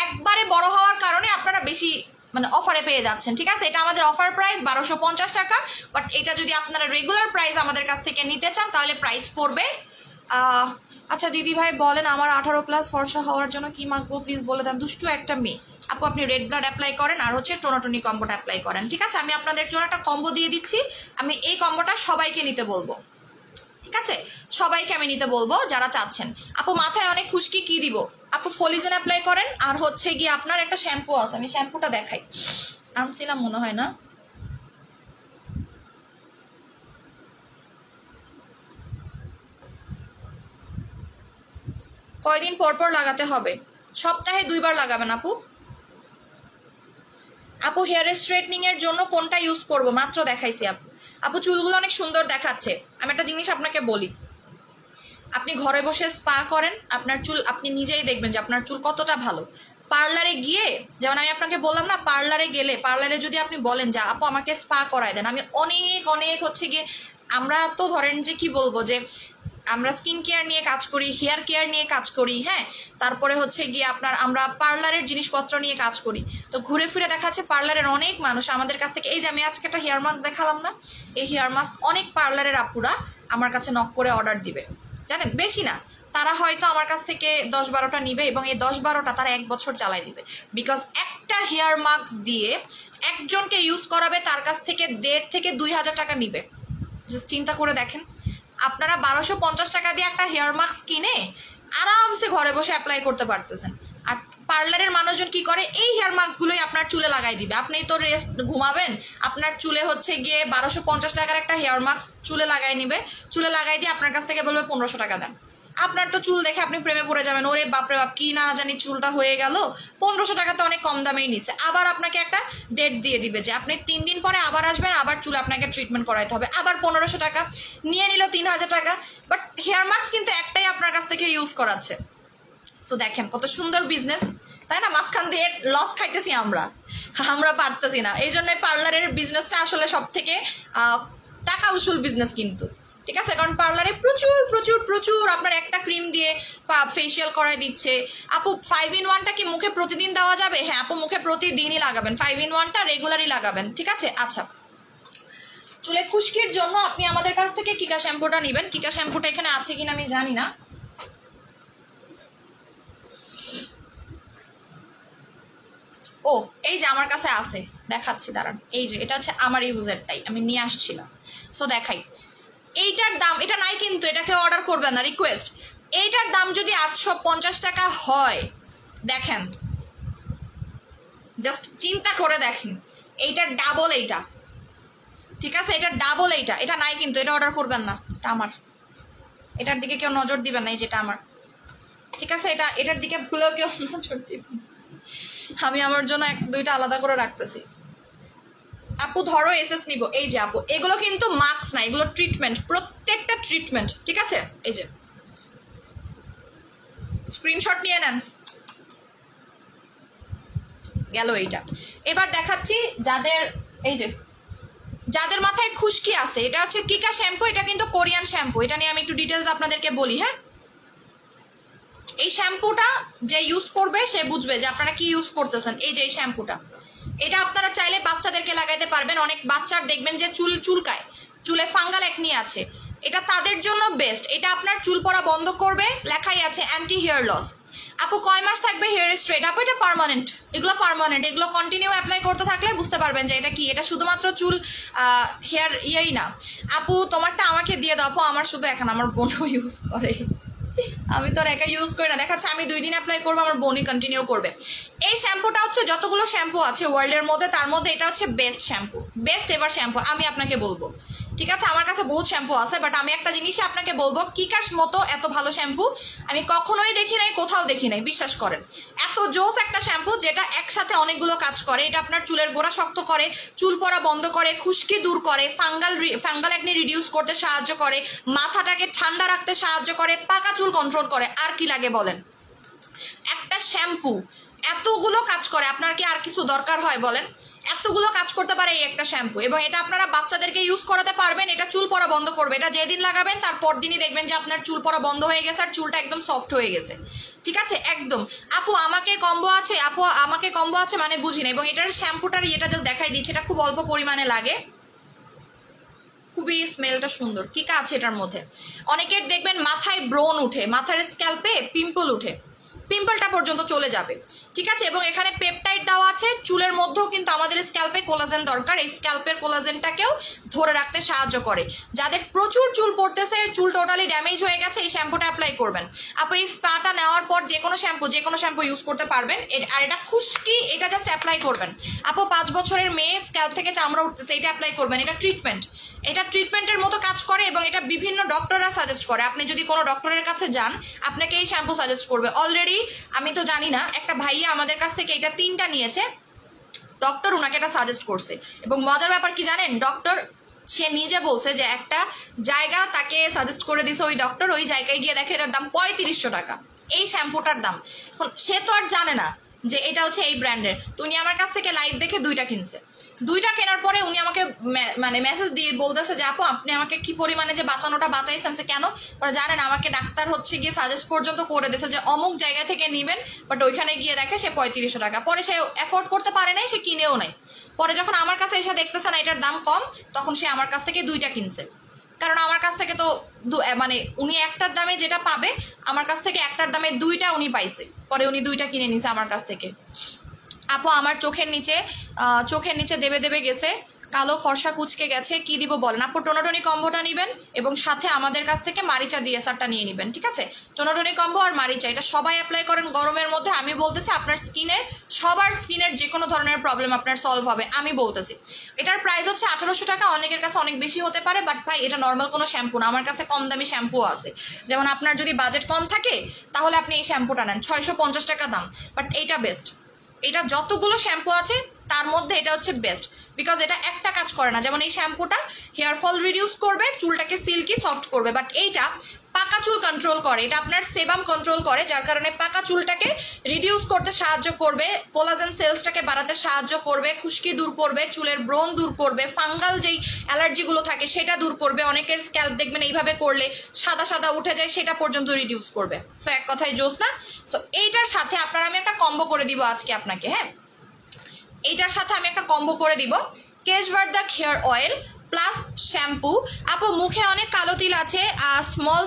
একবারে বড় হওয়ার কারণে আপনারা বেশি মানে অফারে পেয়ে যাচ্ছেন, ঠিক আছে? এটা আমাদের অফার প্রাইস 1250 টাকা, বাট এটা যদি আপনারা রেগুলার প্রাইস আমাদের কাছ থেকে নিতে চান তাহলে প্রাইস পড়বে। আচ্ছা দিদি ভাই বলেন আমার 18+ ফর্সা হওয়ার জন্য কি মাখবো প্লিজ বলে দেন। দুষ্টু একটা মেয়ে আপু, আপনি রেড ব্লাড অ্যাপ্লাই করেন আর হচ্ছে টোনাটনি কম্বোটা অ্যাপ্লাই করেন, ঠিক আছে? আমি আপনাদের জন্য একটা কম্বো দিয়ে দিচ্ছি, আমি এই কম্বোটা সবাইকে নিতে বলবো, ঠিক আছে? সবাইকে আমি নিতে বলবো যারা চাচ্ছেন। আপু মাথায় অনেক খুশকি, কি দিব? আপু ফলিজেন অ্যাপ্লাই করেন, আর হচ্ছে গিয়ে আপনার একটা শ্যাম্পু আছে, আমি শ্যাম্পুটা দেখাই, আনছিলাম মনে হয় না। কয়দিন পর পর লাগাতে হবে? সপ্তাহে 2 বার লাগাবেন আপু। আপু হেয়ার স্ট্রেটনিং এর জন্য কোনটা ইউজ করব? মাত্র দেখাইছি আপু। আপু চুলগুলো অনেক সুন্দর দেখাচ্ছে। আমি একটা জিনিস আপনাকে বলি, আপনি ঘরে বসে স্পা করেন, আপনার চুল আপনি নিজেই দেখবেন যে আপনার চুল কতটা ভালো। পার্লারে গিয়ে, যেমন আমি আপনাকে বললাম না, পার্লারে গেলে, পার্লারে যদি আপনি বলেন যে আপু আমাকে স্পা করায় দেন, আমি অনেক হচ্ছে গিয়ে, আমরা তো ধরেন যে কি বলবো, যে আমরা স্কিন কেয়ার নিয়ে কাজ করি, হেয়ার কেয়ার নিয়ে কাজ করি, হ্যাঁ, তারপরে হচ্ছে গিয়ে আপনার আমরা পার্লারের জিনিসপত্র নিয়ে কাজ করি। তো ঘুরে ফিরে দেখা যাচ্ছে পার্লারের অনেক মানুষ আমাদের কাছ থেকে, এই যে আমি আজকে একটা হেয়ার মাস্ক দেখালাম না, এই হেয়ার মাস্ক অনেক পার্লারের আপুরা আমার কাছে নক করে অর্ডার দিবে, জানেন, বেশি না, তারা হয়তো আমার কাছ থেকে 10-12টা নিবে এবং এই 10-12টা তারা 1 বছর চালাই দিবে। বিকজ একটা হেয়ার মাস্ক দিয়ে একজনকে ইউজ করাবে, তার কাছ থেকে 1,500 থেকে 2,000 টাকা নিবে। জাস্ট চিন্তা করে দেখেন, আপনারা 1250 টাকা দিয়ে একটা হেয়ার মাস্ক কিনে আরামসে ঘরে বসে অ্যাপ্লাই করতে পারতেছেন। আর পার্লারের মানুষজন কি করে, এই হেয়ার মাস্কগুলোই আপনার চুলে লাগাই দিবে। আপনি তো রেস্ট ঘুমাবেন, আপনার চুলে হচ্ছে গিয়ে 1250 টাকার একটা হেয়ার মাস্ক চুলে লাগাই নিবে, চুলে লাগাই দিয়ে আপনার কাছ থেকে বলবে 1500 টাকা দেন। আপনার তো চুল দেখে আপনি প্রেমে পড়ে যাবেন, ওরে বাপরে বাপ কি না জানি চুলটা হয়ে গেল, 1500 টাকা তো অনেক কম দামেই নিছে। আবার আপনাকে একটা ডেট দিয়ে দিবে যে আপনি 3 দিন পরে আবার আসবেন, আবার চুল আপনাকে ট্রিটমেন্ট করাইতে হবে, আবার 1500 টাকা নিয়ে নিল, 3000 টাকা। বাট হেয়ার মাস্ক কিন্তু একটাই আপনার কাছ থেকে ইউজ করাচ্ছে। সো দেখেন কত সুন্দর বিজনেস, তাই না? মাঝখান দিয়ে লস খাইতেছি আমরা পারতেছি না। এই জন্যই পার্লারের বিজনেসটা আসলে সব থেকে টাকা উসুল বিজনেস কিন্তু, ঠিক আছে? কারণ পার্লারে প্রচুর প্রচুর প্রচুর আপনার একটা ক্রিম দিয়ে ফেসিয়াল করাই দিচ্ছে। আপু 5-in-1টা কি মুখে প্রতিদিন দেওয়া যাবে? হ্যাঁ আপু, মুখে প্রতিদিনই লাগাবেন, 5-in-1টা রেগুলারই লাগাবেন, ঠিক আছে? আচ্ছা, চুলে খুশকির জন্য আপনি আমাদের কাছ থেকে কিকা শ্যাম্পুটা নেবেন। কিকা শ্যাম্পুটা এখানে আছে কিনা আমি জানি না। ও এই যে আমার কাছে আছে, দেখাচ্ছি দাঁড়ান। এই যে এটা হচ্ছে আমার ইউজেরটাই, আমি নিয়ে আসছিলাম। সো দেখাই, এইটার দাম, এটা নাই কিন্তু, এটাকে অর্ডার করবেন না, রিকোয়েস্ট। এইটার দাম যদি 850 টাকা হয়, দেখেন জাস্ট চিন্তা করে দেখেন, এইটার ডাবল এইটা, ঠিক আছে? এটা ডাবল এইটা, এটা নাই কিন্তু, এটা অর্ডার করবেন না, এটা আমার। এটার দিকে কেউ নজর দিবেন না, এই যেটা আমার, ঠিক আছে? এটার দিকে ভুলেও কেউ নজর দিবেন, আমি আমার জন্য 1-2টা আলাদা করে রাখতেছি। আপু ধরো এসএস নিব, এই যে আপু এগুলো কিন্তু মাস্ক না, এগুলো ট্রিটমেন্ট, প্রত্যেকটা ট্রিটমেন্ট, ঠিক আছে? এই যে স্ক্রিনশট নিয়ে নেন, গেল এইটা। এবার দেখাচ্ছি যাদের, এই যে যাদের মাথায় খুশকি আছে, এটা হচ্ছে কিকা শ্যাম্পু, এটা কিন্তু কোরিয়ান শ্যাম্পু। এটা নিয়ে আমি একটু ডিটেলস আপনাদেরকে বলি, হ্যাঁ? এই শ্যাম্পুটা যে ইউজ করবে সে বুঝবে যে আপনারা কি ইউজ করতেছেন। এই যে এই শ্যাম্পুটা, এটা আপনারা চাইলে বাচ্চাদেরকে লাগাইতে পারবেন। অনেক বাচ্চার দেখবেন যে চুলকায়, চুলে ফাঙ্গাল একনি আছে, এটা তাদের জন্য বেস্ট। এটা আপনার চুল পড়া বন্ধ করবে, লেখাই আছে অ্যান্টি হেয়ার লস। আপু কয় মাস থাকবে হেয়ার স্ট্রেট? আপু এটা পার্মানেন্ট, এগুলো পার্মানেন্ট, এগুলো কন্টিনিউ অ্যাপ্লাই করতে থাকলে বুঝতে পারবেন যে এটা কি। এটা শুধুমাত্র চুল হেয়ার ইয়েই না। আপু তোমারটা আমাকে দিয়ে দাও। আপু আমার শুধু এখন আমার বোনও ইউজ করে, আমি তো আর একা ইউজ করি না। দেখাচ্ছে আমি 2 দিন অ্যাপ্লাই করবো, আমার বোনই কন্টিনিউ করবে। এই শ্যাম্পুটা হচ্ছে যতগুলো শ্যাম্পু আছে ওয়ার্ল্ডের মধ্যে, তার মধ্যে এটা হচ্ছে বেস্ট শ্যাম্পু, বেস্ট এবার শ্যাম্পু আমি আপনাকে বলবো, ঠিক আছে? আমার কাছে বহুত শ্যাম্পু আছে, বাট আমি একটা জিনিসই আপনাকে বলবো, কিকার মতো এত ভালো শ্যাম্পু আমি কখনোই দেখি নাই, কোথাও দেখি নাই, বিশ্বাস করেন। এত জোস একটা শ্যাম্পু যেটা একসাথে অনেকগুলো কাজ করে। এটা আপনার চুলের গোড়া শক্ত করে, চুল পড়া বন্ধ করে, খুশকি দূর করে, ফাঙ্গাল একনি রিডিউস করতে সাহায্য করে, মাথাটাকে ঠান্ডা রাখতে সাহায্য করে, পাকা চুল কন্ট্রোল করে। আর কি লাগে বলেন? একটা শ্যাম্পু এতগুলো কাজ করে, আপনার কি আর কিছু দরকার হয় বলেন? এতগুলো কাজ করতে পারে এই একটা শ্যাম্পু, এবং এটা আপনারা বাচ্চাদেরকে ইউজ করাতে পারবেন। এটা চুল পড়া বন্ধ করবে, এটা যেদিন লাগাবেন তারপর দিনই দেখবেন যে আপনার চুল পড়া বন্ধ হয়ে গেছে আর চুলটা একদম সফট হয়ে গেছে, ঠিক আছে? একদম। আপু আমাকে কম্বো আছে, আপু আমাকে কম্বো আছে মানে বুঝি না। এবং এটার শ্যাম্পুটার ইয়েটা জাস্ট দেখাই দিচ্ছে, এটা খুব অল্প পরিমাণে লাগে, খুবই স্মেলটা সুন্দর। কিকা আছে এটার মধ্যে। অনেকের দেখবেন মাথায় ব্রণ উঠে, মাথার স্ক্যাল্পে পিম্পল উঠে, পিম্পলটা পর্যন্ত চলে যাবে, ঠিক আছে? এবং এখানে পেপটাইড দেওয়া আছে। চুলের মধ্যেও কিন্তু আমাদের স্ক্যাল্পে কোলাজেন দরকার, এই স্ক্যাল্পের কোলাজেনটাকেও ধরে রাখতে সাহায্য করে। যাদের প্রচুর চুল পড়তেছে, চুল টোটালি ড্যামেজ হয়ে গেছে, এই শ্যাম্পুটা অ্যাপ্লাই করবেন। আপু এই স্পাটা নেওয়ার পর যে কোনো শ্যাম্পু ইউজ করতে পারবেন। আর এটা খুশকি, এটা জাস্ট অ্যাপ্লাই করবেন। আপু 5 বছরের মেয়ে, স্ক্যাল্প থেকে চামড়া উঠতেছে, এটা অ্যাপ্লাই করবেন। এটা ট্রিটমেন্ট, এটা ট্রিটমেন্টের মতো কাজ করে, এবং এটা বিভিন্ন ডক্টররা সাজেস্ট করে। আপনি যদি কোনো ডক্টরের কাছে যান, আপনাকে এই শ্যাম্পু সাজেস্ট করবে। অলরেডি আমি তো জানি না, একটা ভাইয়া আমাদের কাছ থেকে এটা 3টা নিয়েছে, ডক্টর ওনাকে এটা সাজেস্ট করছে। এবং মজার ব্যাপার কি জানেন, ডক্টর সে নিজে বলছে যে একটা জায়গা তাকে সাজেস্ট করে দিছে ওই ডক্টর, ওই জায়গায় গিয়ে দেখে এটার দাম 3500 টাকা, এই শ্যাম্পুটার দাম। এখন সে তো আর জানে না যে এটা হচ্ছে এই ব্র্যান্ডের, তো উনি আমার কাছ থেকে লাইভ দেখে 2টা কিনছে। দুইটা কেনার পরে উনি আমাকে মানে মেসেজ দিয়ে বলতেছে যে আপু আপনি আমাকে কি পরিমাণে যে বাঁচানোটা বাঁচাইছেন, কেন জানেন আমাকে ডাক্তার হচ্ছে গিয়ে সাজেস্ট পর্যন্ত করে দিয়েছে যে অমুক জায়গা থেকে নেবেন, বাট ওইখানে গিয়ে দেখে সে 3500 টাকা। পরে সে অ্যাফোর্ড করতে পারে নাই, সে কিনেও নাই। পরে যখন আমার কাছে এসে দেখতেছে না এটার দাম কম, তখন সে আমার কাছ থেকে দুইটা কিনছে। কারণ আমার কাছ থেকে তো মানে উনি একটার দামে যেটা পাবে আমার কাছ থেকে একটার দামে দুইটা উনি পাইছে, পরে উনি দুইটা কিনে নিছে আমার কাছ থেকে। আপু আমার চোখের নিচে দেবে দেবে গেছে, কালো ফর্সা কুচকে গেছে, কি দিব বলেন? আপু টোনোটনি কম্বোটা নেবেন এবং সাথে আমাদের কাছ থেকে মারিচা ডিএসআরটা নিয়ে নেবেন, ঠিক আছে? টোনোটনি কম্বো আর মারিচা এটা সবাই অ্যাপ্লাই করেন গরমের মধ্যে। আমি বলতেছি আপনার সবার স্কিনের যে কোনো ধরনের প্রবলেম আপনার সলভ হবে, আমি বলতেছি। এটার প্রাইস হচ্ছে 1800 টাকা, অনেকের কাছে অনেক বেশি হতে পারে, বাট ভাই এটা নর্মাল কোনো শ্যাম্পু না। আমার কাছে কম দামি শ্যাম্পু আছে, যেমন আপনার যদি বাজেট কম থাকে তাহলে আপনি এই শ্যাম্পুটা নেন, 650 টাকা দাম, বাট এইটা বেস্ট। এটা যতগুলো শ্যাম্পু আছে তার মধ্যে এটা হচ্ছে বেস্ট, বিকজ এটা একটা কাজ করে না। যেমন এই শ্যাম্পুটা হেয়ার ফল রিডিউস করবে, চুলটাকে সিল্কি সফট করবে, বাট এইটা পাকা চুল কন্ট্রোল করে, এটা আপনার সেবাম কন্ট্রোল করে, যার কারণে পাকা চুলটাকে রিডিউস করতে সাহায্য করবে, কোলাজেন সেলসটাকে বাড়াতে সাহায্য করবে, খুশকি দূর করবে, চুলের ব্রণ দূর করবে, ফাঙ্গাল যেই অ্যালার্জিগুলো থাকে সেটা দূর করবে। অনেকের স্ক্যাল্প দেখবেন এইভাবে করলে সাদা সাদা উঠে যায়, সেটা পর্যন্ত রিডিউস করবে। সো এক কথায় জোস না? সো এইটার সাথে আপনারা আমি একটা কম্বো করে দিব আজকে আপনাকে, হ্যাঁ এইটার সাথে আমি একটা কম্বো করে দিব, কেশভার্ধক হেয়ার অয়েল প্লাস শ্যাম্পু। আপু মুখে অনেক কালো তিল আছে,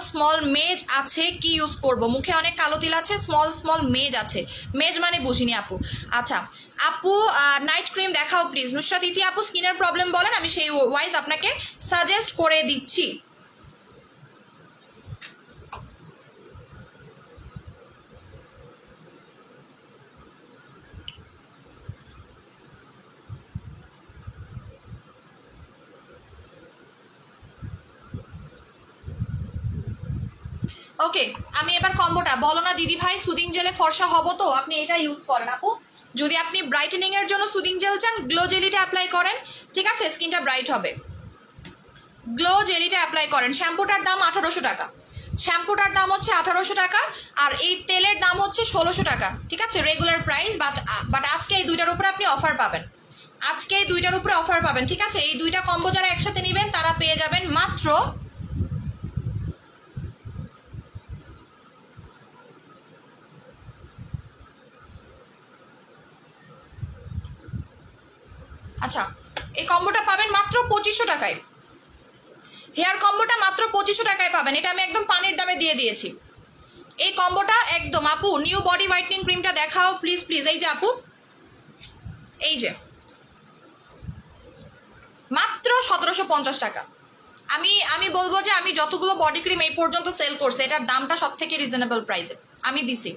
স্মল মেজ আছে, কি ইউজ করব? মুখে অনেক কালো তিল আছে, স্মল মেজ আছে, মেজ মানে বুঝিনি আপু। আচ্ছা আপু নাইট ক্রিম দেখাও প্লিজ। নুসরাত ইতি আপু স্কিনের প্রবলেম বলেন, আমি সেই ওয়াইজ আপনাকে সাজেস্ট করে দিচ্ছি। ওকে আমি এবার কম্বোটা বলো না দিদি ভাই, সুদিং জেলে ফর্সা হবো তো আপনি এটা ইউজ করেন আপু। যদি আপনি ব্রাইটেনিং এর জন্য সুদিং জেল চান, গ্লো জেলিটা অ্যাপ্লাই করেন, ঠিক আছে? স্কিনটা ব্রাইট হবে, গ্লো জেলিটা অ্যাপ্লাই করেন। শ্যাম্পুটার দাম 1800 টাকা, শ্যাম্পুটার দাম হচ্ছে 1800 টাকা, আর এই তেলের দাম হচ্ছে 1600 টাকা, ঠিক আছে? রেগুলার প্রাইস, বাট আজকে এই দুইটার উপরে আপনি অফার পাবেন, আজকে এই দুইটার উপরে অফার পাবেন, ঠিক আছে? এই দুইটা কম্বো যারা একসাথে নেবেন তারা পেয়ে যাবেন মাত্র আচ্ছা এই কম্বোটা পাবেন মাত্র 2500 টাকায়, হেয়ার কম্বোটা মাত্র 2500 টাকায় পাবেন। এটা আমি একদম পানির দামে দিয়ে দিয়েছি এই কম্বোটা একদম। আপু নিউ বডি হোয়াইটনিং ক্রিমটা দেখাও প্লিজ প্লিজ। এই যে আপু, এই যে মাত্র 1750 টাকা। আমি বলবো যে আমি যতগুলো বডি ক্রিম এই পর্যন্ত সেল করছে এটার দামটা সব থেকে রিজনেবল প্রাইসে আমি দিছি।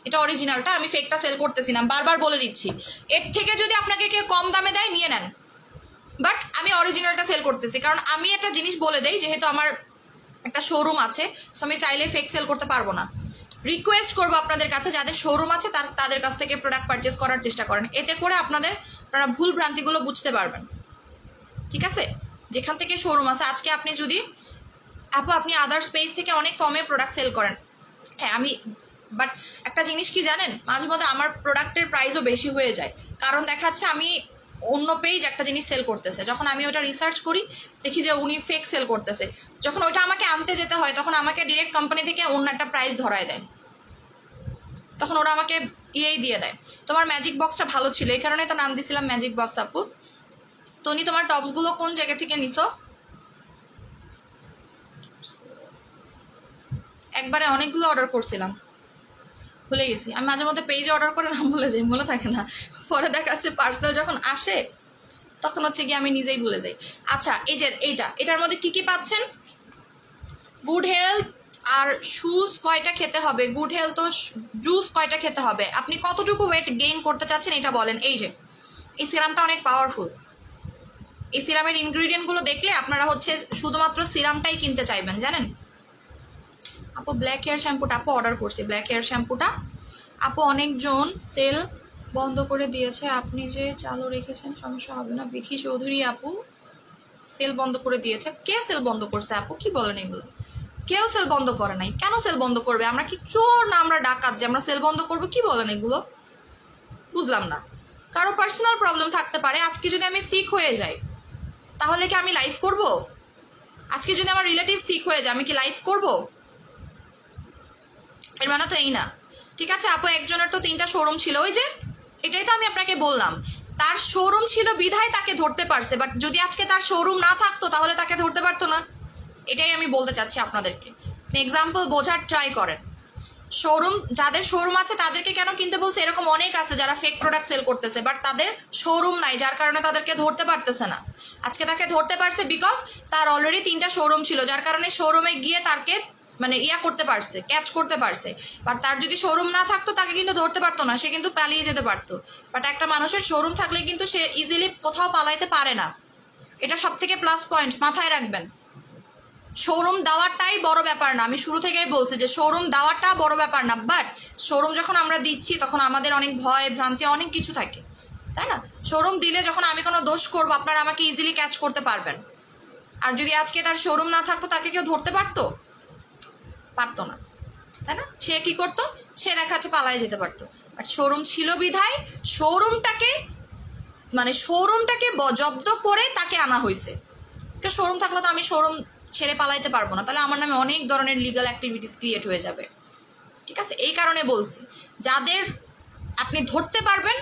এটা অরিজিনালটা, আমি ফেকটা সেল করতেছি না, বারবার বলে দিচ্ছি। এর থেকে যদি আপনাকে কেউ কম দামে দেয় নিয়ে নেন, বাট আমি অরিজিনালটা সেল করতেছি, কারণ আমি একটা জিনিস বলে দেই, যেহেতু আমার একটা শোরুম আছে, সো আমি চাইলে ফেক সেল করতে পারবো না। রিকোয়েস্ট করবো আপনাদের কাছে যাদের শোরুম আছে তাদের কাছ থেকে প্রোডাক্ট পারচেস করার চেষ্টা করেন, এতে করে আপনারা ভুল ভ্রান্তিগুলো বুঝতে পারবেন, ঠিক আছে? যেখান থেকে শোরুম আছে, আজকে আপনি যদি আপনি আদার স্পেস থেকে অনেক কমে প্রোডাক্ট সেল করেন, হ্যাঁ আমি, বাট একটা জিনিস কি জানেন, মাঝে মধ্যে আমার প্রোডাক্টের প্রাইসও বেশি হয়ে যায়, কারণ দেখা যাচ্ছে আমি অন্য পেজ একটা জিনিস সেল করতেছে, যখন আমি ওটা রিসার্চ করি দেখি যে উনি ফেক সেল করতেছে, যখন ওইটা আমাকে আনতে যেতে হয় তখন আমাকে ডিরেক্ট কোম্পানি থেকে অন্য একটা প্রাইস ধরায় দেয়, তখন ওরা আমাকে ইয়েই দিয়ে দেয়। তোমার ম্যাজিক বক্সটা ভালো ছিল, এই কারণে তো নাম দিয়েছিলাম ম্যাজিক বক্স আপু। তো উনি তোমার টপসগুলো কোন জায়গা থেকে নিছো? একবারে অনেকগুলো অর্ডার করছিলাম, ভুলে গেছি আমি, মাঝে মধ্যে পেজে অর্ডার করে নাম ভুলে যাই, মনে থাকে না, পরে দেখা যাচ্ছে পার্সেল যখন আসে তখন হচ্ছে গিয়ে আমি নিজেই ভুলে যাই। আচ্ছা এই যে এটার মধ্যে কি কি পাচ্ছেন? গুড হেলথ আর শুজ কয়টা খেতে হবে? গুড হেলথ ও জুস কয়টা খেতে হবে? আপনি কতটুকু ওয়েট গেইন করতে চাচ্ছেন এটা বলেন। এই যে এই সিরামটা অনেক পাওয়ারফুল, এই সিরামের ইনগ্রিডিয়েন্টগুলো দেখলে আপনারা হচ্ছে শুধুমাত্র সিরামটাই কিনতে চাইবেন, জানেন? আপু ব্ল্যাক হেয়ার শ্যাম্পুটা আপু অর্ডার করছি, ব্ল্যাক হেয়ার শ্যাম্পুটা আপু অনেকজন সেল বন্ধ করে দিয়েছে, আপনি যে চালু রেখেছেন সমস্যা হবে না। বিথি চৌধুরী আপু সেল বন্ধ করে দিয়েছে, কে সেল বন্ধ করছে আপু? কি বলেন এগুলো? কেউ সেল বন্ধ করে নাই, কেন সেল বন্ধ করবে? আমরা কি চোর না আমরা ডাকাত যে আমরা সেল বন্ধ করবো? কি বলেন এগুলো? বুঝলাম না। কারো পার্সোনাল প্রবলেম থাকতে পারে। আজকে যদি আমি সিক হয়ে যাই তাহলে কি আমি লাইভ করব? আজকে যদি আমার রিলেটিভ সিক হয়ে যায় আমি কি লাইভ করব? এর মানে তো এই না। ঠিক আছে আপু, একজনের তো 3টা শোরুম ছিল, ওই যে এটাই তো আমি আপনাকে বললাম, তার শোরুম ছিল বিধায় তাকে ধরতে পারছে, বাট যদি আজকে তার শোরুম না থাকতো তাহলে তাকে ধরতে পারতো না। এটাই আমি বলতে চাচ্ছি আপনাদেরকে। এক্সাম্পল বোঝার ট্রাই করেন। শোরুম, যাদের শোরুম আছে তাদেরকে কেন কিনতে বলছে? এরকম অনেক আছে যারা ফেক প্রোডাক্ট সেল করতেছে, বাট তাদের শোরুম নাই, যার কারণে তাদেরকে ধরতে পারতেছে না। আজকে তাকে ধরতে পারছে বিকজ তার অলরেডি 3টা শোরুম ছিল, যার কারণে শোরুমে গিয়ে তাকে মানে করতে পারছে, ক্যাচ করতে পারছে। বাট তার যদি শোরুম না থাকতো তাকে কিন্তু ধরতে পারতো না, সে কিন্তু পালিয়ে যেতে পারতো। বাট একটা মানুষের শোরুম থাকলে কিন্তু সে ইজিলি কোথাও পালাইতে পারে না। এটা সব থেকে প্লাস পয়েন্ট, মাথায় রাখবেন। শোরুম দেওয়াটাই বড় ব্যাপার না, আমি শুরু থেকেই বলছি যে শোরুম দেওয়াটা বড় ব্যাপার না, বাট শোরুম যখন আমরা দিচ্ছি তখন আমাদের অনেক ভয় ভ্রান্তি অনেক কিছু থাকে, তাই না? শোরুম দিলে যখন আমি কোনো দোষ করবো আপনারা আমাকে ইজিলি ক্যাচ করতে পারবেন। আর যদি আজকে তার শোরুম না থাকতো তাকে কেউ ধরতে পারতো না, তাই না? সে কি করতো? সে দেখা যাচ্ছে পালায় যেতে পারতো। বাট শোরুম ছিল বিধায় শোরুমটাকে জব্দ করে তাকে আনা হয়েছে। শোরুম থাকলে তো আমি শোরুম ছেড়ে পালাইতে পারবো না, তাহলে আমার নামে অনেক ধরনের লিগাল অ্যাক্টিভিটিস ক্রিয়েট হয়ে যাবে। ঠিক আছে, এই কারণে বলছি যাদের আপনি ধরতে পারবেন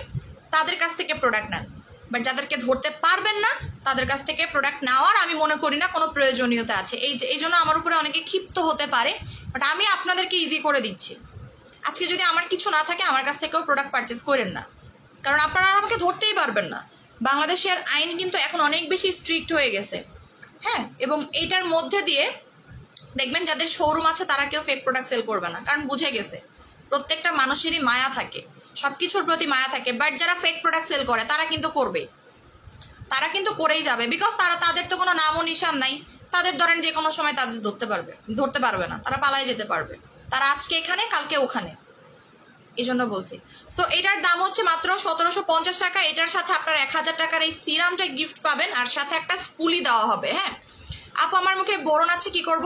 তাদের কাছ থেকে প্রোডাক্ট নেন, বাট যাদেরকে ধরতে পারবেন না তাদের কাছ থেকে প্রোডাক্ট নেওয়ার আমি মনে করি না কোনো প্রয়োজনীয়তা আছে। এই জন্য আমার উপরে অনেকে ক্ষিপ্ত হতে পারে, বাট আমি আপনাদেরকে ইজি করে দিচ্ছি। আজকে যদি আমার কিছু না থাকে আমার কাছ থেকেও প্রোডাক্ট পারচেস করেন না, কারণ আপনারা আমাকে ধরতেই পারবেন না। বাংলাদেশের আইন কিন্তু এখন অনেক বেশি স্ট্রিক্ট হয়ে গেছে, হ্যাঁ, এবং এইটার মধ্যে দিয়ে দেখবেন যাদের শোরুম আছে তারা কেউ ফেক প্রোডাক্ট সেল করবে না, কারণ বুঝে গেছে প্রত্যেকটা মানুষেরই মায়া থাকে, সব কিছুর প্রতি মায়া থাকে। বাট যারা ফেক প্রোডাক্ট সেল করে তারা কিন্তু করবে, তারা কিন্তু করেই যাবে, বিকজ তাদের তো কোনো নামও নিশান নাই। তাদের ধরেন যে কোনো সময় তাদের ধরতে পারবে না, তারা পালায় যেতে পারবে, তারা আজকে এখানে কালকে ওখানে, এই জন্য বলছি। সো এটার দাম হচ্ছে মাত্র 1750 টাকা। এটার সাথে আপনার 1000 টাকার এই সিরামটা গিফট পাবেন, আর সাথে একটা স্পুলি দেওয়া হবে। হ্যাঁ আপু, আমার মুখে ব্রণ আছে, কি করব?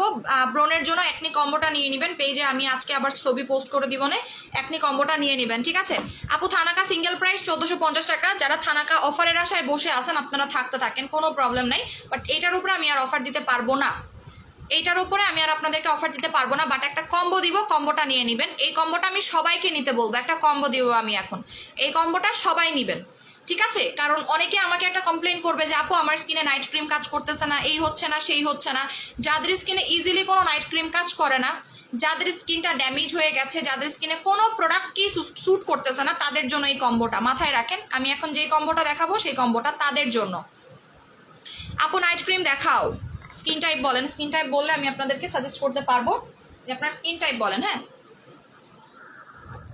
ব্রণের জন্য একনি কম্বোটা নিয়ে নেবেন। পেজে আমি আজকে আবার ছবি পোস্ট করে দিব, না একনি কম্বোটা নিয়ে নেবেন, ঠিক আছে? আপু, থানাকা সিঙ্গেল প্রাইস 1450 টাকা। যারা থানাকা অফারের আশায় বসে আছেন আপনারা থাকেন, কোনো প্রবলেম নাই। বাট এইটার উপরে আমি আর অফার দিতে পারবো না, এইটার উপরে আমি আর আপনাদেরকে অফার দিতে পারবো না। বাট একটা কম্বো দিব, কম্বোটা নিয়ে নেবেন। এই কম্বোটা আমি সবাইকে নিতে বলবো, একটা কম্বো দিব আমি এখন, এই কম্বোটা সবাই নেবেন, ঠিক আছে? কারণ অনেকে আমাকে একটা কমপ্লেন করবে যে আপু আমার স্কিনে নাইট ক্রিম কাজ করতেছে না, এই হচ্ছে না সেই হচ্ছে না। যাদের স্কিনে ইজিলি কোনো নাইট ক্রিম কাজ করে না, যাদের স্কিনটা ড্যামেজ হয়ে গেছে, যাদের স্কিনে কোনো প্রোডাক্টই স্যুট করতেছে না, তাদের জন্য এই কম্বোটা। মাথায় রাখেন, আমি এখন যেই কম্বোটা দেখাবো সেই কম্বোটা তাদের জন্য। আপু নাইট ক্রিম দেখাও, স্কিন টাইপ বলেন, স্কিন টাইপ বললে আমি আপনাদেরকে সাজেস্ট করতে পারবো যে আপনার স্কিন টাইপ বলেন। হ্যাঁ,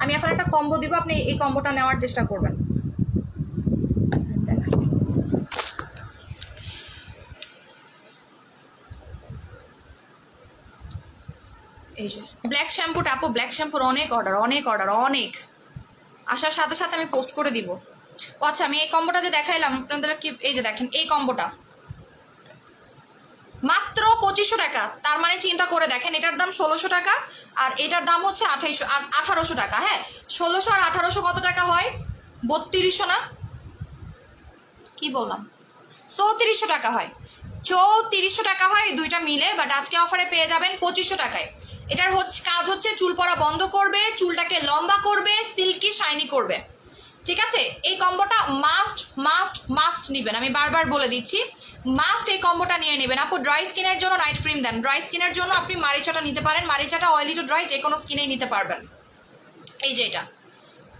আমি এখন একটা কম্বো দিব, আপনি এই কম্বোটা নেওয়ার চেষ্টা করবেন। এই যে ব্ল্যাক শ্যাম্পুটা, আপু ব্ল্যাক শ্যাম্পুর অনেক অর্ডার আসার সাথে সাথে আমি পোস্ট করে দিব। ও আচ্ছা, আমি এই কম্বোটা যে দেখাইলাম আপনাদের, কি এই যে দেখেন এই কম্বোটা মাত্র 2500 টাকা। তার মানে চিন্তা করে দেখেন, এটার দাম 1600 টাকা আর এটার দাম হচ্ছে 1800 টাকা। হ্যাঁ, 1600 আর 1800 কত টাকা হয়? 3200 না, কি বললাম? 3400 টাকা হয়, 3400 টাকা হয় এই দুইটা মিলে। বাট আজকে অফারে পেয়ে যাবেন 2500 টাকায়। এটার কাজ হচ্ছে চুল পড়া বন্ধ করবে, চুলটাকে লম্বা করবে, সিল্কি শাইনি করবে, ঠিক আছে? এই কম্বোটা মাস্ট নেবেন, আমি বারবার বলে দিচ্ছি, মাস্ট এই কম্বোটা নিয়ে নেবেন। আপু ড্রাই স্কিনের জন্য নাইট ক্রিম দেন, ড্রাই স্কিনের জন্য আপনি মারিচাটা নিতে পারেন। মারিচাটা অয়েলি টু ড্রাই যে কোনো স্কিনেই নিতে পারবেন। এই যে এটা,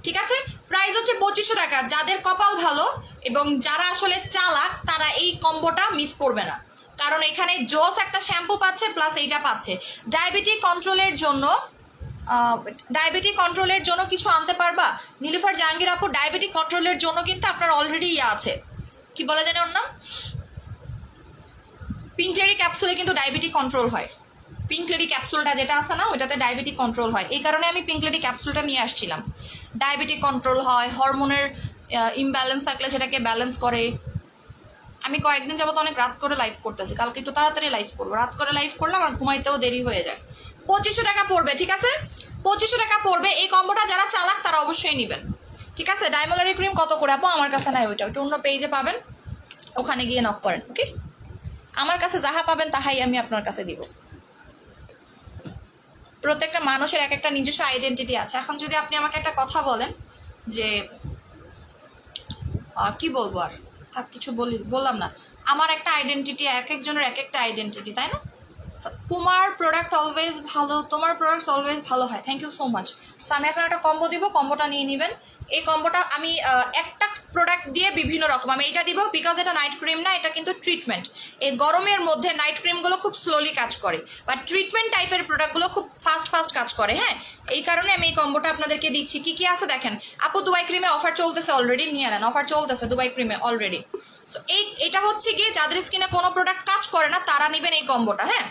ঠিক আছে? প্রাইস হচ্ছে 2500 টাকা। যাদের কপাল ভালো এবং যারা আসলে চালাক তারা এই কম্বোটা মিস করবে না, কারণ এখানে জোস একটা শ্যাম্পু পাচ্ছে প্লাস এইটা পাচ্ছে। ডায়াবেটিক কন্ট্রোলের জন্য কিছু আনতে পারবা নীলুফার জাহাঙ্গীর আপু? ডায়াবেটিক কন্ট্রোলের জন্য কিন্তু আপনার অলরেডি আছে, কি বলে জানেন ওর নাম? পিঙ্ক লেডি ক্যাপসুলে কিন্তু ডায়াবেটিক কন্ট্রোল হয়। পিঙ্ক লেডি ক্যাপসুলটা যেটা আছে না, ওইটাতে ডায়াবেটিক কন্ট্রোল হয়। এই কারণে আমি পিঙ্ক লেডি ক্যাপসুলটা নিয়ে আসছিলাম। ডায়াবেটিক কন্ট্রোল হয়, হরমোনের ইমব্যালেন্স থাকলে সেটাকে ব্যালেন্স করে। আমি কয়েকদিন যাবত অনেক রাত করে লাইভ করতেছি, কালকে একটু তাড়াতাড়ি লাইভ করবো। রাত করে লাইভ করলে আমার ঘুমাইতেও দেরি হয়ে যায়। 2500 টাকা পড়বে, ঠিক আছে? 2500 টাকা পড়বে। এই কম্বোটা যারা চালাক তারা অবশ্যই নেবেন, ঠিক আছে? ডাইমোলারি ক্রিম কত করে আপু? আমার কাছে নাই ওইটা, ওইটা অন্য পেজে পাবেন, ওখানে গিয়ে নক করেন। ওকে, আমার কাছে যাহা পাবেন তাহাই আমি আপনার কাছে দিব। প্রত্যেকটা মানুষের এক একটা নিজস্ব আইডেন্টিটি আছে। এখন যদি আপনি আমাকে একটা কথা বলেন যে কি বলবো, আর থাক কিছু বললাম না, আমার একটা আইডেন্টিটি, এক একজনের এক একটা আইডেন্টিটি, তাই না? তোমার প্রোডাক্ট অলওয়েজ ভালো, তোমার প্রোডাক্ট অলওয়েজ ভালো হয়, thank you so much. So আমি এখন একটা কম্বো দিব, কম্বোটা নিয়ে নেবেন। এই কম্বোটা আমি একটা প্রোডাক্ট দিয়ে বিভিন্ন রকম, আমি এটা দিব বিকজ এটা নাইট ক্রিম না, এটা কিন্তু ট্রিটমেন্ট। এই গরমের মধ্যে নাইট ক্রিমগুলো খুব স্লোলি কাজ করে, বাট ট্রিটমেন্ট টাইপের প্রোডাক্টগুলো খুব ফাস্ট কাজ করে। হ্যাঁ, এই কারণে আমি এই কম্বোটা আপনাদেরকে দিচ্ছি। কি কি আছে দেখেন আপু, দুবাই ক্রিমে অফার চলতেছে অলরেডি, নিয়ে নেন, অফার চলতেছে দুবাই ক্রিমে অলরেডি। সো এটা হচ্ছে গিয়ে যাদের স্কিনে কোনো প্রোডাক্ট কাজ করে না তারা নেবেন এই কম্বোটা। হ্যাঁ,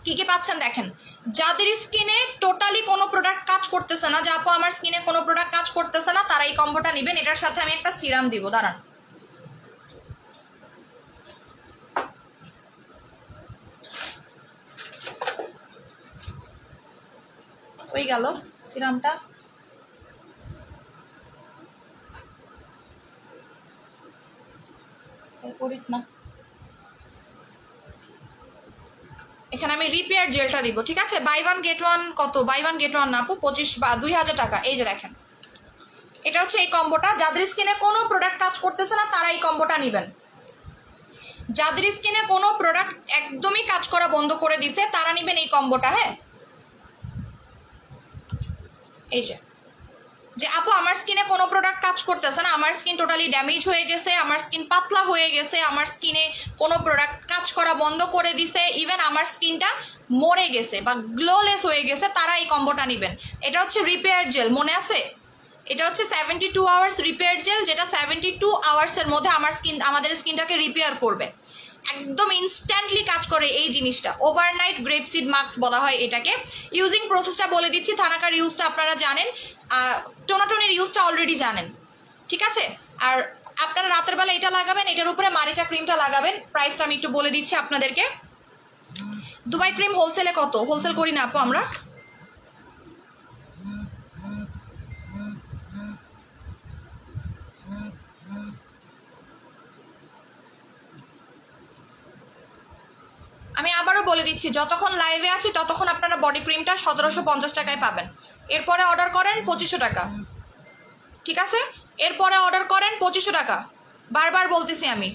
কি কি পাচ্ছেন দেখেন, যাদের স্কিনে টোটালি কোনো প্রোডাক্ট কাজ করতেছে না, যে আপু আমার স্কিনে কোনো প্রোডাক্ট কাজ করতেছে না, তারা এই কম্বোটা নেবেন। এটার সাথে আমি একটা সিরাম দিব, দাঁড়ান। ওই গেল সিরামটা। করিস না, এখানে আমি রিপেয়ার জেলটা দিব। ঠিক আছে, বাই ওয়ান গেট ওয়ান, কত বাই ওয়ান গেট ওয়ান না আপু, 25 বা 2000 টাকা। এই যে দেখেন, এটা হচ্ছে এই কম্বোটা। যাদের স্কিনে কোনো প্রোডাক্ট কাজ করতেছে না তারা এই কম্বোটা নেবেন। যাদের স্কিনে কোনো প্রোডাক্ট একদমই কাজ করা বন্ধ করে দিছে তারা নেবেন এই কম্বোটা। হ্যাঁ, এই যে আপু আমার স্কিনে কোনো প্রোডাক্ট কাজ করতেছে না, আমার স্কিন টোটালি ড্যামেজ হয়ে গেছে, আমার স্কিন পাতলা হয়ে গেছে, আমার স্কিনে কোনো প্রোডাক্ট কাজ করা বন্ধ করে দিছে, ইভেন আমার স্কিনটা মরে গেছে বা গ্লোলেস হয়ে গেছে, তারা এই কম্বোটা নেবেন। এটা হচ্ছে রিপেয়ার জেল, মনে আছে? এটা হচ্ছে 72 আওয়ার্স রিপেয়ার জেল, যেটা 72 আওয়ার্সের মধ্যে আমাদের স্কিনটাকে রিপেয়ার করবে, একদম ইনস্ট্যান্টলি কাজ করে এই জিনিসটা। ওভারনাইট গ্রেপসিড মাস্ক বলা হয় এটাকে। ইউজিং প্রসেসটা বলে দিচ্ছি, থানাকার ইউজটা আপনারা জানেন, টোনাটনির ইউজটা অলরেডি জানেন। ঠিক আছে, আর আপনারা রাতের বেলা এটা লাগাবেন, এটার উপরে মারিচা ক্রিমটা লাগাবেন। প্রাইসটা আমি একটু বলে দিচ্ছি আপনাদেরকে। দুবাই ক্রিম হোলসেলে কত? হোলসেল করি না আপু আমরা, আমি আবারও বলে দিচ্ছি, যতক্ষণ লাইভে আছি ততক্ষণ আপনারা বডি ক্রিমটা 1750 টাকায় পাবেন। এরপরে অর্ডার করেন 2500 টাকা। ঠিক আছে, এরপরে অর্ডার করেন 2500 টাকা, বারবার বলতেছি আমি।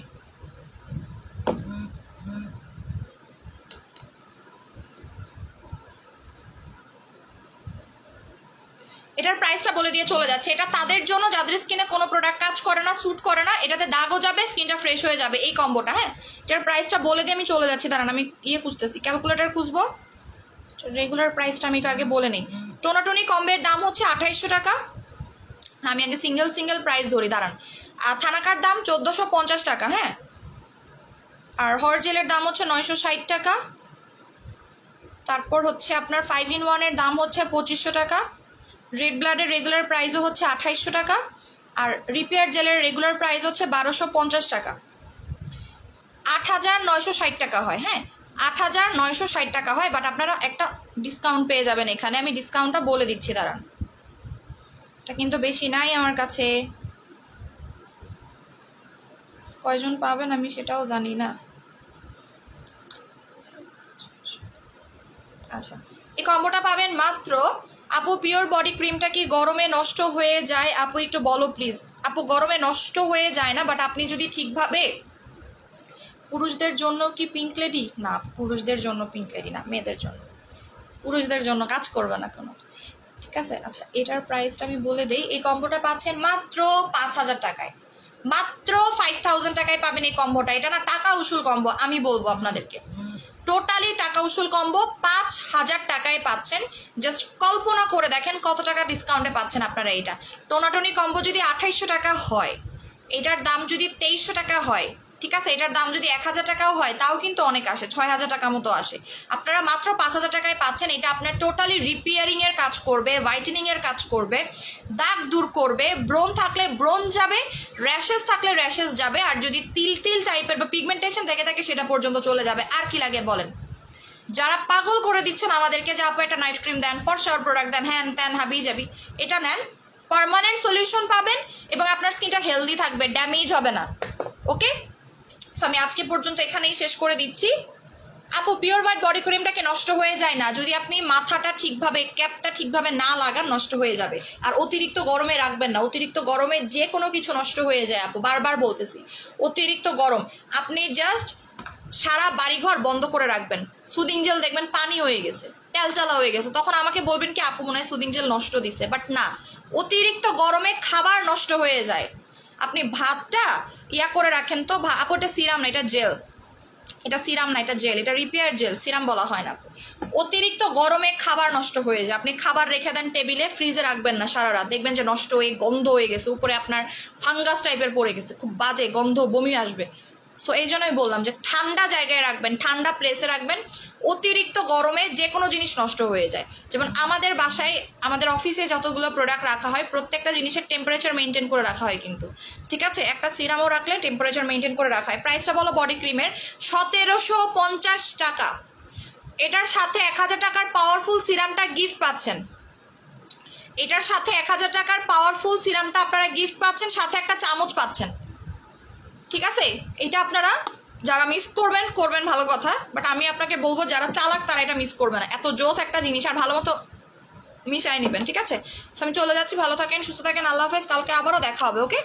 এটার প্রাইসটা বলে দিয়ে চলে যাচ্ছে। এটা তাদের জন্য যাদের স্কিনে কোনো প্রোডাক্ট কাজ করে না, স্যুট করে না, এটাতে দাগও যাবে, স্কিনটা ফ্রেশ হয়ে যাবে, এই কম্বোটা। হ্যাঁ, এটার প্রাইসটা বলে দিয়ে আমি চলে যাচ্ছি, দাঁড়ান আমি খুঁজতেছি, ক্যালকুলেটার খুঁজবো। রেগুলার প্রাইসটা আমি আগে বলে নিই। টোনাটনি কম্বের দাম হচ্ছে 2800 টাকা। আমি আগে সিঙ্গেল প্রাইস ধরি, দাঁড়ান। আর থানাকার দাম 1450 টাকা। হ্যাঁ, আর হর জেলের দাম হচ্ছে 960 টাকা। তারপর হচ্ছে আপনার 5-in-1 এর দাম হচ্ছে 2500 টাকা। রেড ব্লাডের রেগুলার প্রাইসও হচ্ছে 2800 টাকা। আর রিপেয়ার জেলের রেগুলার প্রাইস হচ্ছে 1250 টাকা। 8960 টাকা হয়। হ্যাঁ, 8960 টাকা হয়, বাট আপনারা একটা ডিসকাউন্ট পেয়ে যাবেন এখানে। আমি ডিসকাউন্টটা বলে দিচ্ছি, দাঁড়ান। এটা কিন্তু বেশি নাই আমার কাছে, কয়জন পাবেন আমি সেটাও জানি না। আচ্ছা, এই কম্বোটা পাবেন মাত্র, আপু পিওর বডি ক্রিমটা কি গরমে নষ্ট হয়ে যায়? আপু একটু বলো প্লিজ। আপু গরমে নষ্ট হয়ে যায় না, বাট আপনি যদি ঠিকভাবে, পুরুষদের জন্য কি পিঙ্ক লেডি? না, পুরুষদের জন্য পিঙ্ক লেডি না, মেয়েদের জন্য, পুরুষদের জন্য কাজ করবে না কোনো। ঠিক আছে, আচ্ছা এটার প্রাইসটা আমি বলে দিই। এই কম্বোটা পাচ্ছেন মাত্র 5000 টাকায়, মাত্র 5000 টাকায় পাবেন এই কম্বোটা। এটা না টাকা উসুল কম্বো, আমি বলবো আপনাদেরকে, টোটালি টাকা উসুল কম্বো 5000 টাকায় পাচ্ছেন। জাস্ট কল্পনা করে দেখেন কত টাকা ডিসকাউন্টে পাচ্ছেন আপনারা। এইটা টোনাটনি কম্বো যদি 2800 টাকা হয়, এটার দাম যদি 2300 টাকা হয়, ঠিক আছে, এটার দাম যদি 1000 টাকাও হয়, তাও কিন্তু অনেক আসে, 6000 টাকা মতো আসে। আপনারা মাত্র 5000 টাকায় পাচ্ছেন। এটা আপনার টোটালি রিপেয়ারিংয়ের কাজ করবে, হোয়াইটেনিংয়ের কাজ করবে, দাগ দূর করবে, ব্রণ থাকলে ব্রণ যাবে, র্যাশেস থাকলে র্যাশেস যাবে, আর যদি তিল টাইপের বা পিগমেন্টেশন থেকে থাকে সেটা পর্যন্ত চলে যাবে। আর কি লাগে বলেন? যারা পাগল করে দিচ্ছেন আমাদেরকে যে আপু একটা নাইট ক্রিম দেন, ফর শাওয়ার প্রোডাক্ট দেন, হ্যান ত্যান হাবি যাবি, এটা নেন, পার্মানেন্ট সলিউশন পাবেন এবং আপনার স্কিনটা হেলদি থাকবে, ড্যামেজ হবে না। ওকে, সো আমি আজকে পর্যন্ত এখানেই শেষ করে দিচ্ছি। আপু পিওর হোয়াইট বডি ক্রিমটাকে নষ্ট হয়ে যায় না, যদি আপনি মাথাটা ঠিকভাবে, ক্যাপটা ঠিকভাবে না লাগান নষ্ট হয়ে যাবে। আর অতিরিক্ত গরমে রাখবেন না, অতিরিক্ত গরমে যে কোনো কিছু নষ্ট হয়ে যায় আপু, বারবার বলতেছি। অতিরিক্ত গরম আপনি জাস্ট সারা বাড়িঘর বন্ধ করে রাখবেন। সুদিং জেল দেখবেন পানি হয়ে গেছে, তেলটালা হয়ে গেছে, তখন আমাকে বলবেন কি আপু মনে হয় সুদিং জেল নষ্ট দিছে, বাট না, অতিরিক্ত গরমে খাবার নষ্ট হয়ে যায়। আপনি ভাতটা করে রাখেন তো, আপু এটা সিরাম না, এটা জেল, এটা সিরাম না, এটা জেল, এটা রিপেয়ার জেল, সিরাম বলা হয় না। অতিরিক্ত গরমে খাবার নষ্ট হয়ে যায়, আপনি খাবার রেখে দেন টেবিলে, ফ্রিজে রাখবেন না সারা রাত, দেখবেন যে নষ্ট হয়ে গন্ধ হয়ে গেছে, উপরে আপনার ফাঙ্গাস টাইপের পড়ে গেছে, খুব বাজে গন্ধ, বমি আসবে। সো এই জন্যই বললাম যে ঠান্ডা জায়গায় রাখবেন, ঠান্ডা প্লেসে রাখবেন। অতিরিক্ত গরমে যে কোনো জিনিস নষ্ট হয়ে যায়। যেমন আমাদের বাসায়, আমাদের অফিসে যতগুলো প্রোডাক্ট রাখা হয় প্রত্যেকটা জিনিসের টেম্পারেচার মেনটেন করে রাখা হয় কিন্তু, ঠিক আছে? একটা সিরামও রাখলে টেম্পারেচার মেনটেন করে রাখা হয়। প্রাইসটা বলো বডি ক্রিমের 1750 টাকা। এটার সাথে 1000 টাকার পাওয়ারফুল সিরামটা গিফট পাচ্ছেন, এটার সাথে 1000 টাকার পাওয়ারফুল সিরামটা আপনারা গিফট পাচ্ছেন, সাথে একটা চামচ পাচ্ছেন, ঠিক আছে? এটা আপনারা যারা মিস করবেন করবেন ভালো কথা, বাট আমি আপনাকে বলবো যারা চালাক তারা এটা মিস করবে না। এত জোস একটা জিনিস, আর ভালো মতো মিশাই নেবেন, ঠিক আছে? তো আমি চলে যাচ্ছি, ভালো থাকেন, সুস্থ থাকেন, আল্লাহ হাফেজ, কালকে আবারও দেখা হবে। ওকে।